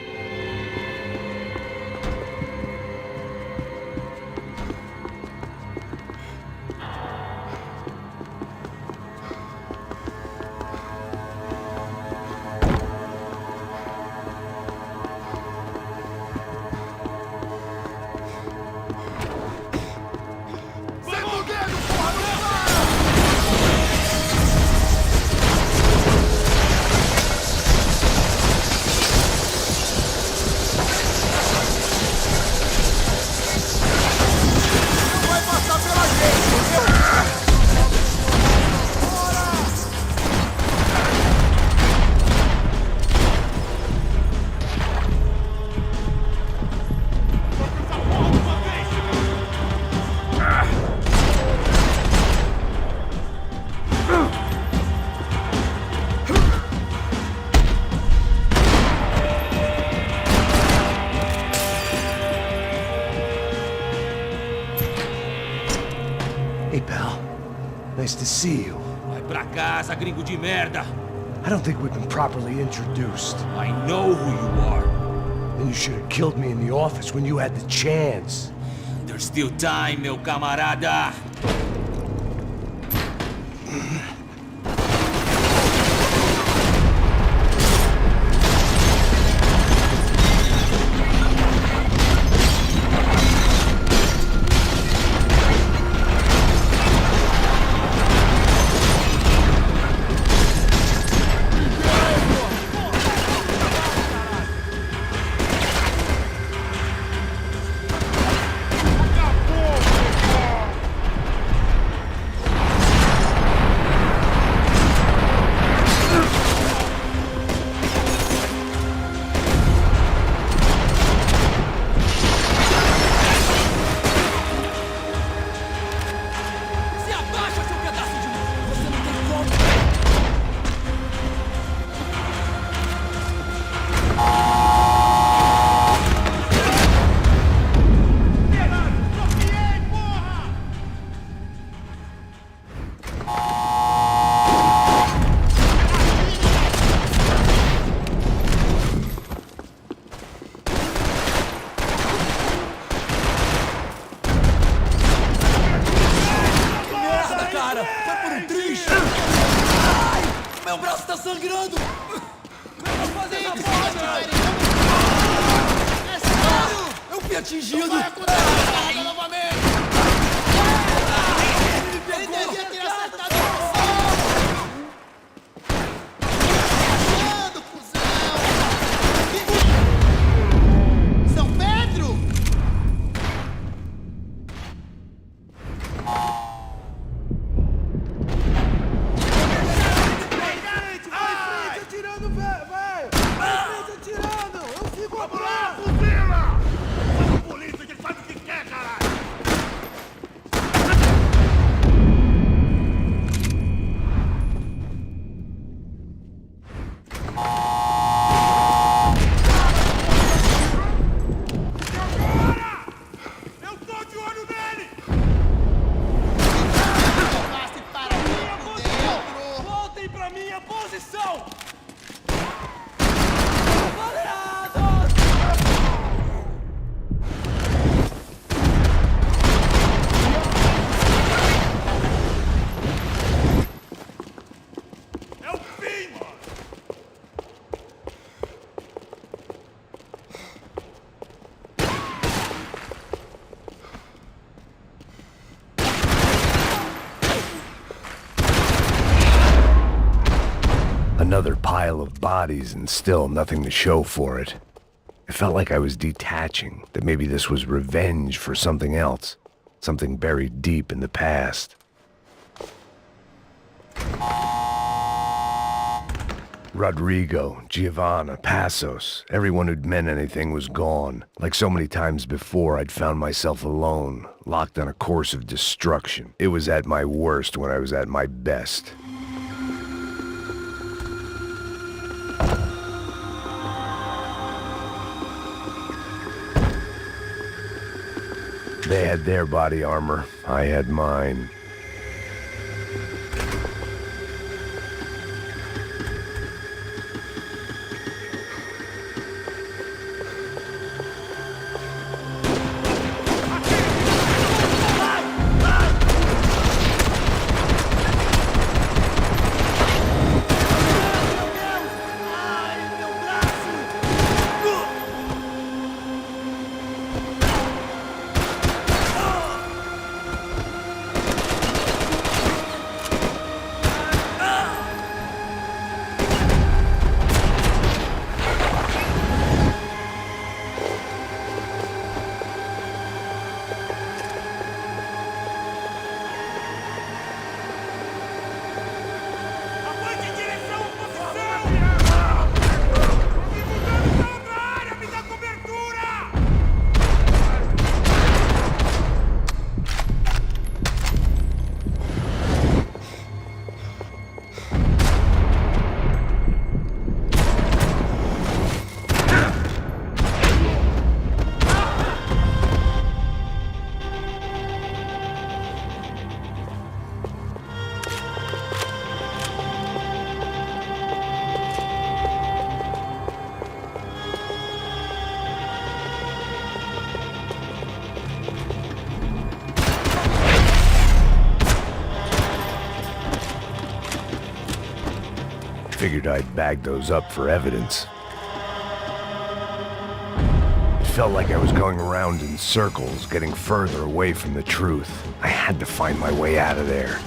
Hey, pal. Nice to see you. Vai pra casa, gringo de merda. I don't think we've been properly introduced. I know who you are. Then you should have killed me in the office when you had the chance. There's still time, meu camarada. Meu braço tá sangrando! Vamos fazer essa porra, é sério! Eu fui atingido! Vai acontecer novamente! Ele devia ter acertado você! Mano, cuzão! São Pedro! Another pile of bodies and still nothing to show for it. It felt like I was detaching, that maybe this was revenge for something else, something buried deep in the past. Rodrigo, Giovanna, Passos, everyone who'd meant anything was gone. Like so many times before, I'd found myself alone, locked on a course of destruction. It was at my worst when I was at my best. They had their body armor, I had mine. Figured I'd bag those up for evidence. It felt like I was going around in circles, getting further away from the truth. I had to find my way out of there.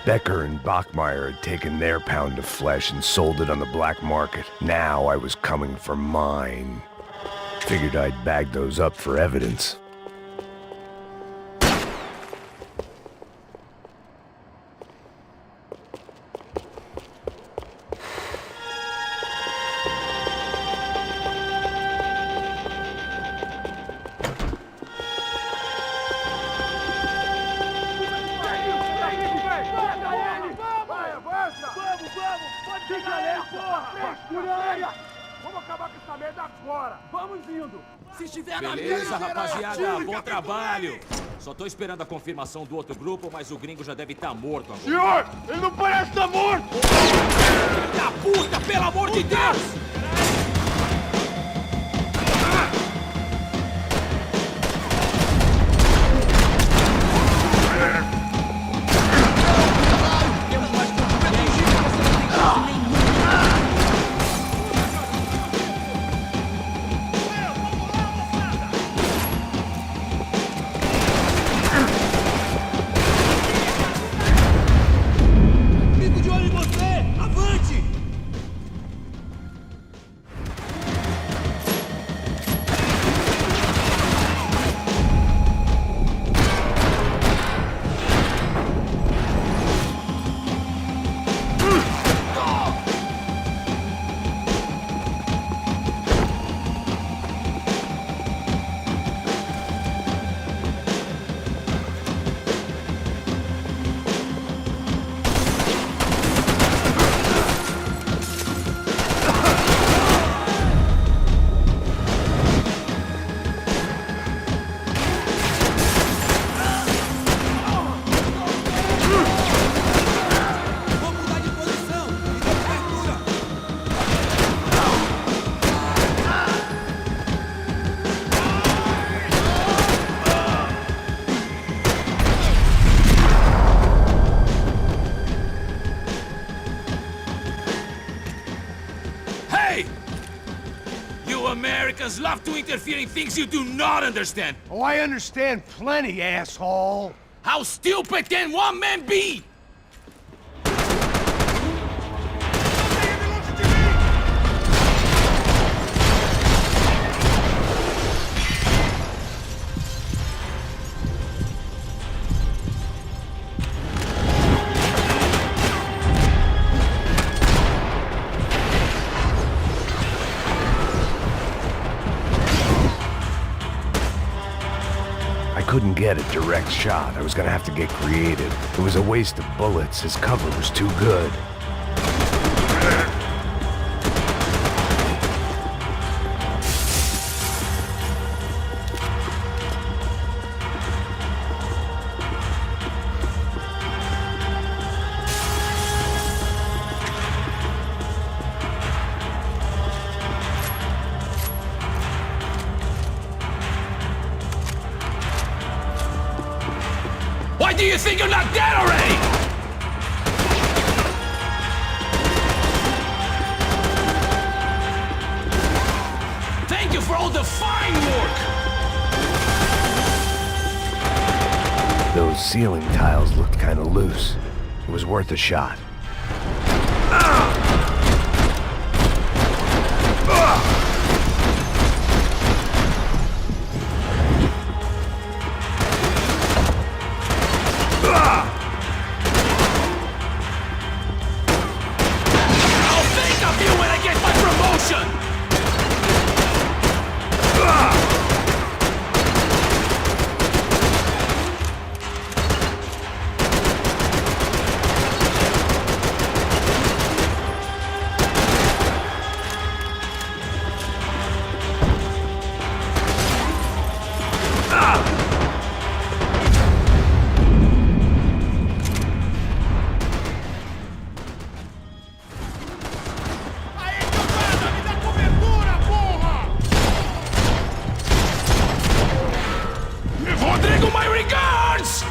Becker and Bachmeyer had taken their pound of flesh and sold it on the black market. Now I was coming for mine. Figured I'd bag those up for evidence. Beleza, rapaziada, bom trabalho. Só tô esperando a confirmação do outro grupo, mas o gringo já deve estar morto agora. Senhor, ele não parece estar morto! Filho da puta, pelo amor de Deus! Americans love to interfere in things you do not understand. Oh, I understand plenty, asshole. How stupid can one man be? I couldn't get a direct shot. I was gonna have to get creative. It was a waste of bullets. His cover was too good. Why do you think you're not dead already? Thank you for all the fine work! Those ceiling tiles looked kind of loose. It was worth a shot. I'll think of you when I get my promotion! Rodrigo, my regards!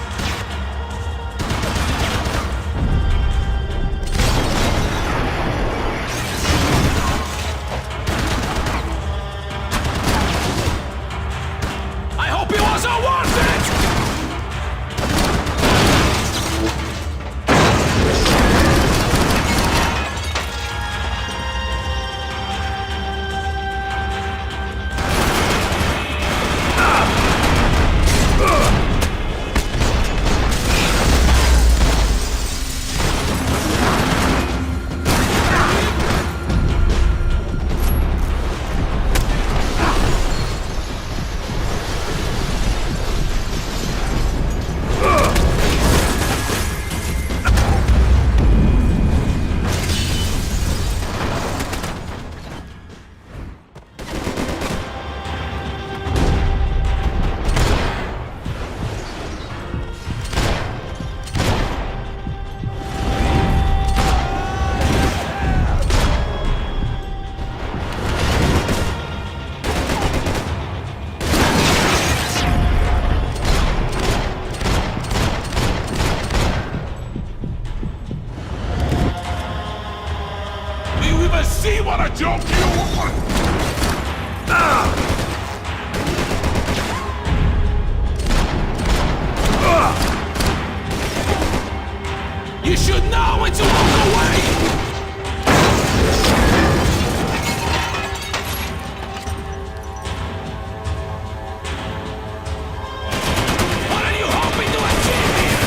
I hope it was all worth it! See what a joke you want! You should know when to walk away! What are you hoping to achieve here?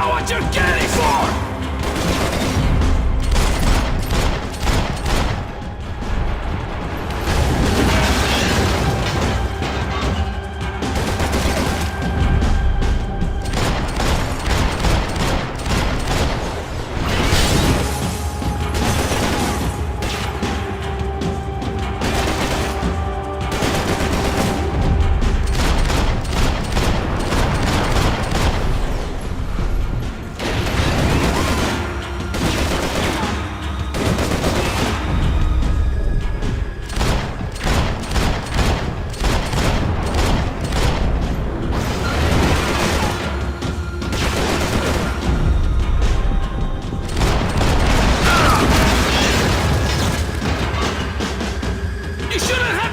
What you're getting for!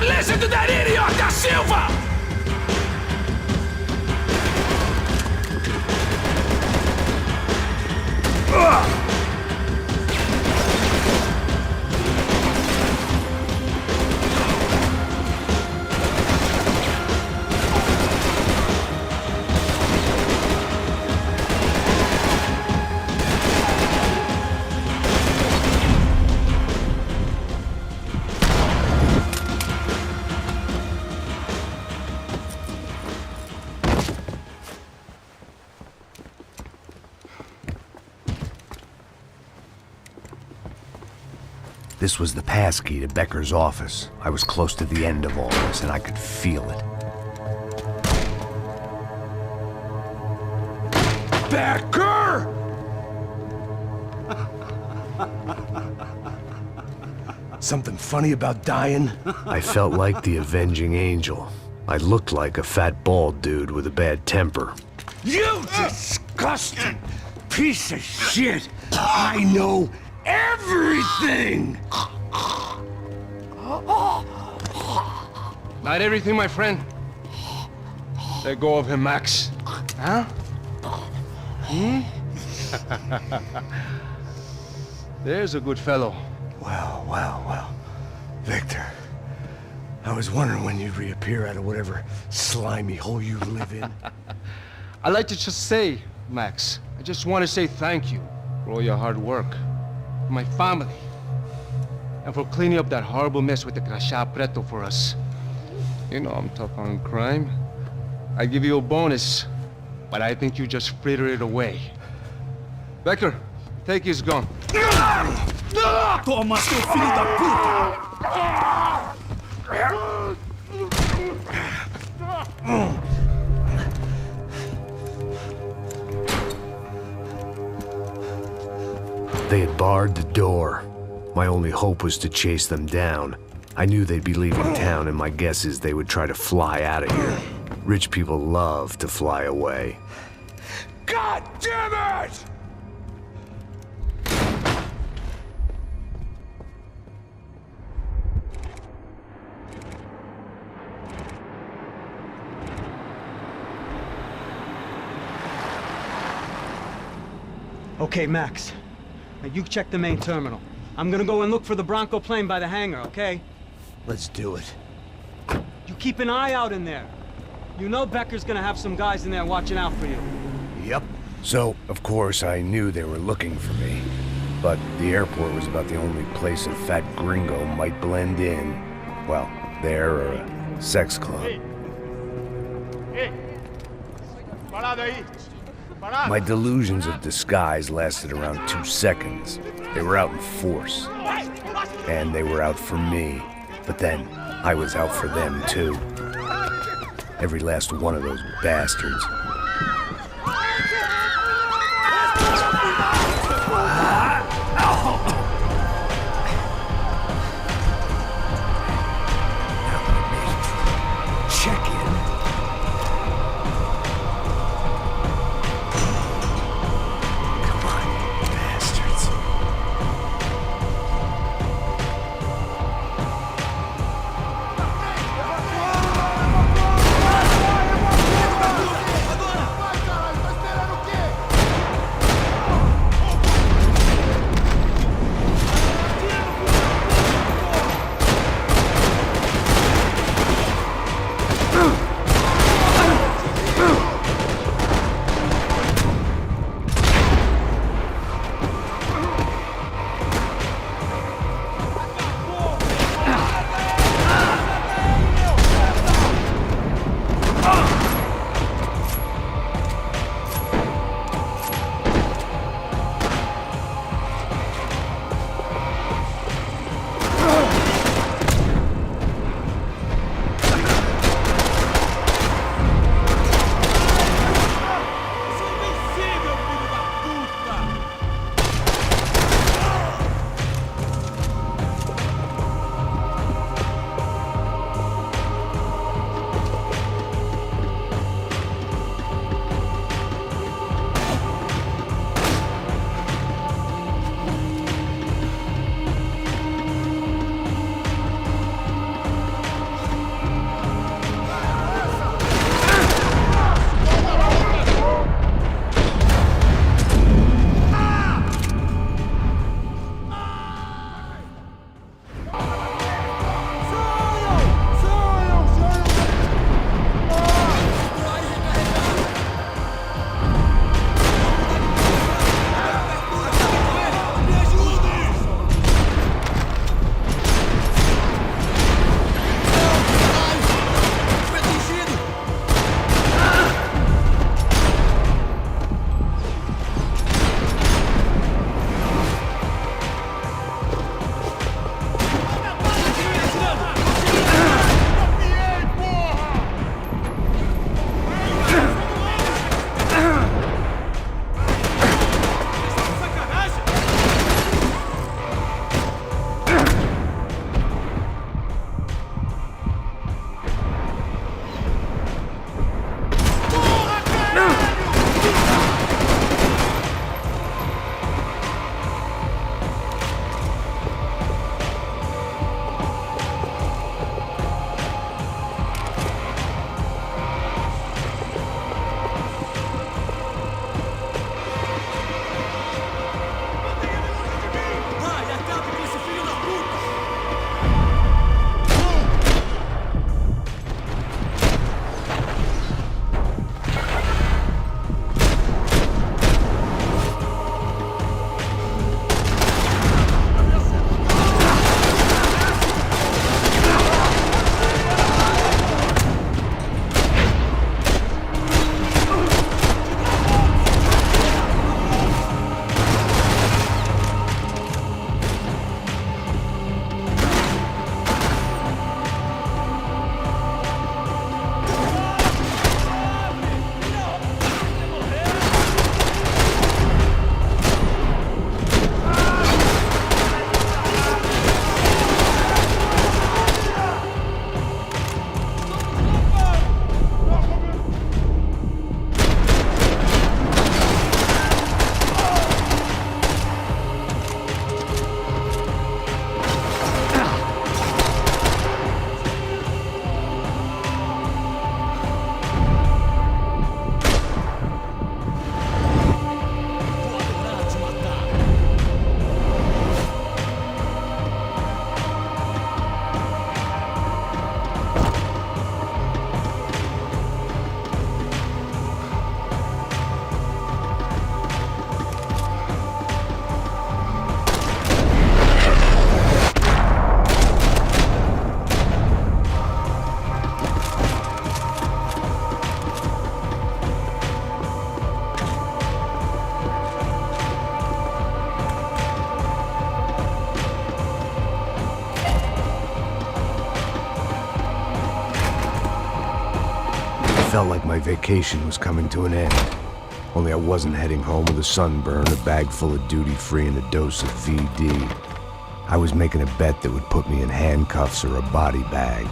Listen to that idiot, Da Silva! This was the passkey to Becker's office. I was close to the end of all this, and I could feel it. Becker! Something funny about dying? I felt like the avenging angel. I looked like a fat bald dude with a bad temper. You disgusting piece of shit! I know everything! Not everything, my friend. Let go of him, Max. Huh? Hmm? There's a good fellow. Well. Victor, I was wondering when you'd reappear out of whatever slimy hole you live in. I'd like to just say, Max, I just want to say thank you for all your hard work, for my family, and for cleaning up that horrible mess with the Crachá Preto for us. You know I'm tough on crime. I give you a bonus, but I think you just fritter it away. Becker, take his gun. Toma, seu filho da puta! They had barred the door. My only hope was to chase them down. I knew they'd be leaving town, and my guess is they would try to fly out of here. Rich people love to fly away. God damn it! Okay, Max. Now you check the main terminal. I'm gonna go and look for the Bronco plane by the hangar, okay? Let's do it. You keep an eye out in there. You know Becker's gonna have some guys in there watching out for you. Yep. So, of course, I knew they were looking for me. But the airport was about the only place a fat gringo might blend in. Well, there or a sex club. My delusions of disguise lasted around 2 seconds. They were out in force. And they were out for me. But then, I was out for them, too. Every last one of those bastards. Check in. Come on, bastards. felt like my vacation was coming to an end. Only I wasn't heading home with a sunburn, a bag full of duty-free, and a dose of VD. I was making a bet that would put me in handcuffs or a body bag.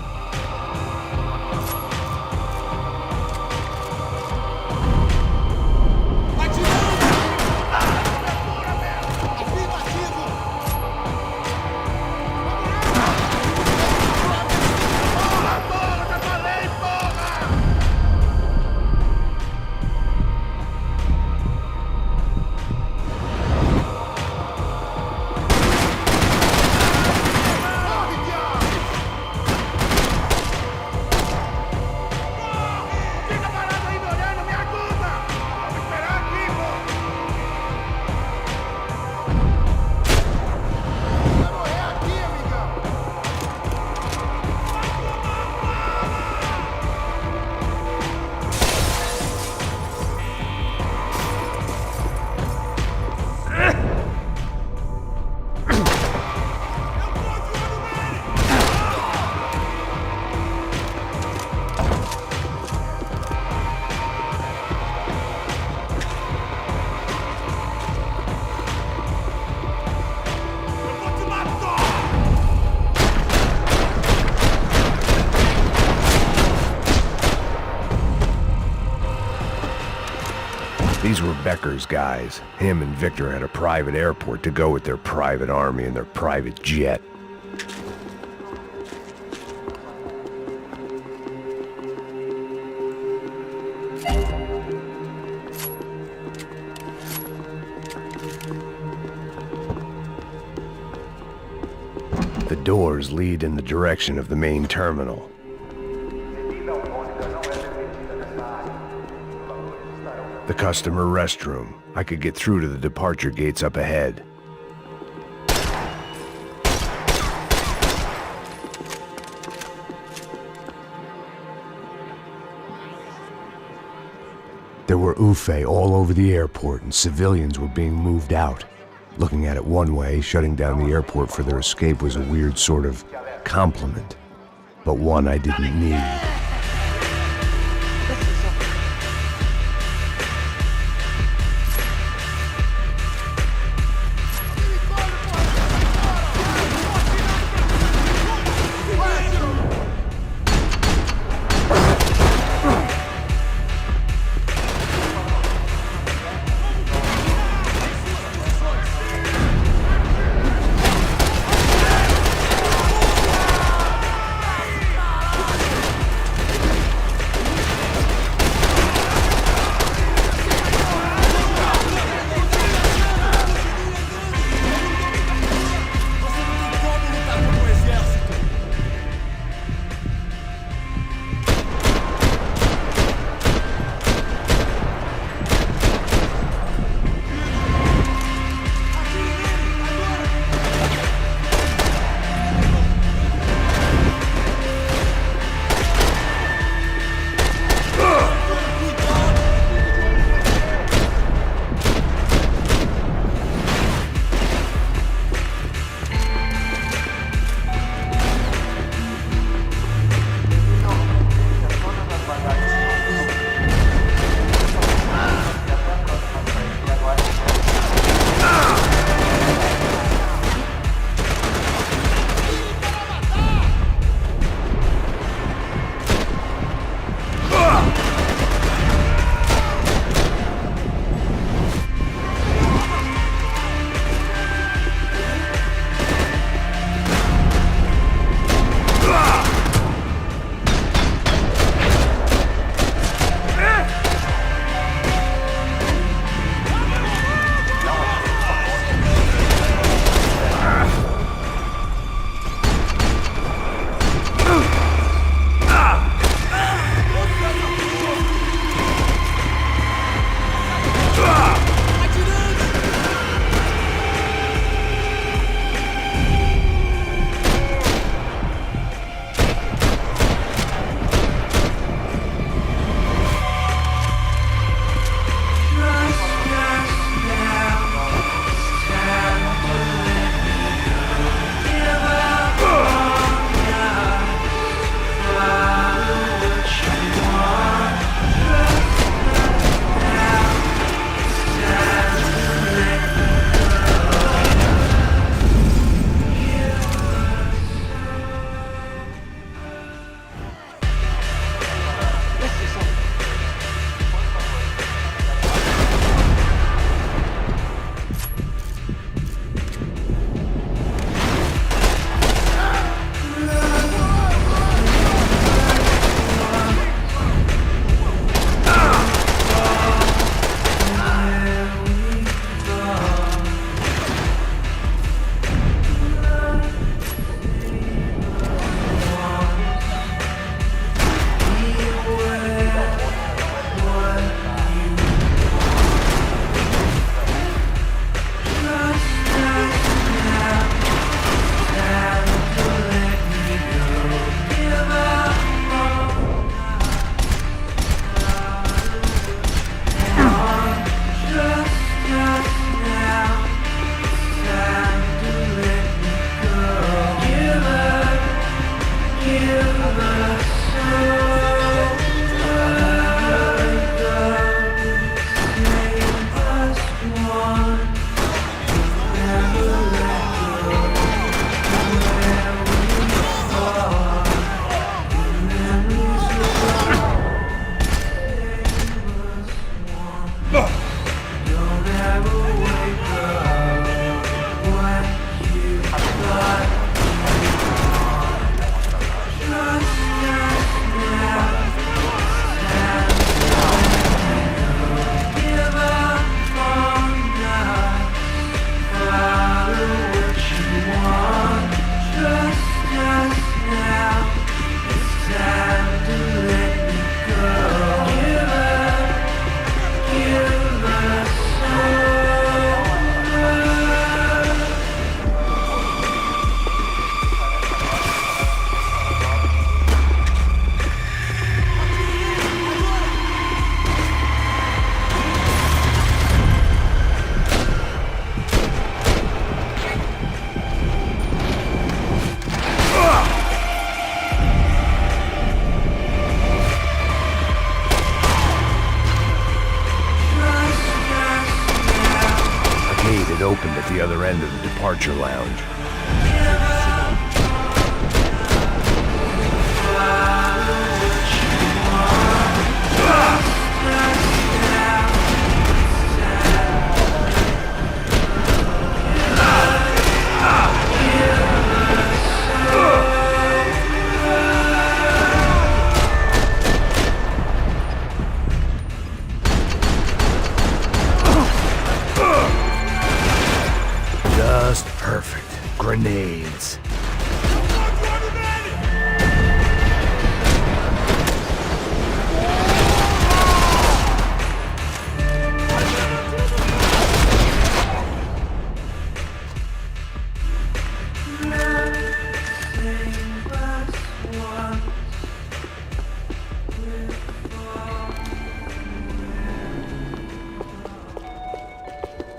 These were Becker's guys. Him and Victor had a private airport to go with their private army and their private jet. The doors lead in the direction of the main terminal. The customer restroom. I could get through to the departure gates up ahead. There were UFE all over the airport, and civilians were being moved out. Looking at it one way, shutting down the airport for their escape was a weird sort of compliment, but one I didn't need. it opened at the other end of the departure lounge. Just perfect. Grenades.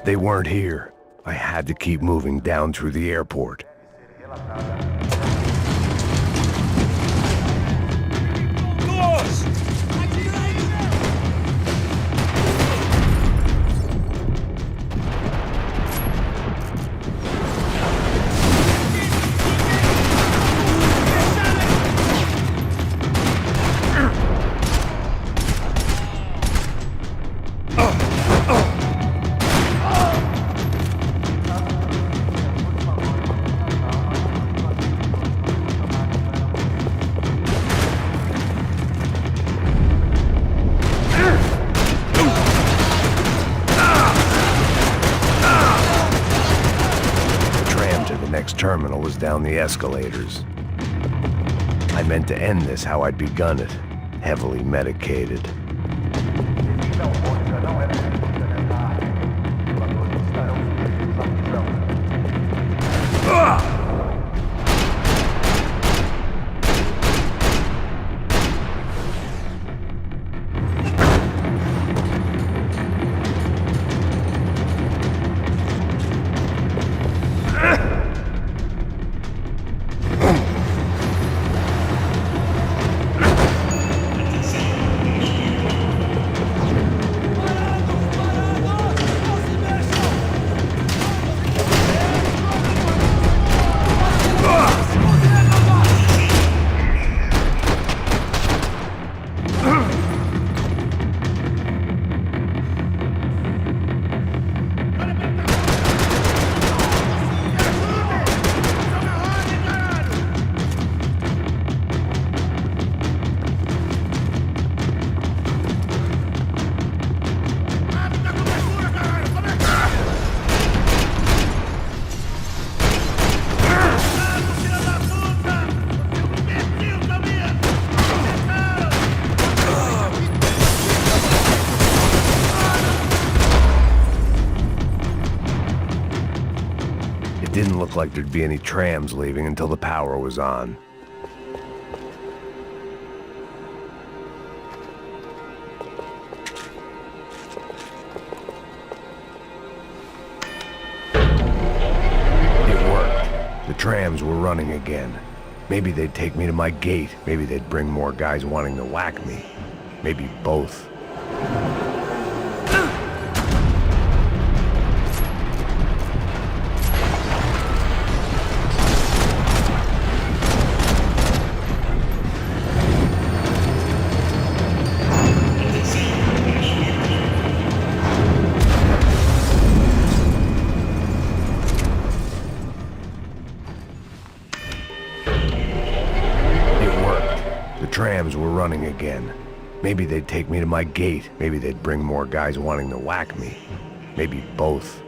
They weren't here. I had to keep moving down through the airport. Terminal was down the escalators. I meant to end this how I'd begun it, heavily medicated. Didn't look like there'd be any trams leaving until the power was on. It worked. The trams were running again. Maybe they'd take me to my gate. Maybe they'd bring more guys wanting to whack me. Maybe both. Trams were running again. Maybe they'd take me to my gate. Maybe they'd bring more guys wanting to whack me. Maybe both.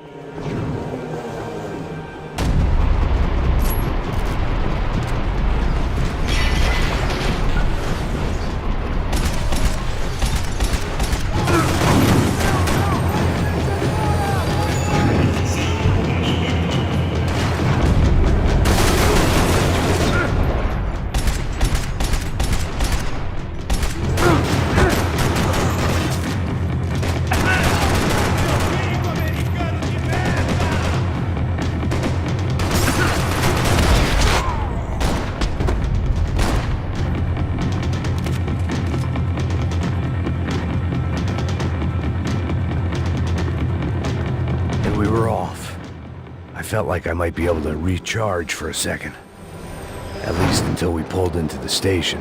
felt like I might be able to recharge for a second. At least until we pulled into the station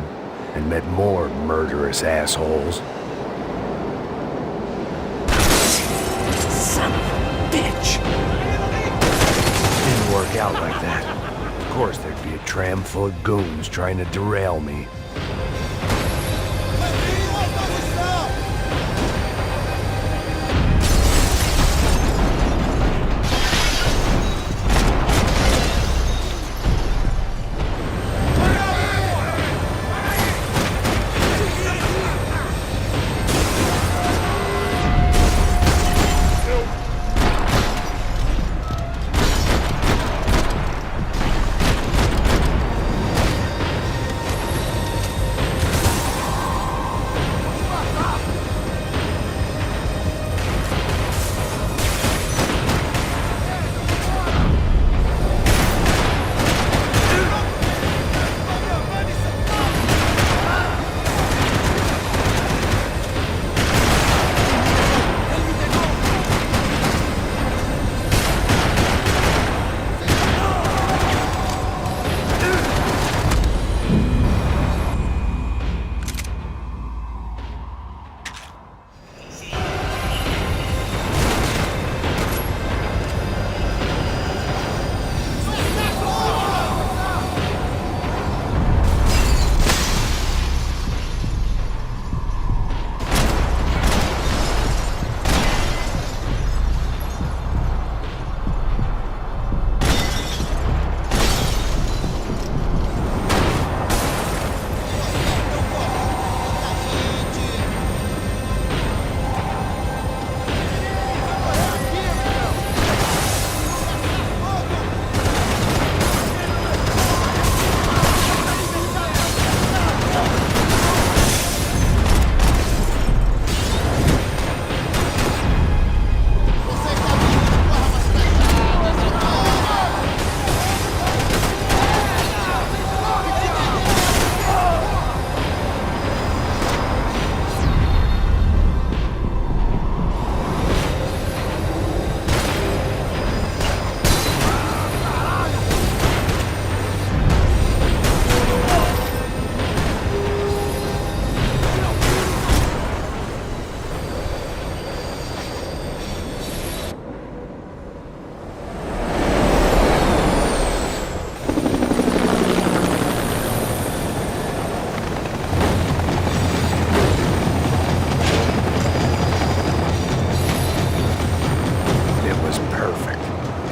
and met more murderous assholes. Son of a bitch! Didn't work out like that. Of course, there'd be a tram full of goons trying to derail me.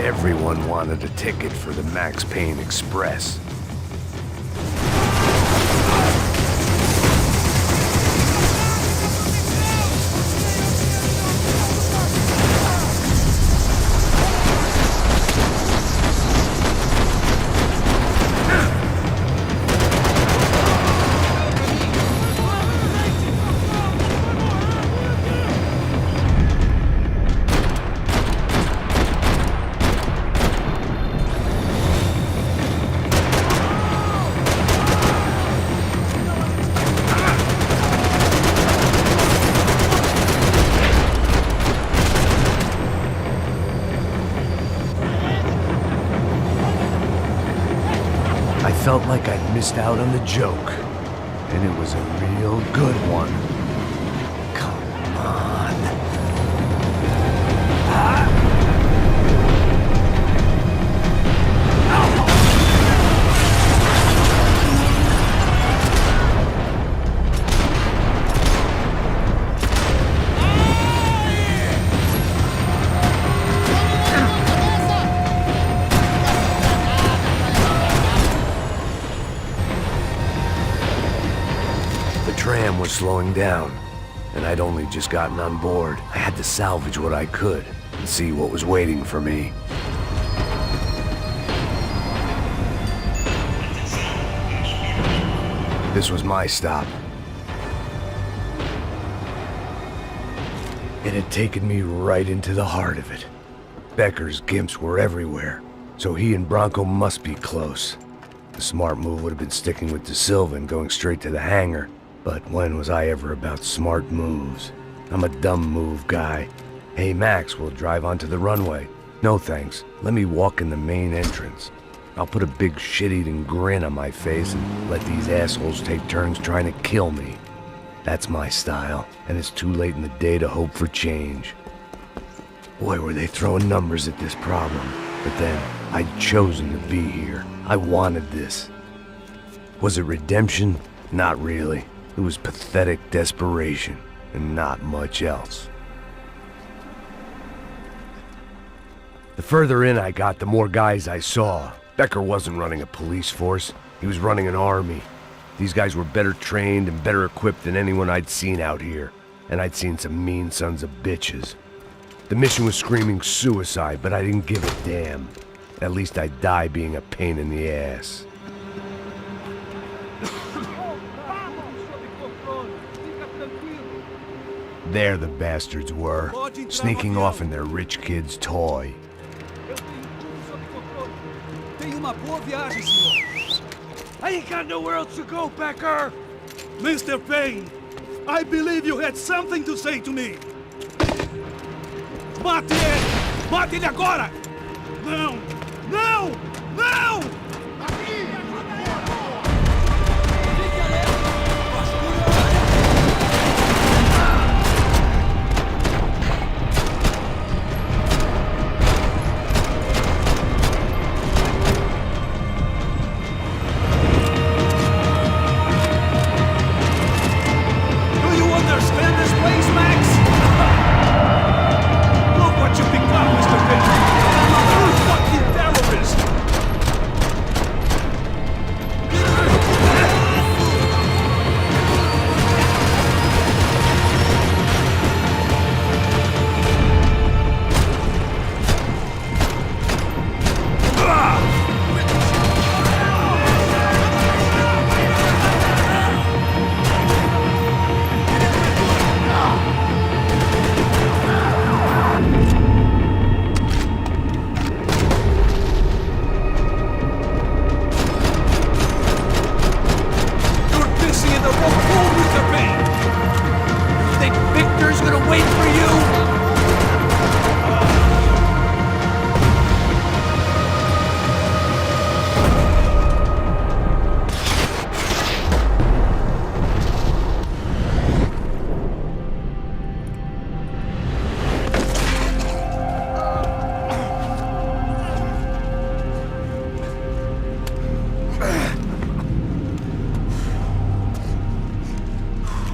Everyone wanted a ticket for the Max Payne Express. I felt like I'd missed out on the joke, and it was a real good one. Come on. The tram was slowing down, and I'd only just gotten on board. I had to salvage what I could and see what was waiting for me. This was my stop. It had taken me right into the heart of it. Becker's gimps were everywhere, so he and Bronco must be close. The smart move would have been sticking with De Silva and going straight to the hangar. But when was I ever about smart moves? I'm a dumb move guy. Hey Max, we'll drive onto the runway. No thanks. Let me walk in the main entrance. I'll put a big shit-eating grin on my face and let these assholes take turns trying to kill me. That's my style, and it's too late in the day to hope for change. Boy, were they throwing numbers at this problem. But then, I'd chosen to be here. I wanted this. Was it redemption? Not really. It was pathetic desperation, and not much else. The further in I got, the more guys I saw. Becker wasn't running a police force. He was running an army. These guys were better trained and better equipped than anyone I'd seen out here. And I'd seen some mean sons of bitches. The mission was screaming suicide, but I didn't give a damn. At least I'd die being a pain in the ass. There the bastards were, sneaking off in their rich kid's toy. I ain't got nowhere else to go, Becker! Mr. Payne, I believe you had something to say to me. Mate ele! Mate ele agora! Não! Não! Não!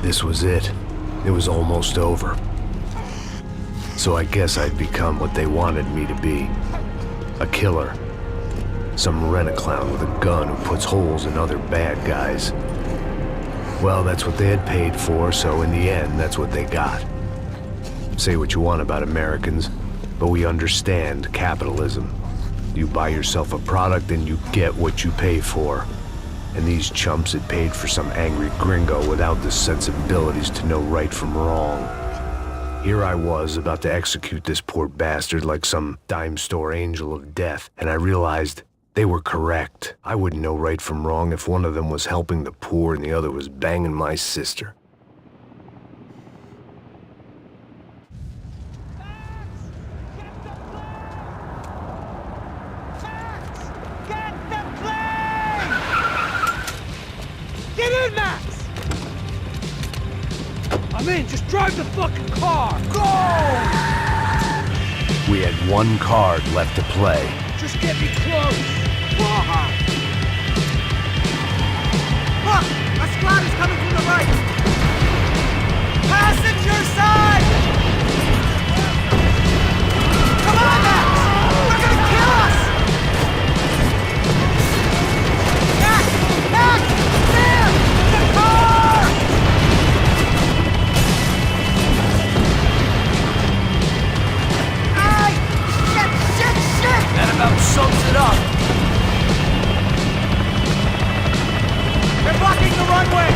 This was it. It was almost over. So I guess I'd become what they wanted me to be. A killer. Some rent-a-clown with a gun who puts holes in other bad guys. Well, that's what they had paid for, so in the end, that's what they got. Say what you want about Americans, but we understand capitalism. You buy yourself a product and you get what you pay for. And these chumps had paid for some angry gringo without the sensibilities to know right from wrong. Here I was, about to execute this poor bastard like some dime store angel of death, and I realized they were correct. I wouldn't know right from wrong if one of them was helping the poor and the other was banging my sister. Get in, Max! I'm in, just drive the fucking car! Go! We had one card left to play. Just get me close! Look! A squad is coming from the right! Passenger side! Come on, Max! They're gonna kill us! Max! Max! Sam! The car! Ay! Shit! That about sums it up. They're blocking the runway!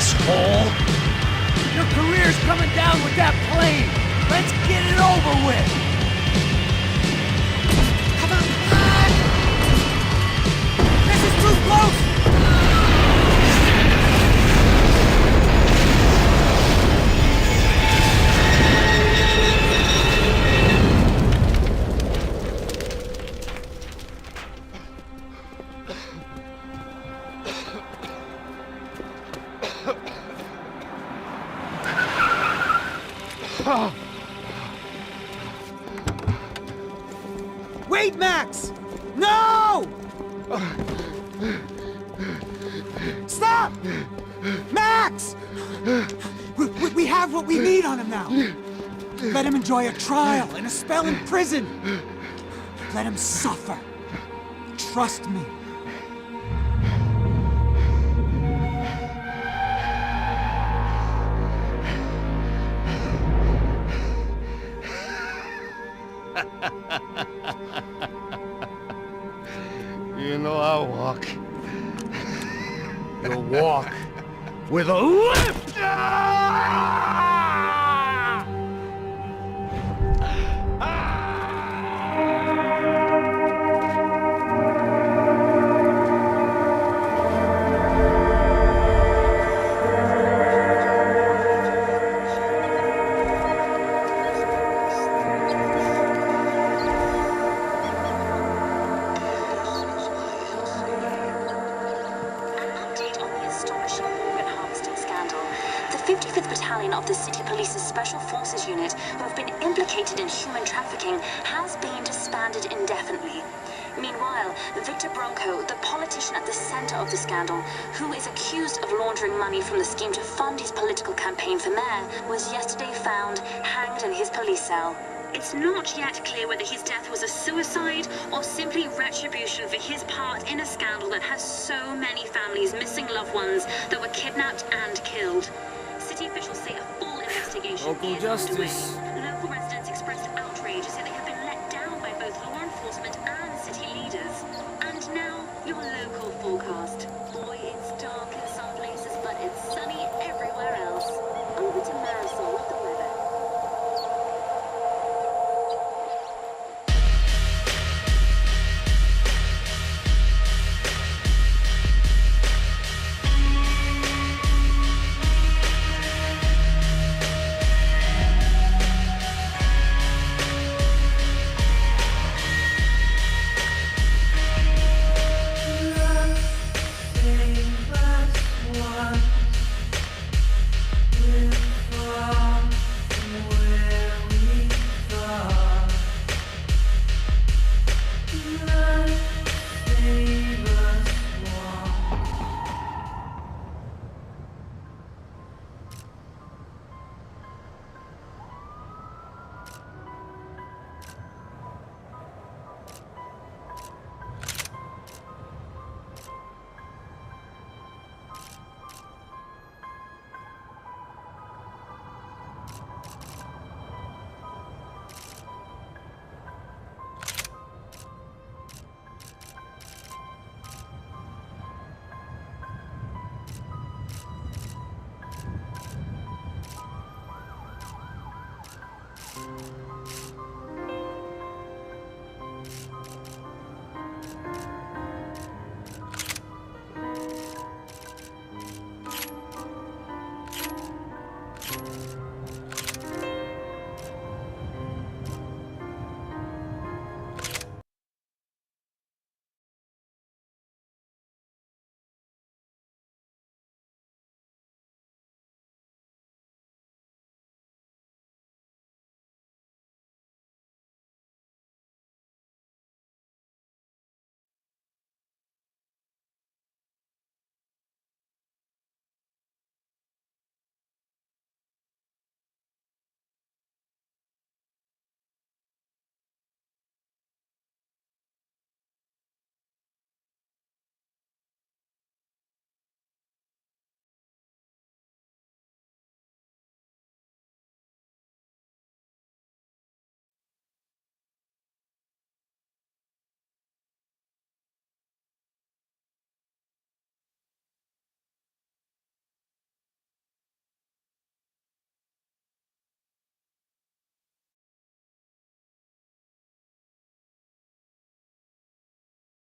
asshole! Your career's coming down with that plane! Let's get it over with! Come on! This is too close! Wait, Max! No! Stop! Max! We have what we need on him now. Let him enjoy a trial and a spell in prison. Let him suffer. Trust me. You know I'll walk. You'll walk with a lift! The 55th Battalion of the City Police's Special Forces Unit, who have been implicated in human trafficking, has been disbanded indefinitely. Meanwhile, Victor Bronco, the politician at the center of the scandal, who is accused of laundering money from the scheme to fund his political campaign for mayor, was yesterday found hanged in his police cell. It's not yet clear whether his death was a suicide or simply retribution for his part in a scandal that has so many families missing loved ones that were kidnapped and killed. City officials say a full investigation is underway. Local residents expressed outrage, say they have been let down by both law enforcement and city leaders. And now, your local forecast.